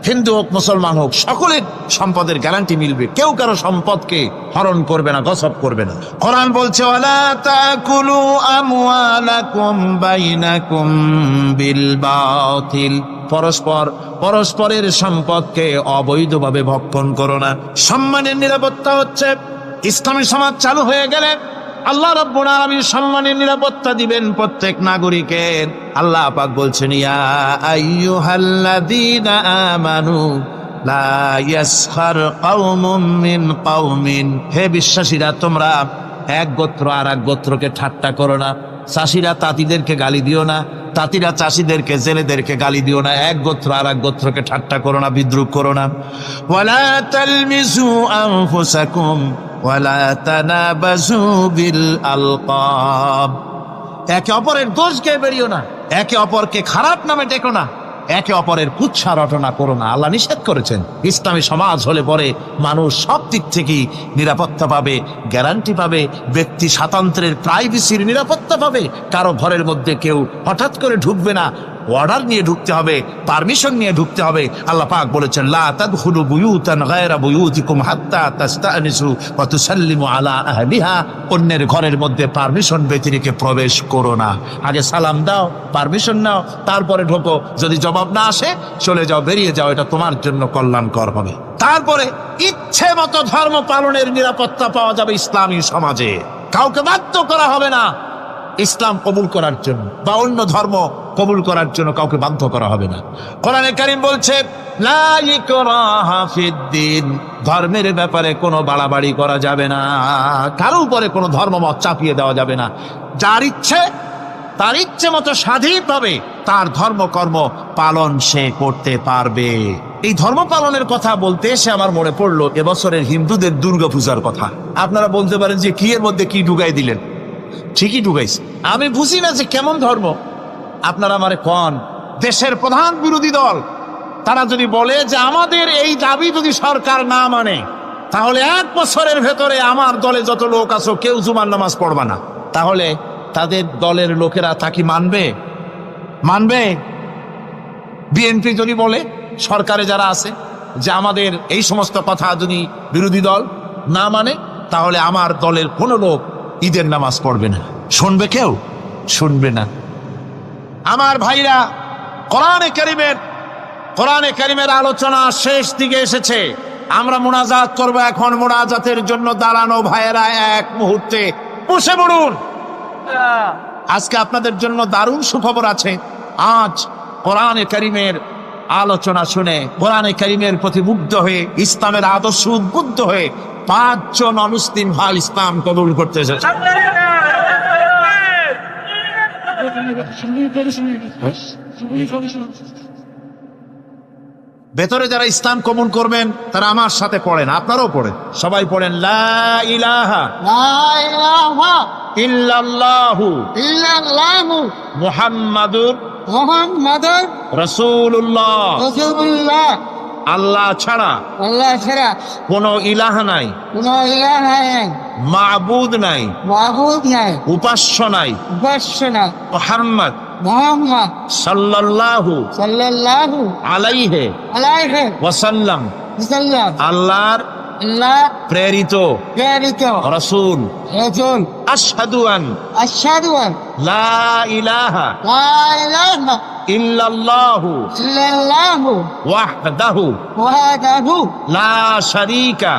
হিন্দু হোক মুসলমান হোক সকলের সম্পদের গ্যারান্টি মিলবে, কেউ কারো সম্পদকে হরণ করবে না, গসব করবে না। কোরআন বলছে ওয়ালা তাকুলু আমওয়ালাকুম বাইনাকুম বিল বাতিল, পরস্পরের সম্পদকে অবৈধভাবে ভক্ষণ করো না। সম্মানের নিরাপত্তা হচ্ছে ইসলামী সমাজ চালু হয়ে গেলে আল্লাহ রাব্বুল আলামিন সম্মানের নিরাপত্তা দিবেন প্রত্যেক নাগরিকের। আল্লাহ পাক বলছেন ইয়া আইয়ুহাল্লাযীনা আমানু লা ইয়াসখার কওমুম মিন কওমিন, হে বিশ্বাসীরা তোমরা এক গোত্র আর এক গোত্রকে ঠাট্টা করো না। চাষিরা তাঁতিদেরকে গালি দিও না, তাঁতিরা চাষিদেরকে জেলেদেরকে গালি দিও না। এক গোত্র আর এক গোত্রকে ঠাট্টা করো না, বিদ্রুপ করো না। ওয়ালা তালমিজু আনফুসাকুম ওয়ালা তানাবাজু বিল আলকাব, একে অপরের দোষ গেয়ে বেরিও না, একে অপরকে খারাপ নামে ডেকো না, একে অপরের কুৎসা রটনা করো না। আল্লাহ নিষেধ করেছেন। ইসলামী সমাজ হলে পরে মানুষ সব দিক থেকেই নিরাপত্তা পাবে, গ্যারান্টি পাবে, ব্যক্তি স্বাতন্ত্র্যের প্রাইভেসির নিরাপত্তা পাবে। কারো ঘরের মধ্যে কেউ হঠাৎ করে ঢুকবে না, অর্ডার নিয়ে ঢুকতে হবে, পারমিশন নিয়ে ঢুকতে হবে। আল্লাহ পাক বলেছেন লা তাদখুলু বুয়ুতান গায়রা বুয়ুতিকুম হাত্তা তাস্তানিসু ওয়া তুসাল্লিমু আলা আহলিহা, অন্যের ঘরের মধ্যে পারমিশন ব্যতিরেকে প্রবেশ করো না। আগে সালাম দাও, পারমিশন নাও, তারপরে ঢোকো। যদি জবাব না আসে চলে যাও, বেরিয়ে যাও, এটা তোমার জন্য কল্যাণকর হবে। তারপরে ইচ্ছে মতো ধর্ম পালনের নিরাপত্তা পাওয়া যাবে ইসলামী সমাজে। কাউকে বাধ্য করা হবে না ইসলাম কবুল করার জন্য, বা অন্য ধর্ম কবুল করার জন্য কাউকে বাধ্য করা হবে না। কোরআনে কারীম বলছে লা ইকরাহা ফিদ্দিন, ধর্মের ব্যাপারে কোনো বাড়াবাড়ি করা যাবে না, কারো উপরে কোনো ধর্মমত চাপিয়ে দেওয়া যাবে না। যার ইচ্ছে তার ইচ্ছে মতো স্বাধীনভাবে তার ধর্মকর্ম পালন সে করতে পারবে। এই ধর্ম পালনের কথা বলতে এসে আমার মনে পড়লো এবছরের হিন্দুদের দুর্গাপূজার কথা। আপনারা বলতে পারেন যে কি এর মধ্যে কি ঢুকাই দিলেন? ঠিকই ঢুকাইছে। আমি বুঝি না যে কেমন ধর্ম। আপনারা আমারে কন, দেশের প্রধান বিরোধী দল তারা যদি বলে যে আমাদের এই দাবি যদি সরকার না মানে, তাহলে 1 বছরের ভেতরে আমার দলে যত লোক আছো কেউ জুমার নামাজ পড়বা না, তাহলে তাদের দলের লোকেরা তা কি মানবে? মানবে? বিএনপি যদি বলে, সরকারে যারা আছে, যে আমাদের এই সমস্ত কথা যদি বিরোধী দল না মানে, তাহলে আমার দলের কোনো লোক ঈদের নামাজ পড়বে না, শুনবে কেউ? শুনবে না। আমার ভাইরা, কোরআনে কারিমের আলোচনা শেষ দিকে এসেছে। আমরা মোনাজাত করব। এখন মোনাজাতের জন্য দাঁড়ানো ভাইয়েরা এক মুহূর্তে বসে পড়ুন। আজকে আপনাদের জন্য দারুণ সুখবর আছে। আজ কোরআনে কারিমের আলোচনা শুনে, কোরআনে কারিমের প্রতি মুগ্ধ হয়ে, ইসলামের আদর্শ উদ্বুদ্ধ হয়ে 5 জন অমুসলিম ভাই ইসলাম কবুল করতে এসেছে। ভেতরে যারা ইসলাম কবুল করবেন তারা আমার সাথে পড়েন, আপনারাও পড়েন, সবাই পড়েন, লা ইলাহা ইল্লাল্লাহু মুহাম্মাদুর রাসূলুল্লাহ। আল্লাহ ছাড়া কোনো ইলাহ নাই, মাবুদ নাই, উপাস্য নাই। মুহাম্মদ সাল্লাল্লাহু আলাইহি ওয়াসাল্লাম আল্লাহর প্রেরিত রাসূল। আশহাদু আন লা ইলাহা ইল্লাল্লাহু ওয়াহদাহু লা শারীকা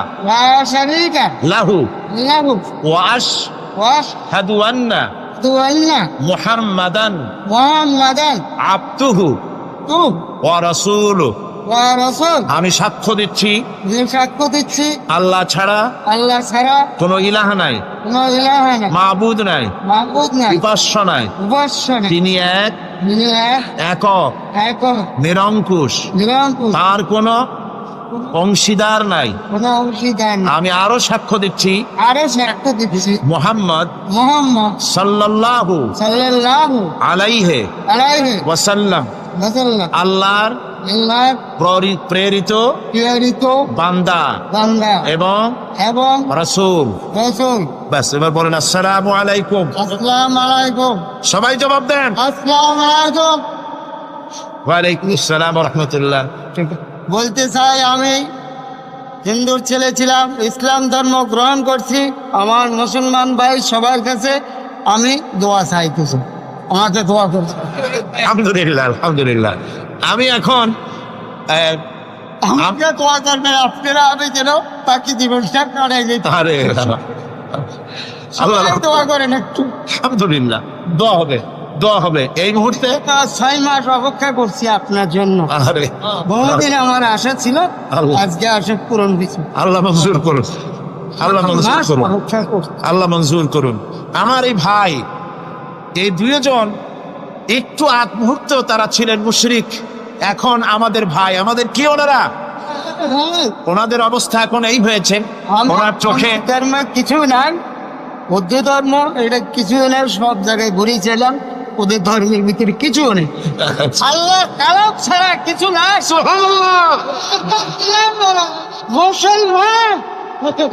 লাহু ওয়া আশহাদু আন্না মুহাম্মাদান আবদুহু ওয়া রাসূলুহু। আমি সাক্ষ্য দিচ্ছি আল্লাহ ছাড়া কোনো ইলাহ নাই, মাবুদ নাই, উপাস্য নাই। তিনি এক, একক, নিরঙ্কুশ, তার কোনো অংশীদার নাই। আমি আরো সাক্ষ্য দিচ্ছি মুহাম্মদ সাল্লাল্লাহু আলাইহি ওয়াসাল্লাম আল্লাহর প্রেরিত বান্দা এবং রাসূল। ব্যাস, এবার বলেন আসসালামু আলাইকুম। সবাই জবাব দেন। ওয়ালাইকুম আসসালাম ওয়া রাহমাতুল্লাহ। বলতে চাই, আমি হিন্দুর ছেলে ছিলাম, ইসলাম ধর্ম গ্রহণ করছি। আমার মুসলমান ভাই সবার কাছে আমি দোয়া চাইতেছি, আমাকে দোয়া করছি। আলহামদুলিল্লাহ, আলহামদুলিল্লাহ। আমি এখন আমাকে দোয়া করবেন আপনারা, আমি যেন বাকি জীবনটা কাটাই যেতে। আরে আল্লাহ দোয়া করেন একটু। আলহামদুলিল্লাহ, দোয়া হবে, দোয়া হবে। এই মুহূর্তে 6 মাস অপেক্ষা করছি আপনার জন্য। বহুদিন আমার আশা ছিল, আজকে আশা পূরণ হয়েছে। আল্লাহ মঞ্জুর করুন, আল্লাহ মঞ্জুর করুন, আল্লাহ মঞ্জুর করুন। আমার এই ভাই, এই 2 জন একটু আগ মুহূর্তে তারা ছিলেন মুশরিক, এখন আমাদের ভাই, আমাদের কি ওনারা, ওনাদের অবস্থা এখন এই হয়েছে, ওনার চোখে ধর্ম কিছু নাই, বৌদ্ধ ধর্ম এটা কিছু নেই, সব জায়গায় ঘুরিয়েছিলাম, ওদের ধর্মের ভিতরে কিছু নেই, আল্লাহ কালাম ছাড়া কিছু নাই।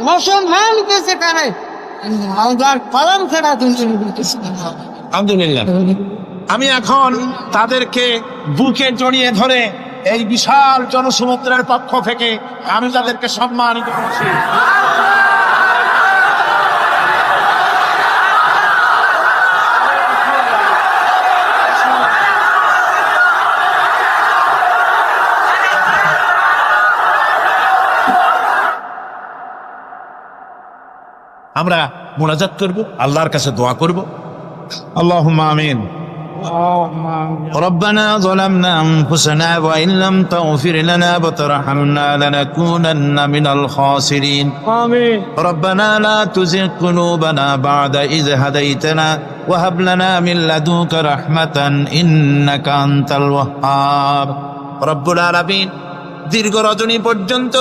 মুসলমান কেসে করে আল্লাহ কালাম ছাড়া আলহামদুলিল্লাহ। আমি এখন তাদেরকে বুকে জড়িয়ে ধরে এই বিশাল জনসমুদ্রের পক্ষ থেকে আমি তাদেরকে সম্মানিত করছি। আমরা মুনাজাত করব, আল্লাহর কাছে দোয়া করব। আল্লাহুম্মা আমিন। ربنا ظلمنا أنفسنا وإن لم تغفر لنا وترحمنا لنكونن من الخاسرين آمين ربنا لا تزغ قلوبنا بعد إذ هديتنا وهب لنا من لدنك رحمة إنك أنت الوهاب رب العالمين দীর্ঘ রজনী পর্যন্ত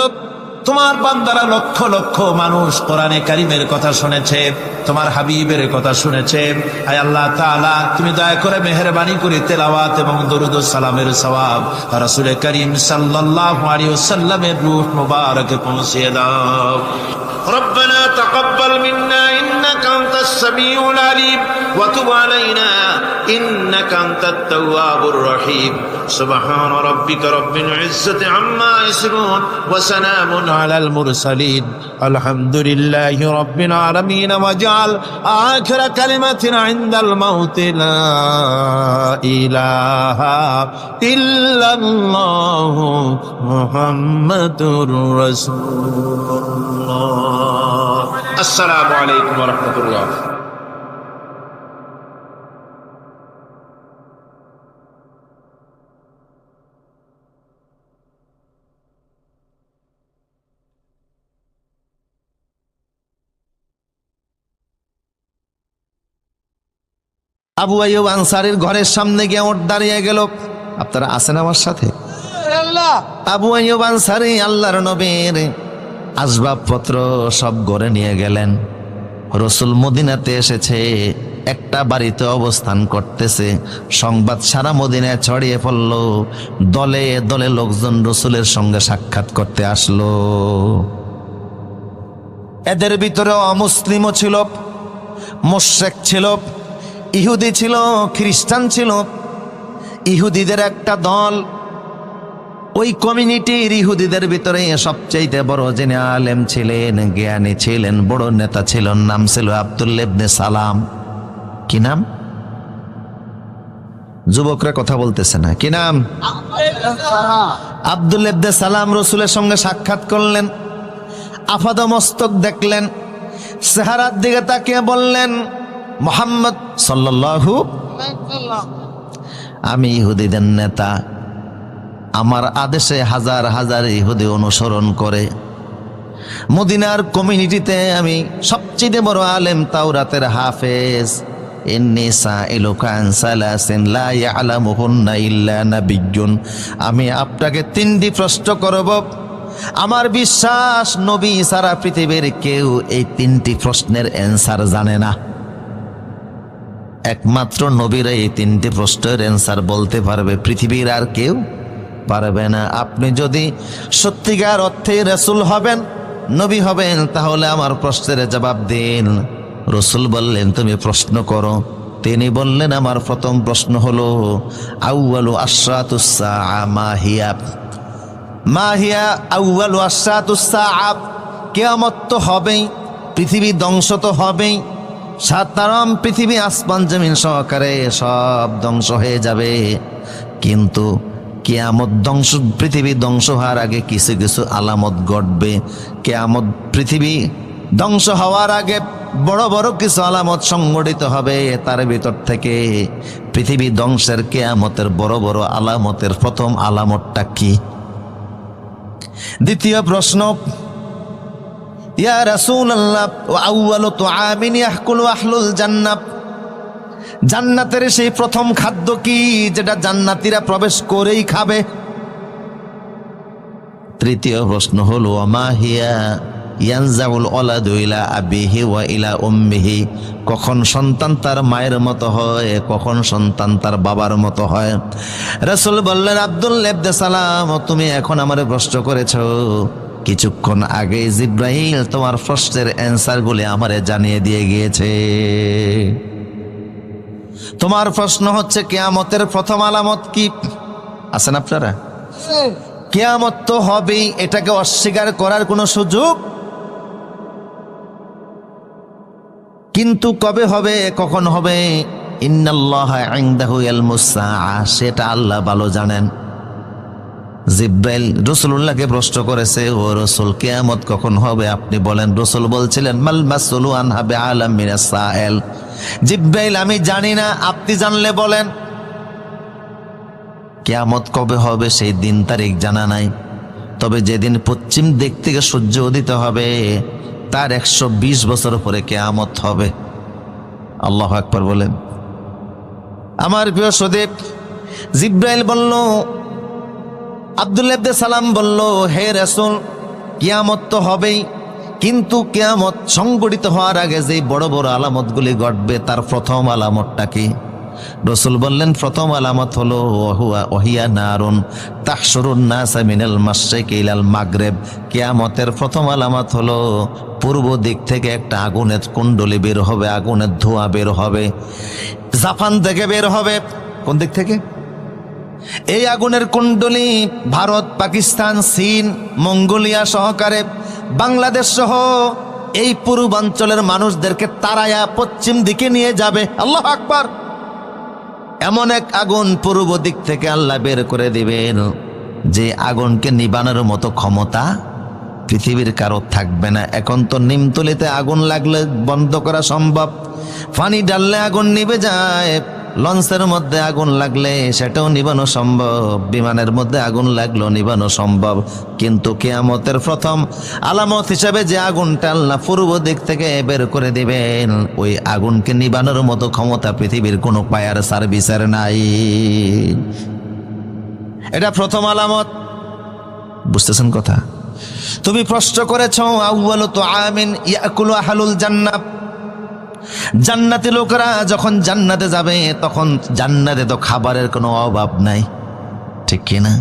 তোমার বান্দারা লক্ষ লক্ষ মানুষ কোরআনে কারীমের কথা শুনেছে, তোমার হাবিবের কথা শুনেছে। আয় আল্লাহ তাআলা, তুমি দয়া করে মেহেরবানি করে তেলাওয়াত এবং দরুদ ও সালামের সওয়াব রাসূল করিম সাল্লাল্লাহু আলাইহি ওয়াসাল্লামের রূহ মুবারকে পৌঁছে দাও। ربنا تقبل منا إنك أنت السميع العليم وتب علينا إنك أنت التواب الرحيم سبحان ربك رب العزة عما يصفون وسلام على المرسلين الحمد لله رب العالمين واجعل آخر كلمة عند الموت لا إله إلا الله محمد رسول الله السلام عليكم ورحمة الله আবু আইয়ুব আনসারীর ঘরের সামনে গিয়ে ওঠ দাঁড়িয়ে গেল। আপনারা আছেন আমার সাথে? আবু আইয়ুব আনসারী আল্লাহর নবীর আসবাবপত্র সব ঘরে নিয়ে গেলেন। রসুল মদিনাতে এসেছে, একটা বাড়িতে অবস্থান করতেছে। সংবাদ সারা মদিনায় ছড়িয়ে পড়ল। দলে দলে লোকজন রসুলের সঙ্গে সাক্ষাৎ করতে আসলো। এদের ভিতরে অমুসলিমও ছিল, মুশরিক ছিল, ইহুদি ছিল, খ্রিস্টান ছিল। ইহুদিদের একটা দল, ওই কমিউনিটির ইহুদিদের ভিতরে সবচেয়ে বড় যিনি আলেম ছিলেন, জ্ঞানী ছিলেন, বড় নেতা ছিলেন, নাম ছিল আব্দুল্লাহ ইবনে সালাম। কি নাম? যুবকরা কথা বলতেছে না, কি নাম? আব্দুল্লাহ ইবনে সালাম রসুলের সঙ্গে সাক্ষাৎ করলেন। আপাদ মস্তক দেখলেন, চেহারার দিকে তাকিয়ে বললেন, মুহাম্মদ সাল্লাল্লাহু, আমি ইহুদিদের নেতা, আমার আদেশে হাজার হাজার ইহুদি অনুসরণ করে। মদিনার কমিউনিটিতে আমি সবচেয়ে বড় আলেম, তাওরাতের হাফেজ। ইন্নী সাইলুকা আন সালাসিন লা ইয়ালামুহুন্না ইল্লা নাবিয়্যুন। আমি আপনাকে তিনটি প্রশ্ন করব। আমার বিশ্বাস নবী সারা পৃথিবীর কেউ এই তিনটি প্রশ্নের অ্যান্সার জানে না। একমাত্র নবীরা এই তিনটি প্রশ্নের অ্যান্সার বলতে পারবে, পৃথিবীর আর কেউ পারবে না। আপনি যদি সত্যিকার অর্থে রাসূল হবেন, নবী হবেন, তাহলে আমার প্রশ্নের জবাব দিন। রাসূল বললেন, তুমি প্রশ্ন করো। তিনি বললেন, আমার প্রথম প্রশ্ন হলো, আউয়ালু আশরাতুস সাআ মা হিয়া? মা হিয়া আউয়ালু আশরাতুস সাআ? কিয়ামত তো হবেই, পৃথিবী ধ্বংস তো হবেই, সাধারণ পৃথিবী আসমান জমিন সহকারে সব ধ্বংস হয়ে যাবে। কিন্তু কিয়ামত ধ্বংস, পৃথিবী ধ্বংস হওয়ার আগে কিছু কিছু আলামত ঘটবে। কিয়ামত, পৃথিবী ধ্বংস হওয়ার আগে বড় বড় কিছু আলামত সংঘটিত হবে। তার ভিতর থেকে পৃথিবী ধ্বংসের কিয়ামতের বড় বড় আলামতের প্রথম আলামতটা কি? দ্বিতীয় প্রশ্ন, ইয়া রাসূলুল্লাহ, ওয়া আউয়ালু তুআমিন ইয়াকুলু আহলুল জান্নাহ? জান্নাতের সেই প্রথম খাদ্য কি, যেটা জান্নাতীরা প্রবেশ করেই খাবে? তৃতীয় প্রশ্ন হলো, মা হিয়া ইয়ানজাউল ওয়ালাদু ইলা আবিহি ওয়া ইলা উম্মিহি? কখন সন্তান তার মায়ের মতো হয়, কখন সন্তান তার বাবার মতো হয়? রাসূল বললেন, আব্দুল্লাহ ইবনে সালাম, তুমি এখন আমারে প্রশ্ন করেছো, কিছুক্ষণ আগে জিব্রাইল তোমার প্রশ্নের অ্যান্সারগুলি আমারে জানিয়ে দিয়ে গিয়েছে। তোমার প্রশ্ন হচ্ছে কিয়ামতের প্রথম আলামত কি? আছেন আপনারা? কিয়ামত তো হবেই, এটাকে অস্বীকার করার কোনো সুযোগ, কিন্তু কবে হবে, কখন হবে? ইন্নাল্লাহা ইনদাহু ইলমুস সাআ, সেটা আল্লাহ ভালো জানেন। জিব্রাইল রাসূলুল্লাহকে প্রশ্ন করেছে, ও রাসূল, কিয়ামত কখন হবে আপনি বলেন। রাসূল বলছিলেন, মাল মাসউলু আনহা বিআলাম মিনাস সাইল। জিব্রাইল, আমি জানি না, আপনি জানলে বলেন। কিয়ামত কবে হবে সেই দিন তারিখ জানা নাই, তবে যেদিন পশ্চিম দিক থেকে সূর্য উদিত হবে তার 120 বছর পরে কিয়ামত হবে। আল্লাহু আকবার বলেন। আমার প্রিয় সদীপ, জিব্রাইল বলল, আব্দুল্লাহ ইবনে সালাম বলল, হে রাসূল, কিয়ামত তো হবেই, কিন্তু কিয়ামত সংঘটিত হওয়ার আগে যে বড় বড় আলামতগুলি ঘটবে তার প্রথম আলামতটা কি? রাসূল বললেন, প্রথম আলামত হলো ওহিয়া নারুন তাহশুরুন নাসা মিনাল মাশরিকি ইলাল মাগরিব। কিয়ামতের প্রথম আলামত হলো পূর্ব দিক থেকে একটা আগুনের কুণ্ডলী বের হবে, আগুনের ধোঁয়া বের হবে, জাপান থেকে বের হবে। কোন দিক থেকে? এই আগুনের কুণ্ডলী ভারত, পাকিস্তান, চীন, মঙ্গোলিয়া সহকারে বাংলাদেশ সহ এই পূর্বাঞ্চলের মানুষদেরকে তাড়ায়া পশ্চিম দিকে নিয়ে যাবে। আল্লাহু আকবার। এমন এক আগুন পূর্ব দিক থেকে আল্লাহ বের করে দিবেন যে আগুনকে নিবানোর মতো ক্ষমতা পৃথিবীর কারো থাকবে না। এখন তো নিমতলিতে আগুন লাগলে বন্ধ করা সম্ভব, পানি ডাললে আগুন নিভে যায়, লঞ্চের মধ্যে আগুন লাগলে সেটাও নিবানো সম্ভব, বিমানের মধ্যে আগুন লাগলেও নিবানো সম্ভব। কিন্তু কিয়ামতের প্রথম আলামত হিসাবে যে আগুনটা আল্লাহ পূর্ব দিক থেকে বের করে দিবেন, ওই আগুনকে নিবানোর মতো ক্ষমতা পৃথিবীর কোনো ফায়ার সার্ভিসের নাই। এটা প্রথম আলামত। বুঝতেছেন কথা? তুমি প্রশ্ন করেছ, আউয়ালু তুআমিন ইয়াকুলু আহলুল জান্নাহ, জান্নাতি লোকেরা যখন জান্নাতে যাবে তখন জান্নাতে তো খাবারের কোনো অভাব নাই, ঠিক কিনা?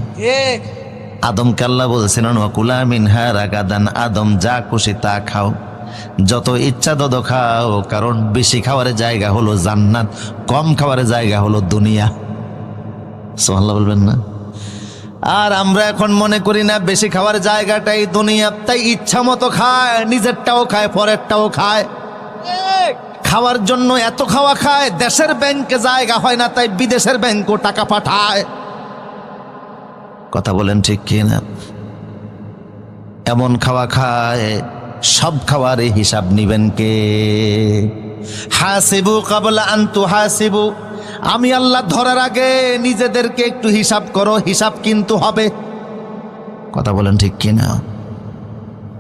আদমকে আল্লাহ বলছিলেন, ওয়াকুলা মিনহা রাগাদান, আদম যা খুশি তা খাও, যত ইচ্ছা তত খাও, কারণ বেশি খাওয়ার জায়গা হলো জান্নাত, কম খাওয়ার জায়গা হলো দুনিয়া। সুবহানাল্লাহ বলবেন না? আর আমরা এখন মনে করি না বেশি খাওয়ার জায়গাটাই দুনিয়া, তাই ইচ্ছা মতো খায়, নিজেরটাও খায়, পরেরটাও খায়। খাওয়ার জন্য এত খাওয়া খায়, দেশের ব্যাংকে জায়গা হয় না, তাই বিদেশের ব্যাংকও টাকা পাঠায়। কথা বলেন ঠিক কিনা? এমন খাওয়া খায়, সব খাওয়ারই হিসাব নিবেন কে? হাসিবু কাবলা আন তুহাসিবু, আমি আল্লাহ ধরার আগে নিজেদেরকে একটু হিসাব করো, হিসাব কিন্তু হবে। কথা বলেন ঠিক কিনা?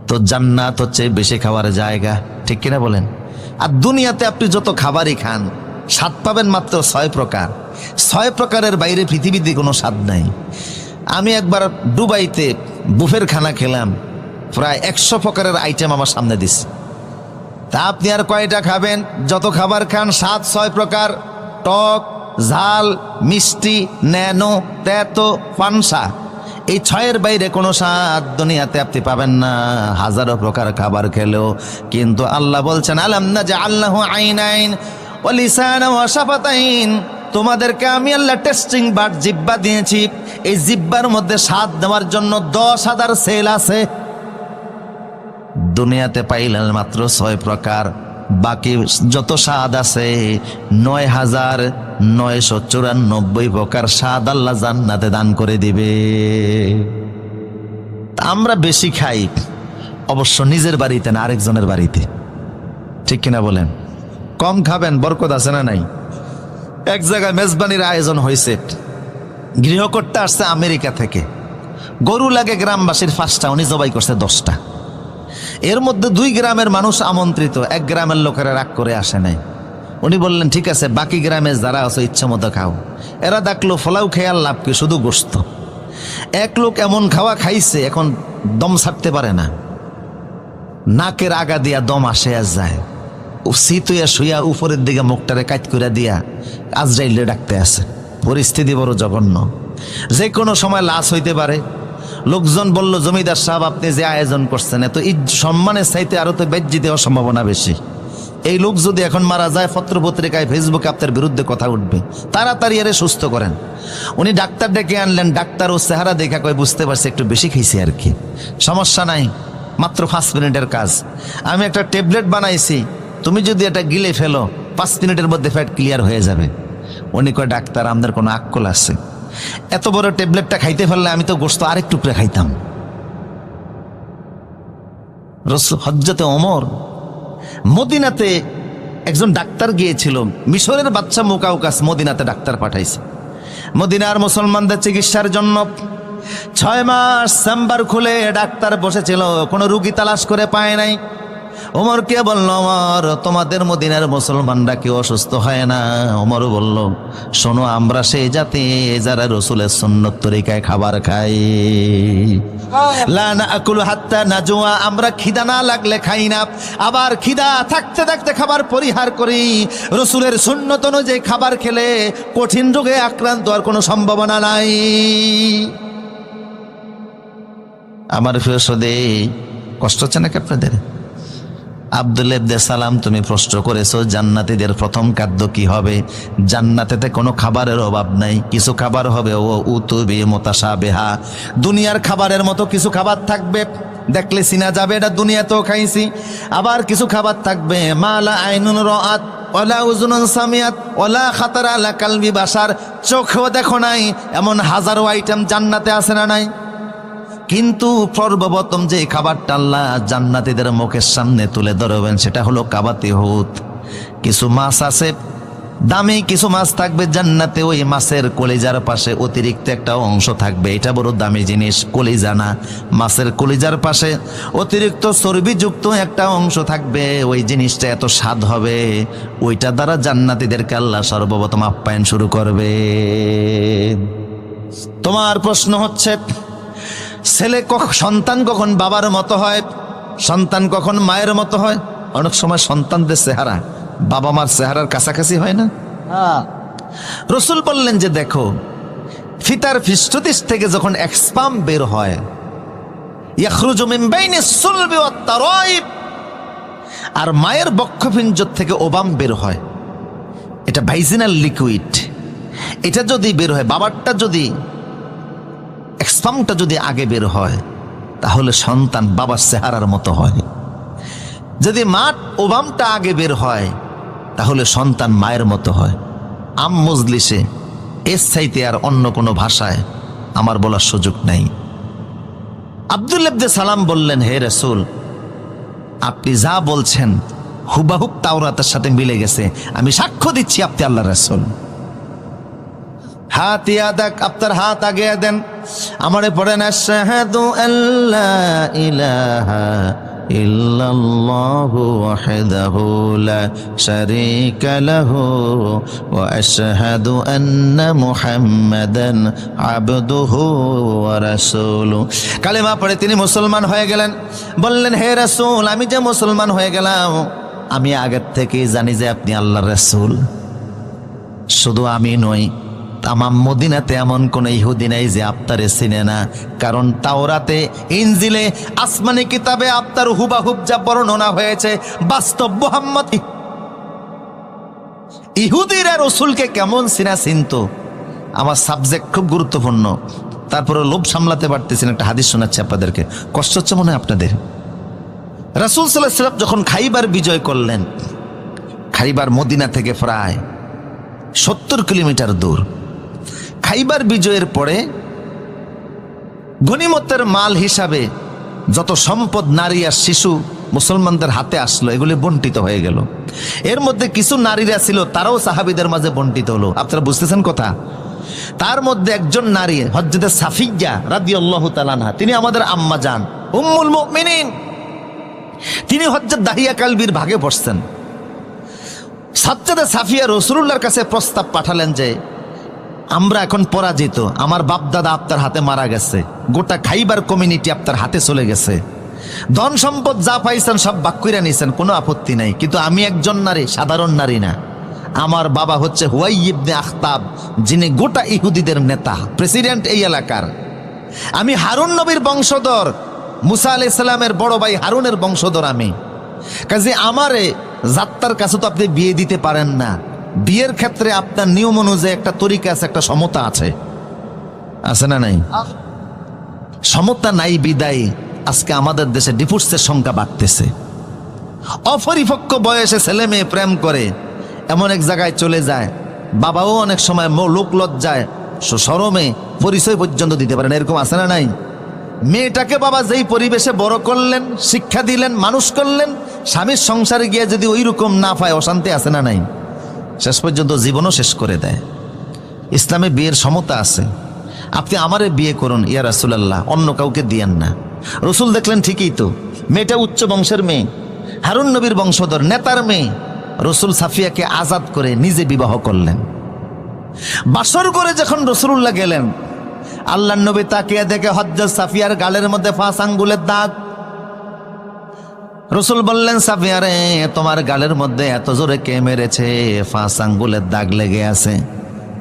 তো জান্নাত হচ্ছে বেশি খাওয়ার জায়গা, ঠিক কিনা বলেন? আর দুনিয়াতে আপনি যত খাবারই খান, স্বাদ পাবেন মাত্র 6 প্রকার। 6 প্রকারের বাইরে পৃথিবীতে কোনো স্বাদ নাই। আমি একবার দুবাইতে বুফের খানা খেলাম, প্রায় 100 প্রকারের আইটেম আমার সামনে দিছে। তা আপনি আর কয়টা খাবেন? যত খাবার খান স্বাদ 6 প্রকার, টক, ঝাল, মিষ্টি, ন্যানো, তেতো, পানসা। এই 6-এর বাইরে কোনো স্বাদ দুনিয়াতে আপনি পাবেন না, হাজারো প্রকার খাবার খেলেও। কিন্তু আল্লাহ বলছেন, আলাম নাজআল্লাহু আইনাইন ওয়া লিসানান ওয়া শাফাতাইন, তোমাদেরকে আমি আল্লাহ টেস্টিং বাট, জিহ্বা দিয়েছি। এই জিহ্বার মধ্যে স্বাদ দেওয়ার জন্য 10,000 সেল আছে। দুনিয়াতে পাইলেন মাত্র 6 প্রকার, বাকি যত স্বাদ আছে 9,994 প্রকার স্বাদ আল্লাহ জান্নাতে দান করে দিবে। আমরা বেশি খাই অবশ্য নিজের বাড়িতে না, আরেকজনের বাড়িতে, ঠিক কিনা বলেন? কম খাবেন, বরকত আছে না নাই? এক জায়গায় মেজবানির আয়োজন হয়েছে, গৃহকর্তা আসছে আমেরিকা থেকে, গরু লাগে গ্রামবাসীর 5টা, উনি জবাই করছে 10টা। এর মধ্যে 2 গ্রামের মানুষ আমন্ত্রিত, 1 গ্রামের লোকেরা রাগ করে আসে নাই। উনি বললেন, ঠিক আছে, বাকি গ্রামে যারা আছে ইচ্ছা মতো খাও। এরা ডাকলো, ফলাও খেয়ে আর লাভ কি, শুধু গোস্ত। এক লোক এমন খাওয়া খাইছে, এখন দম ছাড়তে পারে না, নাকের আগা দিয়া দম আসে আর যায়। শীতুয়া শুয়া উপরের দিকে মুখটারে কাট করে দিয়া আজরাইলে ডাকতে আছে। পরিস্থিতি বড় জঘন্য, যে কোনো সময় লাশ হইতে পারে। লোকজন বলল, জমিদার সাহেব আপনি যে আয়োজন করছেন, এত সম্মানের চাইতে আরো তো বেজ্জিত হওয়ার সম্ভাবনা বেশি। এই লোক যদি এখন মারা যায়, পত্র পত্রিকায়, ফেসবুকে আপনার বিরুদ্ধে কথা উঠবে, তাড়াতাড়ি এরে সুস্থ করেন। উনি ডাক্তার ডেকে আনলেন, ডাক্তার ও চেহারা দেখা কয়, বুঝতে পারছি একটু বেশি খেয়েছি আর কি, সমস্যা নাই, মাত্র 5 মিনিটের কাজ। আমি একটা ট্যাবলেট বানাইছি, তুমি যদি এটা গিলে ফেলো 5 মিনিটের মধ্যে ফ্যাট ক্লিয়ার হয়ে যাবে। উনি কয়, ডাক্তার আমাদের কোনো আক্কল আছে? এত বড় ট্যাবলেটটা খাইতে ফেললে আমি তো গোশত আরেক টুকরে খাইতাম। হযরতে ওমর মদিনাতে একজন ডাক্তার গিয়েছিল, মিশরের বাচ্চা মুকাউকাস মদিনাতে ডাক্তার পাঠাইছে। মদিনার মুসলমানদের চিকিৎসার জন্য 6 মাস চেম্বার খুলে ডাক্তার বসেছিল, কোনো রুগী তালাশ করে পায় নাই। ওমরকে বলল, ওমর, তোমাদের মদিনার মুসলমানরা কেউ অসুস্থ হয় না? ওমর বলল, শোনো, আমরা সেই জাতি যারা রসুলের সুন্নত তরিকায় খাবার খাই। লা নাকুলু হাত্তা নাজুয়া, আমরা খিদা না লাগলে খাই না, আবার খিদা থাকতে থাকতে খাবার পরিহার করি। রসুলের সুন্নত অনুযায়ী খাবার খেলে কঠিন রোগে আক্রান্ত হওয়ার কোনো সম্ভাবনা নাই। আমার প্রিয় সদে, কষ্ট হচ্ছে নাকি আপনাদের? আব্দুল্লাহ ইবনে সালাম, তুমি প্রশ্ন করেছো জান্নাতীদের প্রথম খাদ্য কি হবে? জান্নাতেতে কোনো খাবারের অভাব নাই, কিছু খাবার হবে ও উতুবি মুতাশাবিহা, দুনিয়ার খাবারের মতো কিছু খাবার থাকবে, দেখলে চিনা যাবে এটা দুনিয়াতেও খাইছি। আবার কিছু খাবার থাকবে মালা আইনুন রাআত ওয়ালা উযুনুন সামিয়াত ওয়ালা খাতারা আলা কালবি বাশার, চোখেও দেখো নাই, এমন হাজারো আইটেম জান্নাতে আছে না নাই? কিন্তু সর্বপ্রথম যে খাবারটা আল্লাহ জান্নাতীদের মুখের সামনে তুলে ধরবেন সেটা হলো কাবাতি হুত। কিছু মাছ আছে, দামি কিছু মাছ থাকবে জান্নাতে, ওই মাছের কলিজার পাশে অতিরিক্ত একটা অংশ থাকবে, এটা বড় দামি জিনিস, কলিজা না, মাছের কলিজার পাশে অতিরিক্ত চর্বিযুক্ত একটা অংশ থাকবে, ওই জিনিসটা এত স্বাদ হবে, ওইটা দ্বারা জান্নাতীদেরকে আল্লাহ সর্বপ্রথম আপ্যায়ন শুরু করবে। তোমার প্রশ্ন হচ্ছে, সন্তান কখন বাবার মতো হয়, সন্তান কখন মায়ের মতো হয়? অনেক সময় সন্তানদের চেহারা বাবা মার চেহারার কাছাকাছি হয় না? রসুল বললেন যে দেখো, ফিতার পৃষ্ঠদেশ থেকে যখন এক স্পাম বের হয়, ইয়াখরুজু মিন বাইনিস সুলবি ওয়াত তারাইব, আর মায়ের বক্ষপিঞ্জ থেকে ওবাম বের হয়, এটা ভাইজিনাল লিকুইড, এটা যদি বের হয়, বাবারটা যদি স্পামটা যদি আগে বের হয় তাহলে সন্তান বাবার চেহারার মতো হয়, যদি মা ওবামটা আগে বের হয় তাহলে সন্তান মায়ের মতো হয়। আম মজলিসে এর চাইতে আর অন্য কোনো ভাষায় আমার বলার সুযোগ নাই। আব্দুল্লাহ ইবনে সালাম বললেন, হে রাসূল, আপনি যা বলছেন হুবাহুব তাওরাতের সাথে মিলে গেছে, আমি সাক্ষ্য দিচ্ছি আপনি আল্লাহর রাসূল। হাত ইয়াদাক, আপনার হাত আগে দেন, আমারে পড়েন, আশহাদু আল্লা ইলাহা ইল্লাল্লাহু ওয়াহদাহু লা শারীকা লাহু ওয়া আশহাদু আন্না মুহাম্মাদান আবদুহু ওয়া রাসূলুহু। কালেমা পড়ে তিনি মুসলমান হয়ে গেলেন। বললেন, হে রাসূল, আমি যে মুসলমান হয়ে গেলাম, আমি আগের থেকেই জানি যে আপনি আল্লাহর রাসূল। শুধু আমি নই, তামাম মদিনাতে এমন কোন ইহুদি নাই যে আপনারে চিনে না, কারণ তাওরাতে, ইনজিলে, আসমানি কিতাবে আপনার হুবাহুব যা বর্ণনা হয়েছে বাস্তব মুহাম্মদ। ইহুদিরা রসুলকে কেমন চিনা চিনতো, আমার সাবজেক্ট খুব গুরুত্বপূর্ণ, তারপরে লোভ সামলাতে পারতেছেন। একটা হাদিস শোনাচ্ছি আপনাদেরকে, কষ্ট হচ্ছে মনে হয় আপনাদের। রাসূল সাল্লাল্লাহু আলাইহি ওয়াসাল্লাম যখন খাইবার বিজয় করলেন, খাইবার মদিনা থেকে প্রায় 70 কিলোমিটার দূর। খাইবার বিজয়ের পরে গনিমতের মাল হিসাবে যত সম্পদ, নারী আর শিশু মুসলমানদের হাতে আসলো, এগুলি বন্টিত হয়ে গেল। এর মধ্যে কিছু নারীরা ছিল, তারাও সাহাবীদের মাঝে বন্টিত হলো। আপনারা বুঝতেছেন কথা? তার মধ্যে একজন নারী হযরতে সাফিয়া রাদিয়াল্লাহু তাআলা আনহা, তিনি আমাদের আম্মা জান উম্মুল মুমিনিন, তিনি হযরত দাহিয়া কালবির ভাগে পড়ছেন। হযরতে সাফিয়া রাসূলুল্লাহর কাছে প্রস্তাব পাঠালেন যে আমরা এখন পরাজিত, আমার বাপ দাদা আপনার হাতে মারা গেছে, গোটা খাইবার কমিউনিটি আপনার হাতে চলে গেছে, ধন সম্পদ যা পাইছেন সব ভাগ কইরা নিছেন, কোনো আপত্তি নাই, কিন্তু আমি একজন নারী, সাধারণ নারী না। আমার বাবা হচ্ছে হুয়াই ইবনে আখতাব, যিনি গোটা ইহুদিদের নেতা, প্রেসিডেন্ট এই এলাকার। আমি হারুন নবীর বংশধর, মুসা আলাইহিস সালামের বড় ভাই হারুনের বংশধর আমি। কাজে আমারে যাত্রার কাছে তো আপনি বিয়ে দিতে পারেন না। বিয়ের ক্ষেত্রে আপনার নিয়ম অনুযায়ী একটা তরিকা আছে, একটা সমতা আছে, আছে না নাই? সমতা নাই বিদায় আজকে আমাদের দেশে ডিভোর্সের সংখ্যা বাড়তেছে। অপরিপক্ক বয়সে ছেলে মেয়ে প্রেম করে এমন এক জায়গায় চলে যায়, বাবাও অনেক সময় লোক লজ্জায় শরমে পরিচয় পর্যন্ত দিতে পারেন, এরকম আছে না নাই? মেয়েটাকে বাবা যেই পরিবেশে বড় করলেন, শিক্ষা দিলেন, মানুষ করলেন, স্বামীর সংসারে গিয়ে যদি ওই রকম না পায়, অশান্তি আছে না নাই? শেষ পর্যন্ত জীবনও শেষ করে দেয়। ইসলামে বিয়ের সমতা আছে, আপনি আমারে বিয়ে করুন ইয়া রাসূলুল্লাহ, অন্য কাউকে দিয়েন না। রসুল দেখলেন ঠিকই তো, মেয়েটা উচ্চ বংশের মেয়ে, হারুন নবীর বংশধর, নেতার মেয়ে। রসুল সাফিয়াকে আজাদ করে নিজে বিবাহ করলেন। বাসর করে যখন রসুলুল্লাহ গেলেন, আল্লাহর নবী তাকিয়ে দেখে হযরত সাফিয়ার গালের মধ্যে 5 আঙ্গুলের দাগ। রসুল বললেন, সাফিয়া রে, তোমার গালের মধ্যে এত জোরে কে মেরেছে? 5 আঙ্গুলের দাগ লেগে আছে।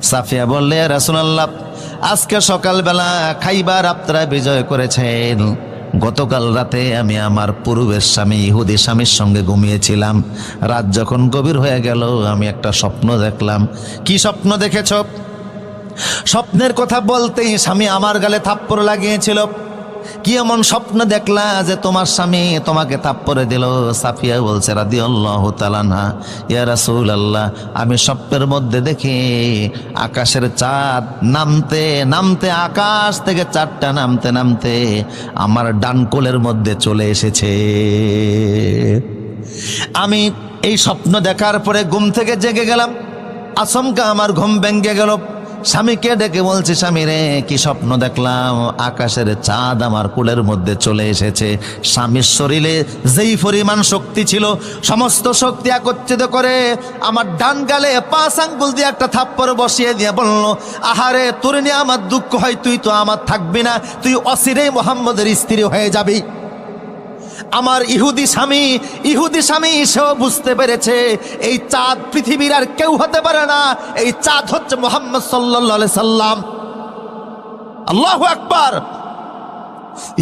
সাফিয়া বললে, রাসূলুল্লাহ, আজকে সকালবেলা খাইবার আপনারা বিজয় করেছেন, গতকাল রাতে আমি আমার পূর্বের স্বামী ইহুদি স্বামীর সঙ্গে ঘুমিয়েছিলাম। রাত যখন গভীর হয়ে গেল আমি একটা স্বপ্ন দেখলাম। কি স্বপ্ন দেখেছ? স্বপ্নের কথা বলতেই স্বামী আমার গালে থাপ্পড় লাগিয়েছিল। কি এমন স্বপ্ন দেখলা যে তোমার স্বামী তোমাকে থাপ্পড়ে দিল? সাফিয়া বলছে রাদিয়াল্লাহু তাআলা আনহা, ইয়া রাসূলুল্লাহ, আমি স্বপ্নের মধ্যে দেখি আকাশের চাঁদ নামতে নামতে, আকাশ থেকে চাঁদটা নামতে নামতে আমার ডান কোলের মধ্যে চলে এসেছে। আমি এই স্বপ্ন দেখার পরে ঘুম থেকে জেগে গেলাম। আচমকা আমার ঘুম ভেঙে গেল। স্বামীকে ডেকে বলছে, স্বামী রে, কি স্বপ্ন দেখলাম? আকাশের চাঁদ আমার কোলের মধ্যে চলে এসেছে। স্বামীর শরীরে যেই পরিমাণ শক্তি ছিল, সমস্ত শক্তি একত্রিত করে আমার ডান গালে 5 আঙ্গুল দিয়ে একটা থাপ্পড় বসিয়ে দিয়ে বলল, আহারে, তোর নিয়ে আমার দুঃখ হয়, তুই তো আমার থাকবি না, তুই অচিরেই মুহাম্মদের স্ত্রী হয়ে যাবি। আমার ইহুদি স্বামী সেও বুঝতে পেরেছে এই চাঁদ পৃথিবীর আর কেউ হতে পারে না, এই চাঁদ হচ্ছে মুহাম্মদ সাল্লাল্লাহু আলাইহি সাল্লাম। আল্লাহু আকবার।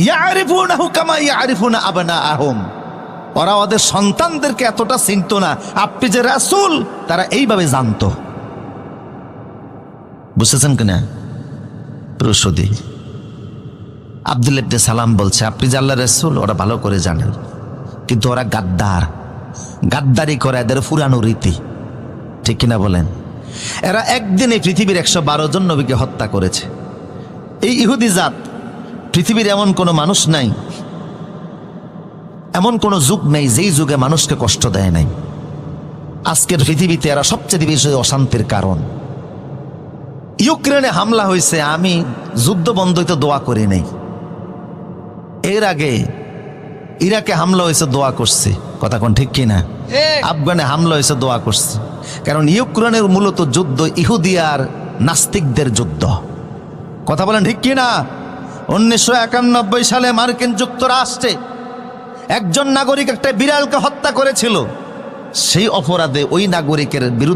ইয়ারিফুনাহু কামা ইয়ারিফুনা আবনাআহুম। ওরা ওদের সন্তানদেরকে এতটা চিনতো না, আপনি যে রাসূল তারা এইভাবে জানতো। বুঝতেছেন কিনা? প্রসূতি আব্দুল ইবনে সালাম বলছে, আপনি যে আল্লাহর রাসূল ওরা ভালো করে জানেন, কিন্তু ওরা গাদ্দারি করে, এদের পুরানো রীতি, ঠিক কিনা বলেন? এরা একদিনে পৃথিবীর 112 জন নবীকে হত্যা করেছে। এই ইহুদি জাত, পৃথিবীর এমন কোনো মানুষ নাই, এমন কোনো যুগ নেই যেই যুগে মানুষকে কষ্ট দেয় নাই। আজকের পৃথিবীতে এরা সবচেয়ে বেশি অশান্তির কারণ। ইউক্রেনে হামলা হয়েছে, আমি যুদ্ধ বন্ধ হইতে দোয়া করি নাই। এর আগে ইরাকে হামলা হয়েছে, দোয়া করছি। কথা কোন ঠিক কিনা? আফগানে হামলা হয়েছে, দোয়া করছি। কারণ ইউক্রেনের মূলত যুদ্ধ ইহুদি আর নাস্তিকদের যুদ্ধ। কথা বলেন ঠিক কিনা? 1991 সালে মার্কিন যুক্তরাষ্ট্রে একজন নাগরিক একটা বিড়ালকে হত্যা করেছিল। সেই অপরাধে ওই নাগরিকের বিরুদ্ধে